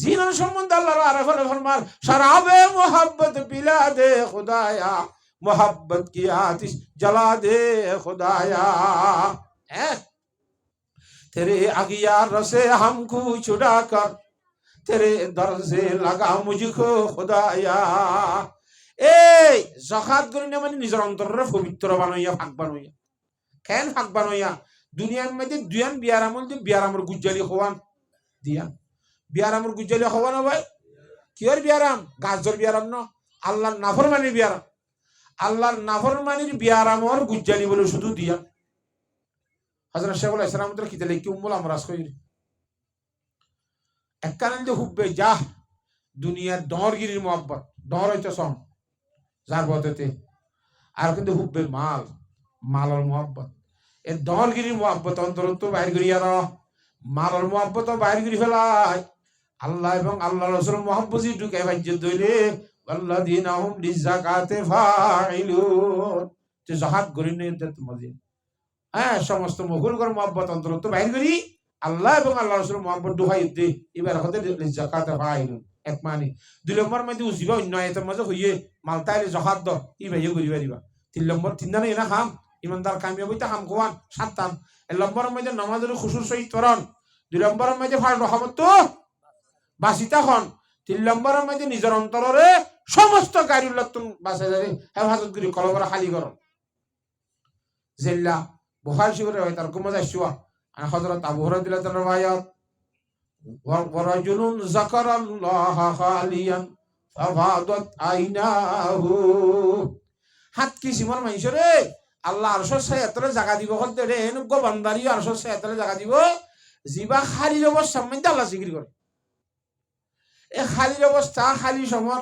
জিনার সম্বন্ধে আল্লাহর আরফে ফরমান শরাবে মোহাব্বত পিলা দে খুদায়া मोहब्बत की आतिश जला दे खुदाया तेरे अगियार से हमको छुड़ा कर तेरे दर से लगा मुझको खुदाया এই যাকাত গরিনা মানে নিজের অন্তরের পবিত্র বানাইয়া ভাগ বানাইয়া কেন ভাগ বানাইয়া দুনিয়ার মধ্যে দুয়ান বিয়ারামল দি বিয়ারামর গুজ্জালি হওয়ান দিয়া বিয়ারামর গুজ্জালি হওয়ান ভাই কিয়র বিয়ারাম গাজর বিয়ারাম ন আল্লাহর নাফরমানি বিয়ারাম আল্লাহর নাফরমানির বিয়ারামর গুজ্জালি বলে শুধু দিয়া হযরত শেখুল ইসলাম কি দিলে কি উম্মুল আমরাস কইর এককানন্দ হুব্বে যা দুনিয়ার দরগিরির মোহাব্বত দর হইতে সম যার বদতে আর কিন্তু হুব্বে মালর মোহাব্বত এ দরগিরির মোহাব্বত অন্তরত বাইর করিয়া মালার মহব্বত বাইর করে ফেলায় আল্লাহ এবং আল্লাহ রাসূল মহব্বত ঢুকে ভাজ্য দইলে আল্লাযীনা হুম লিযাকাতি ফাইলুন যে জাকাত গরি নেই তোমাদের হ্যাঁ সমস্ত মহুলগর মহব্বত অন্তরত বাইর করি আল্লাহ এবং আল্লাহ রাসূল মহব্বত ঢুকাই দে এবার হতে লিযাকাতি ফাইলুন এক মানে দুই নম্বর মধ্যে উজিবা অন্য আয়াতের মাঝে হইয়ে মালতাইলে জাকাত দ ই ভাইয়ে করি পারিবা তিন নম্বর তিন না এনা খাম ইমানদার কামিয়াব হইতে খাম কোয়ান সাতটান এক নম্বরের মধ্যে নামাজের খুশুর সহিত তরণ দুই নম্বরের মধ্যে ফার রহমত তো বাসিতা হন তিন নম্বরের মধ্যে নিজের অন্তরে সমস্ত গাড়ির তুমি বাসা যাবে হেফাজত করি কলবর খালি কর জেল্লা বুখারী শরীফে হয় তার কুমজা শুয়া আর হযরত আবু হুরায়রা রাদিয়াল্লাহু তাআলা রায়াত ওয়া রাজুলুন যাকারাল্লাহা খালিয়ান ফাফাদাত আইনাহু হাত কি সিমর মাইশরে আল্লাহ আরশের ছায়াতলে জায়গা দিব হতে রে এনুগ বান্দারি আরশের ছায়াতলে জায়গা দিব জিবা খালি অবস্থার মধ্যে আল্লাহ জিকির করে এই খালির অবস্থা খালি সমর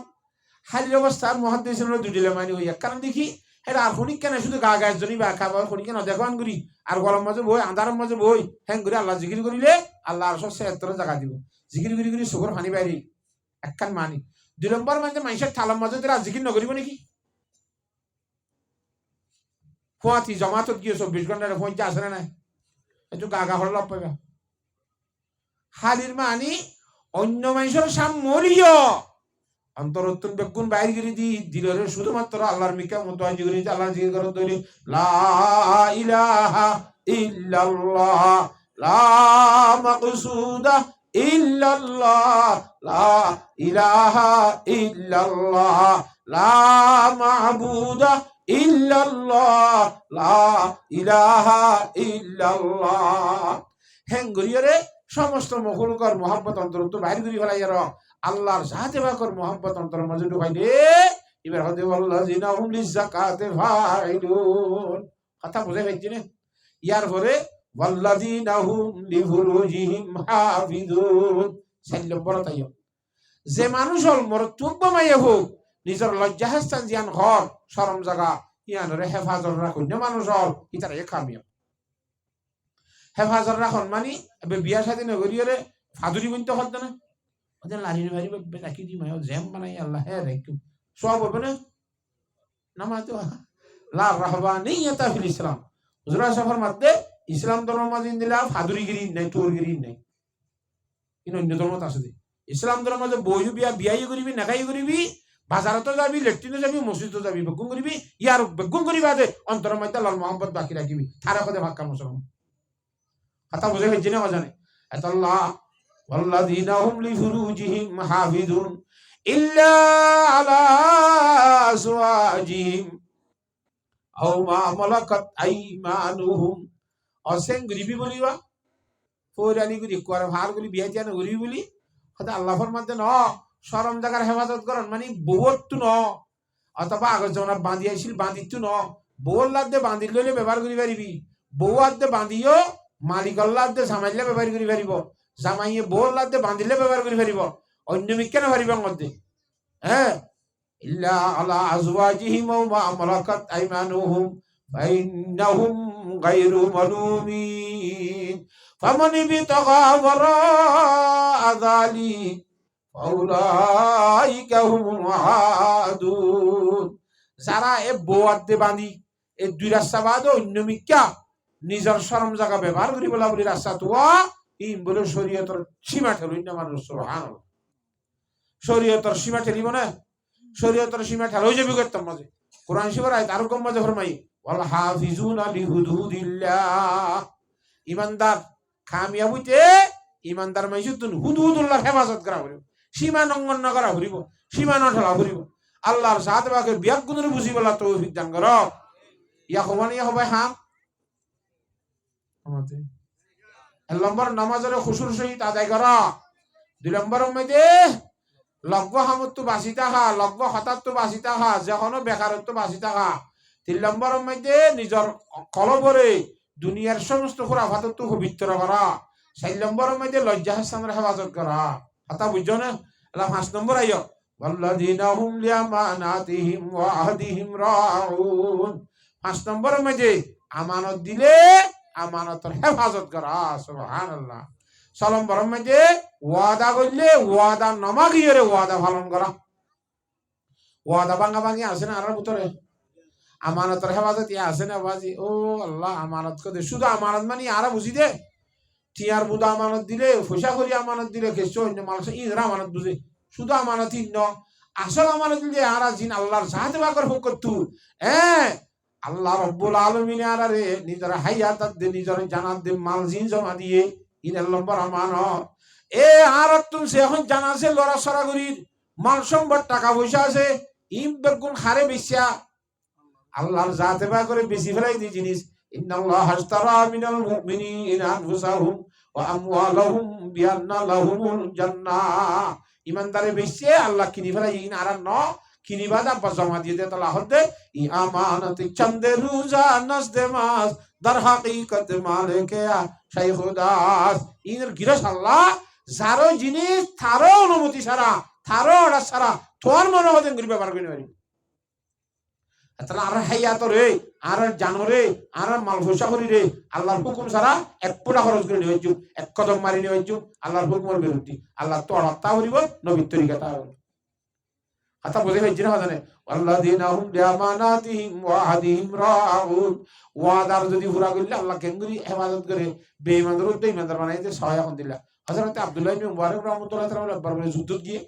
খালির অবস্থার মুহাদ্দিসিনরা দুইটা মানি হইয়া কারণ দেখি এটা আর খনিক কেন শুধু গা গায়ের জন্য বা খাবার খনিক কেন দেখবান করি আর গরম মাঝে বই আন্ধারের মাঝে বই হ্যাং করে আল্লাহ জিকির করিলে আল্লাহ আরশের ছায়াতলে জায়গা দিব জিকির করি করি চোখের পানি বাইরে একখান মানি দুই নম্বর মানে মানুষের থালার মাঝে তারা জিকির নকরিব নাকি ফুয়াতি জমাতত গিয়ে 24 ঘন্টার ফোনটা আসে না একটু গা গা হল পাইবা খালির মানি অন্য মানুষের সামরিয় অন্তরত্তন বেগুন বাইর গিরি দি দিলরে শুধুমাত্র আল্লাহর মিকা মতো জিগরি আল্লাহ জিকির করতে হইলে লা ইলাহা ইল্লাল্লাহ লা মাকসুদা ইল্লাল্লাহ লা ইলাহা ইল্লাল্লাহ লা মাবুদা ইল্লাল্লাহ লা ইলাহা ইল্লাল্লাহ হেঙ্গরিয়রে সমস্ত মখলুকর মহব্বত অন্তরত বাইরে করি ফেলাই আর আল্লাহর জাতে বাকর মহব্বত অন্তর মাঝে ঢুকাই দে এবার হতে আল্লাযিনা হুম লিযাকাতি ফাইলুন কথা বুঝে পাইছি না ইয়ার পরে ওয়াল্লাযিনা হুম লিফুরুজিহিম হাফিজুন 4 নম্বর তাইও যে মানুষ হল মরতুক বামাইয়া হোক নিজের লজ্জাস্থান জিয়ান ঘর শরম জায়গা ইয়ানরে হেফাজত রাখুন না মানুষ হল ইতার এ কামিয়াব হেফাজত রাখন মানে বিয়া শাদী নগরীরে ফাদুরি বলতে হত না ওদের লারির বাড়ি রাখি দি মায় জ্যাম বানাই আল্লাহ হ্যাঁ রেখু সব হবে না নামাজ লা রাহবানিয়াতা ফিল ইসলাম হুজুরা সফর মধ্যে ইসলাম ধর্ম মাঝে দিলা ফাদুরিগিরি নাই তোরগিরি নাই কিন্তু অন্য ধর্মত আছে ইসলাম ধর্ম মাঝে বইও বিয়া বিয়াই করিবি নাকাই করিবি বাজারতো যাবি লেট্রিনে যাবি মসজিদও যাবি বেগুন করিবি ইয়ার বেগুন করিবা দে অন্তরের মধ্যে লাল মোহাম্মদ বাকি রাখিবি তারা কদে ভাক্কা মুসলমান কথা বুঝে ফেলছি না অজানে আল্লাহ ওয়াল্লাযীনা হুম লিফুরুজিহিম হাফিজুন ইল্লা আলা আজওয়াজিহিম আও মা মালাকাত আইমানুহুম অসেন গরিবি বলিবা ফৌরানি গুলি কোয়ার ভার গুলি বিয়া জানা গরিবি বলি কথা আল্লাহ ফরমাতে ন শরম জায়গার হেফাজত করন মানে বউত ন অথবা আগর জনা বাঁধি আইছিল বাঁধিত ন বউর লাদে বাঁধি লইলে ব্যবহার করি পারিবি বউ আদে বাঁধিও মালিকল্লাদে সামাইলে ব্যবহার করি পারিব জামাইয়ে বউর লাদে বাঁধিলে ব্যবহার করি পারিব অন্য মিকেন পারিব মধ্যে হ্যাঁ ইল্লা আলা আজওয়াজিহিম ওয়া মা মালাকাত আইমানুহুম ফাইন্নাহুম গায়রু মালুমিন ফামান বিতাগা ওয়ারা যালিক ফাউলাইকা হুমুল আদুন যারা এ বউয়াদে বাঁধি এ দুই রাস্তা বাদ অন্য মিক্কা নিজের শরম জায়গা ব্যবহার করি বলা বলি রাস্তা তোয়া ইন বলে শরীয়তের সীমা ঠেলুন না মানুষ সুবহানাল্লাহ শরীয়তের সীমা ঠেলিব না শরীয়তের সীমা ঠেলাই যাবি করতাম মাঝে কোরআন শিবর আয়াত আর কম মাঝে ফরমাই ওয়াল হাফিজুনা লিহুদুদিল্লাহ ইমানদার কামিয়াব হইতে ইমানদার মাইসুতুন হুদুদুল্লাহ হেফাজত করা হইব সীমা লঙ্ঘন না করা হইব সীমা না ঠেলা হইব আল্লাহর সাথ বাকে বিয়াক গুণের বুঝি বলা তৌফিক দান কর ইয়া খবানিয়া হবে হাম আমাদের এক নম্বর নামাজের খুশুর সহিত আদায় করা দুই নম্বরের মধ্যে লগ্ব হামত্ব বাঁচি থাকা লগ্ব হঠাৎ বাঁচি থাকা যখন বেকারত্ব বাঁচি থাকা তিন নম্বরের মধ্যে নিজের কলবরে দুনিয়ার সমস্ত খুরাফাতত্ব পবিত্র করা 4 নম্বরের মধ্যে লজ্জা হাসানের হেফাজত করা কথা বুঝছো না 5 নম্বর আইয় ওয়াল্লাযীনা হুম লিআমানাতিহিম ওয়া আহদিহিম রাউন 5 নম্বরের মধ্যে আমানত দিলে আমানতের হেফাজত করা সুবহানাল্লাহ চলম বরম মাঝে ওয়াদা করলে ওয়াদা নমা গিয়ে ওয়াদা পালন করা ওয়াদা ভাঙা ভাঙি আছে না আর ভিতরে আমানতের হেফাজত আছে না বাজি ও আল্লাহ আমানত করে শুধু আমানত মানে আর বুঝি দে টিয়ার বুধা আমানত দিলে পয়সা করি আমানত দিলে কেসো অন্য মানুষ ইরা আমানত বুঝে শুধু আমানত ন আসল আমানত দিলে আর জিন আল্লাহর সাহায্য বাকর হোক করতু হ্যাঁ আল্লাহ রব্বুল আলমিন আর রে নিজের হাইয়াত দে নিজের জানাত দে মাল জিন জমা দিয়ে ইনের লম্বর আমানত এ আর তুমি সে এখন জানা আছে লড়া সরাগুড়ির মাল সম্বর টাকা পয়সা আছে ইম বেগুন হারে বেশিয়া আল্লাহর জাতে বা করে বেশি ফেলাই দি জিনিস ইন্নাল্লাহ হাশতারা মিনাল মুমিনিনা আনফুসাহুম ওয়া আমওয়ালাহুম বিআন্না লাহুমুল জান্নাহ ইমানদারে বেশি আল্লাহ কিনি ফেলাই ইন আর ন কিনিবা দা জমা দিয়ে দে তালা হতে ই আমানত চন্দে রোজা নসদে মাস দার হাকিকত মালিকে শাইখুদাস ইনের গিরস আল্লাহ যারো জিনিস থারো অনুমতি ছাড়া থারো অর্ডার ছাড়া তোর মনে হতেন করি ব্যবহার করে পারি তাহলে আর হাইয়াত রে আর জানো রে আর মাল পয়সা করি রে আল্লাহর হুকুম ছাড়া এক ফোঁটা খরচ করে নিয়ে হইছু এক কদম মারি নিয়ে হইছু আল্লাহর হুকুমের বিরুদ্ধে আল্লাহ তো হত্যা করিব নবীর তরিকা তা কথা বুঝে হয়েছে না জানে আল্লাযীনা হুম বিআমানাতিহিম ওয়া আহদিহিম রাউন ওয়াদার যদি পুরা করলে আল্লাহ কেমনি হেফাজত করে বেঈমানদের উদ্দে ইমানদার বানাইতে সহায় এখন দিলা হযরত আব্দুল্লাহ ইবনে মুবারক রাহমাতুল্লাহ তাআলা একবার বলে যুদ্ধ গিয়ে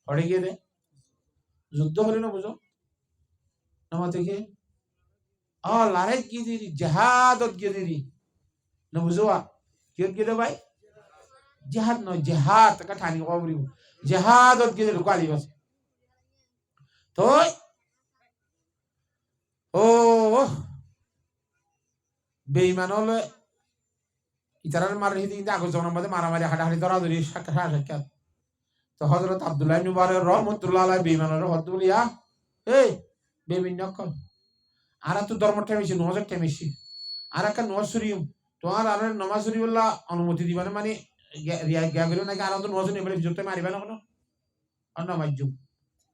পড়ে গিয়ে দে যুদ্ধ হলো না বুঝো নামা থেকে লারে কি দিরি জিহাদত গিয়ে দিরি না বুঝোয়া কি গিয়ে দে ভাই জিহাদ নয় জিহাদ কা ঠানি কবরি জিহাদত গিয়ে দিল কালি বাস তো ও বেঈমান হলে ইতারার মার হিদি কিন্তু আগর জনের মধ্যে মারামারি হাঁটাহাঁটি ধরাধরি সাক্ষাৎ তো হযরত আব্দুল্লাহ ইবনে মুবারক রাহমাতুল্লাহ আলাইহি বেঈমানের হদ বলিয়া এই বেঈমান নকল আর তো ধর্ম টেমেছি নজর টেমেছি আর একটা নমাজ শরীফ তোমার আর নমাজ শরীফ বললা অনুমতি দিবানে মানে রিয়া করিও নাকি আর তো নমাজ শরীফ বলে জোতে মারিবা না কোনো অন্য মাইজুম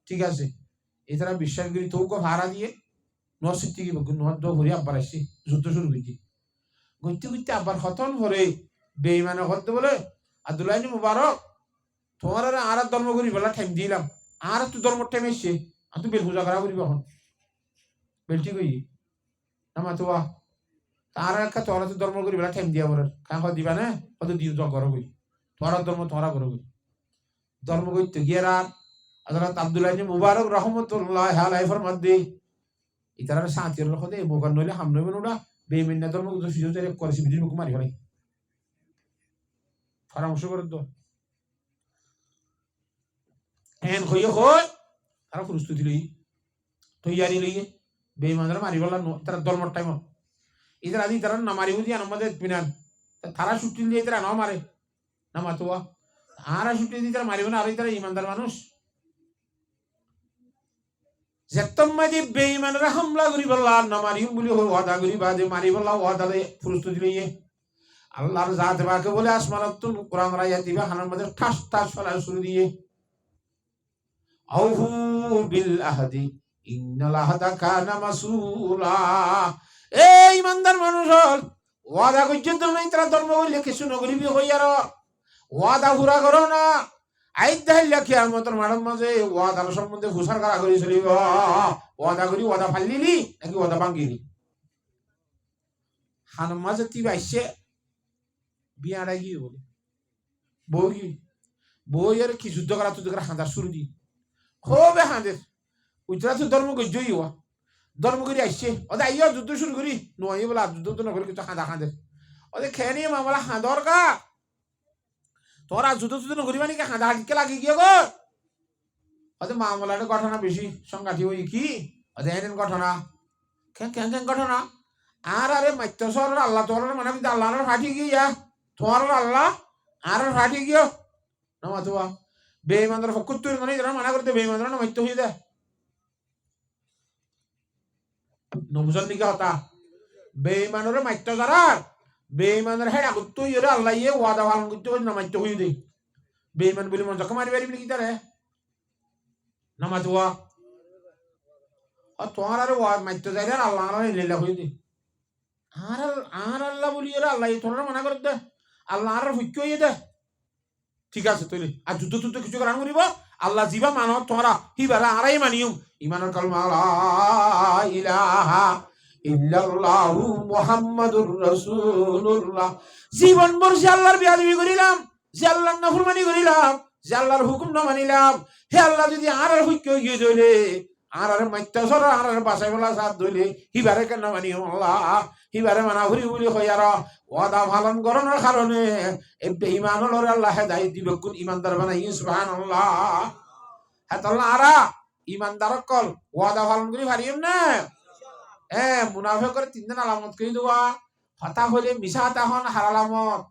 ঠিক আছে এছাড়া বিশ্বাস করি তোকে ভাড়া দিয়ে নসিব থেকে নদ ভরে আব্বার আসছি যুদ্ধ শুরু করছি ঘুরতে ঘুরতে আব্বার খতন ভরে বেঈমানে করতে বলে আব্দুল্লাহ ইবনে মুবারক তোমার আর ধর্ম করি বলা ঠাইম দিলাম আর তো ধর্ম ঠাইম এসছে আর তুই বেল পূজা করা করিব এখন বেলটি কই নামা তো তার একটা তোরা তো ধর্ম করি বেলা ঠাইম দিয়া বলার কাঁ দিবা না কত দিও তো করো কই তোরা ধর্ম তোরা করো কই ধর্ম করতে গিয়ে আর হযরত আব্দুল্লাহ ইবনে মুবারক রাহমাতুল্লাহ আলাইহি ফরমাতে ইতারা সাথীর লোক দে মোগান নইলে হামনে বনুডা বেঈমান ধর্ম তো সুযোগ করে করেছি বিদিন মুখ মারি ফেলাই পরামর্শ করে তো এন কইও কই তারা প্রস্তুতি লই তৈয়ারি লইয়ে বেঈমানরা মারি বলা তারা ধর্মর টাইম ইতারা আদি তারা না মারি বুঝি আমাদের বিনান তারা ছুটি দিয়ে তারা না মারে না মাতুয়া আর ছুটি দিয়ে তারা মারিব না আর তারা ইমানদার মানুষ যেতম্মাদি বেঈমানরা হামলা করি বললা না মারিম বলি ওয়াদা করি বাদে মারি বললা ওয়াদা প্রস্তুতি লইয়ে আল্লাহর জাত বাকে বলে আসমানাতুল কুরআন রাইয়া দিবা হানার মধ্যে ঠাস ঠাস ফলা শুরু দিয়ে আউহু বিল আহদি ইন্নাল আহদা কানা মাসউলা এই ইমানদার মানুষ ওয়াদা করছেন তো নাই তারা ধর্ম বললে কিছু নগরিবি হইয়ার ওয়াদা পুরা করো না আইদ দাইল কিয়ামতের মাঠের মাঝে ওয়াদার সম্বন্ধে ঘুষার করা করি চলিব ওয়াদা করি ওয়াদা ফালিলি নাকি ওয়াদা ভাঙ্গিলি হান মাঝে তুই আসছে বিয়াটা গিয়ে বলে বউ কি বই আর কি যুদ্ধ করা তুই হাঁদার শুরু দি খুবই হাঁদের উজরা তো ধর্ম গজ্জই হওয়া ধর্ম করে আসছে ওদের আইয়া যুদ্ধ শুরু করি নয় বলে যুদ্ধ তো নকরি কিছু হাঁদা হাঁদের ওদের খেয়ে নিয়ে মামলা হাঁদর কা তোরা যুদ্ধ যুদ্ধ নকরি মানে কি হাঁদা হাঁটকে লাগি গিয়ে গো ওদের মামলার ঘটনা বেশি সংঘাতি হই কি ওদের এনে ঘটনা কেন কেন ঘটনা আর আরে মাত্র সর আল্লাহ তোর মানে আল্লাহর ফাটি গিয়া তোমার আল্লাহ আর ফাটি গিয়ে না মাতুয়া বেঈমানদের ফকুত্তর মানে যারা মানা করতে বেঈমানরা না মাত্র হয়ে যায় নবুজন দিকে হতা বেঈমানের মাত্র যারা বেঈমানের হেড আগত ইয়ে আল্লাহ ইয়ে ওয়াদা পালন করতে পারে না মাত্র হয়ে দেয় বেঈমান বলে মন যখন মারি পারিবি কি তারে না মাতুয়া তোমার আর মাত্র যাই আল্লাহ লীলা হয়ে দেয় আর আর আল্লাহ বলি আল্লাহ তোরা মানা করতে আল্লাহ আর হুক্য হয়ে দে ঠিক আছে তৈরি আর যুদ্ধ যুদ্ধ কিছু করান করিব আল্লাহ জিবা মানো তোমরা হিবারা আরাই মানিয়ম ইমানের কালমা লা ইলাহা ইল্লাল্লাহু মুহাম্মাদুর রাসূলুল্লাহ জীবন ভর যে আল্লাহর বিয়াদবি করিলাম যে আল্লাহর নাফরমানি করিলাম যে আল্লাহর হুকুম না মানিলাম হে আল্লাহ যদি আর হুক্য গিয়ে ধইলে আর মাইত্যাসর আর বাসাই বলা সাথ ধইলে হিবারে কেন মানিয়ম আল্লাহ হিবারে মানা ঘুরি বলি হইয়ার ওয়াদা পালন করানোর কারণে এই বেঈমানদের আল্লাহ হেদায়েত দিবে কোন ইমানদার বানাই সুবহানাল্লাহ হ্যাঁ তাহলে আরা ইমানদার কল ওয়াদা পালন করি পারিম না মুনাফিকের তিন দিন আলামত কই দেওয়া হতা হলে মিশা হতা হন হারালামত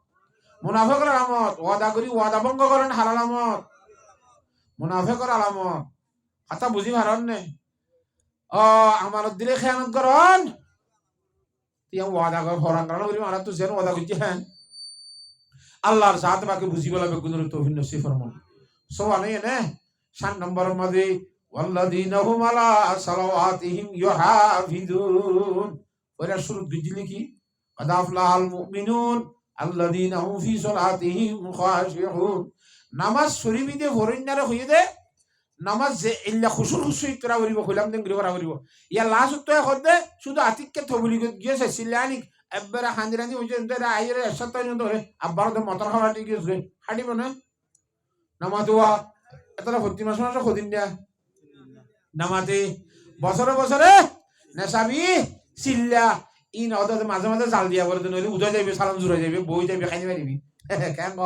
মুনাফিকের আলামত ওয়াদা করি ওয়াদা ভঙ্গ করেন হারালামত মুনাফিকের আলামত হতা বুঝি পারন নে আমার দিলে খেয়ানত করন ওয়াদা করে হরান কারণ করি মারা তো যেন ওয়াদা করছি হ্যাঁ আল্লাহর সাথে বাকি বুঝি বলা বেগুনের তৌফিক নসিব ফরমান সো আনে নে 7 নম্বরের মধ্যে والذين هم على صلواتهم يحافظون ওরা শুরু গিজলি কি قد أفلح المؤمنون الذين هم في صلاتهم خاشعون নামাজ শরীফে ভরিনারে হইয়ে দে নামাজ যে ইল্লা খুশুর খুশুই তোরা করিব কইলাম দেন করা করিব ইয়া লাস্ট তো হদে শুধু আতিককে থবলি গিয়েছে সিলানি একবারে হান্দিরানি হইছে এন্টারে আইরে সত্তানি ধরে আবার তো মতর খাওয়া ঠিক গিয়েছে হাঁটিব না নামাজ ওয়া এতটা ভর্তি মাস মাস খদিন দিয়া নামাজে বছরে বছরে নেশাবি সিল্লা ইন অদতে মাঝে মাঝে জাল দিয়া করে নইলে উদয় যাইবে সালাম জুড়ে যাইবে বই যাইবে খাইতে পারিবি কেন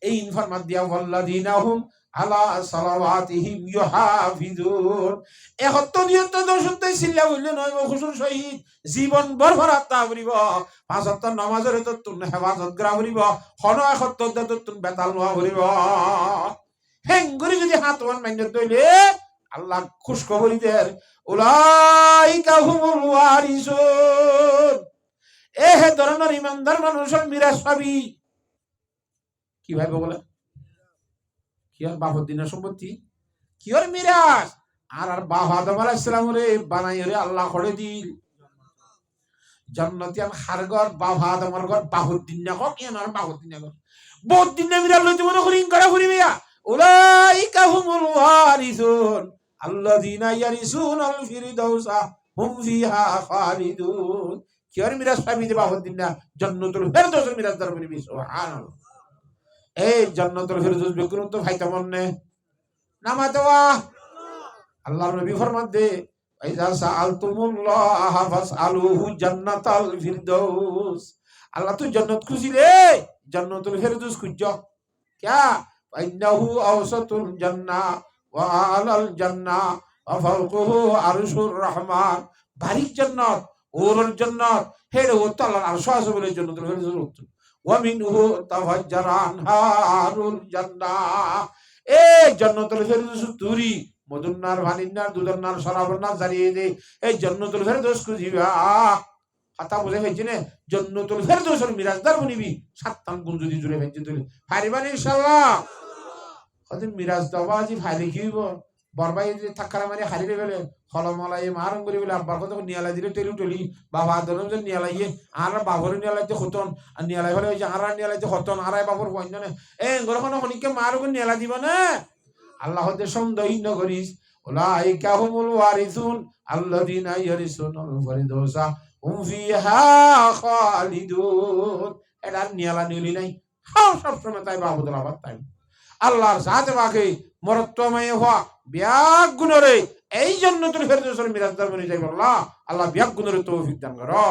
এই ইনফরমাত দিয়া ওয়াল্লাযিনাহুম আলা সালাওয়াতিহিম ইউহাফিজুন এহত্ত নিয়ত দর্শনতে সিল্লা বললে নয় খুশুর সহিত জীবন বরফরাত তা করিব পাঁচ ওয়াক্ত নামাজের তো তুন হেফাজত করা করিব হন এহত্ত তো তুন বেতাল নোয়া করিব হেঙ্গুরি যদি হাত ওয়ান মাইন্ডত দইলে আল্লাহ খুশ খবরি দের উলাইকা হুমুল ওয়ারিসুন এহে ধরনের ইমানদার মানুষের মিরাজ পাবি কি ভাইবে বলে কি আর বাবুদ্দিনের সম্পত্তি কি আর মিরাজ আর বাবা আদম আলাইহিস সালাম রে বানাই রে আল্লাহ করে দিল জান্নাতিয়ান হারগর বাবা আদমের ঘর বাবুদ্দিন না কো কি আর বাবুদ্দিন না বহুদ্দিন না মিরাজ লইতে মনে করি করে করিবিয়া উলাইকা হুমুল ওয়ারিসুন আল্লাযীনা ইয়ারিসুনাল ফিরদাউসা হুম ফিহা খালিদুন কি আর মিরাজ পাবি দে বাবুদ্দিন না জান্নাতুল ফিরদাউসের মিরাজ দার বলি সুবহানাল্লাহ এই জান্নাতুল ফিরদাউস বেকুন তো ভাইতা মনে নামাতওয়া আল্লাহর নবী ফরমান দে আইযা সাআলতুমুল্লাহ ফাসআলুহু জান্নাতাল ফিরদাউস আল্লাহ তো জান্নাত খুঁজিলে জান্নাতুল ফিরদাউস খুঁজো क्या ইন্নাহু আওসাতুল জান্নাহ ওয়া আলাল জান্নাহ ওয়া ফাওকুহু আরশুর রহমান বারিক জান্নাত ওরল জান্নাত হেরে ও তাআলার আরশ আছে বলে জান্নাতুল ফিরদাউস ওয়া মিনহু তাফাজ্জারা আনহারুল জান্নাহ এই জান্নাতুল ফিরদাউস তুরি মদুন্নার ভানিন্নার দুদন্নার শরাবন্নার জারিয়ে দে এই জান্নাতুল ফিরদাউস খুঁজিবা কথা বুঝে হয়েছে না জান্নাতুল ফিরদাউসের মিরাজদার বনিবি সাতটান গুণ যদি জুড়ে ভেজে তুলি পারিবান ইনশাআল্লাহ কদিন মিরাজ দাবাজি ফাইলে কি হইব বরবাই যদি থাকারা মারি হারিয়ে গেলে হলমলাই মারং করে বলে আব্বার কথা নিয়ালাই দিলে টেলি টলি বাবা আদরম যে নিয়ালাইয়ে আর বাবর নিয়ালাইতে হতন আর নিয়ালাই হলে ওই যে আর নিয়ালাইতে হতন আর বাবর কইন না এ গরখন হনিকে মারুক নিয়ালা দিব না আল্লাহ হতে সন্দেহ করিস উলাইকা হুমুল ওয়ারিসুন আল্লাযীনা ইয়ারিসুনাল ফিরদাউসা হুম ফিহা খালিদুন এটা নিয়ালা নিলি নাই সব সময় তাই বাবুদুল আবাদ তাই আল্লাহর সাথে বাকি মরত্বময় হওয়া ব্যাগ গুণরে এই জন্য তোর ফেরদৌসের মিরাজদার বনে যাই বললা আল্লাহ ব্যাগ গুণরে তৌফিক দান করো।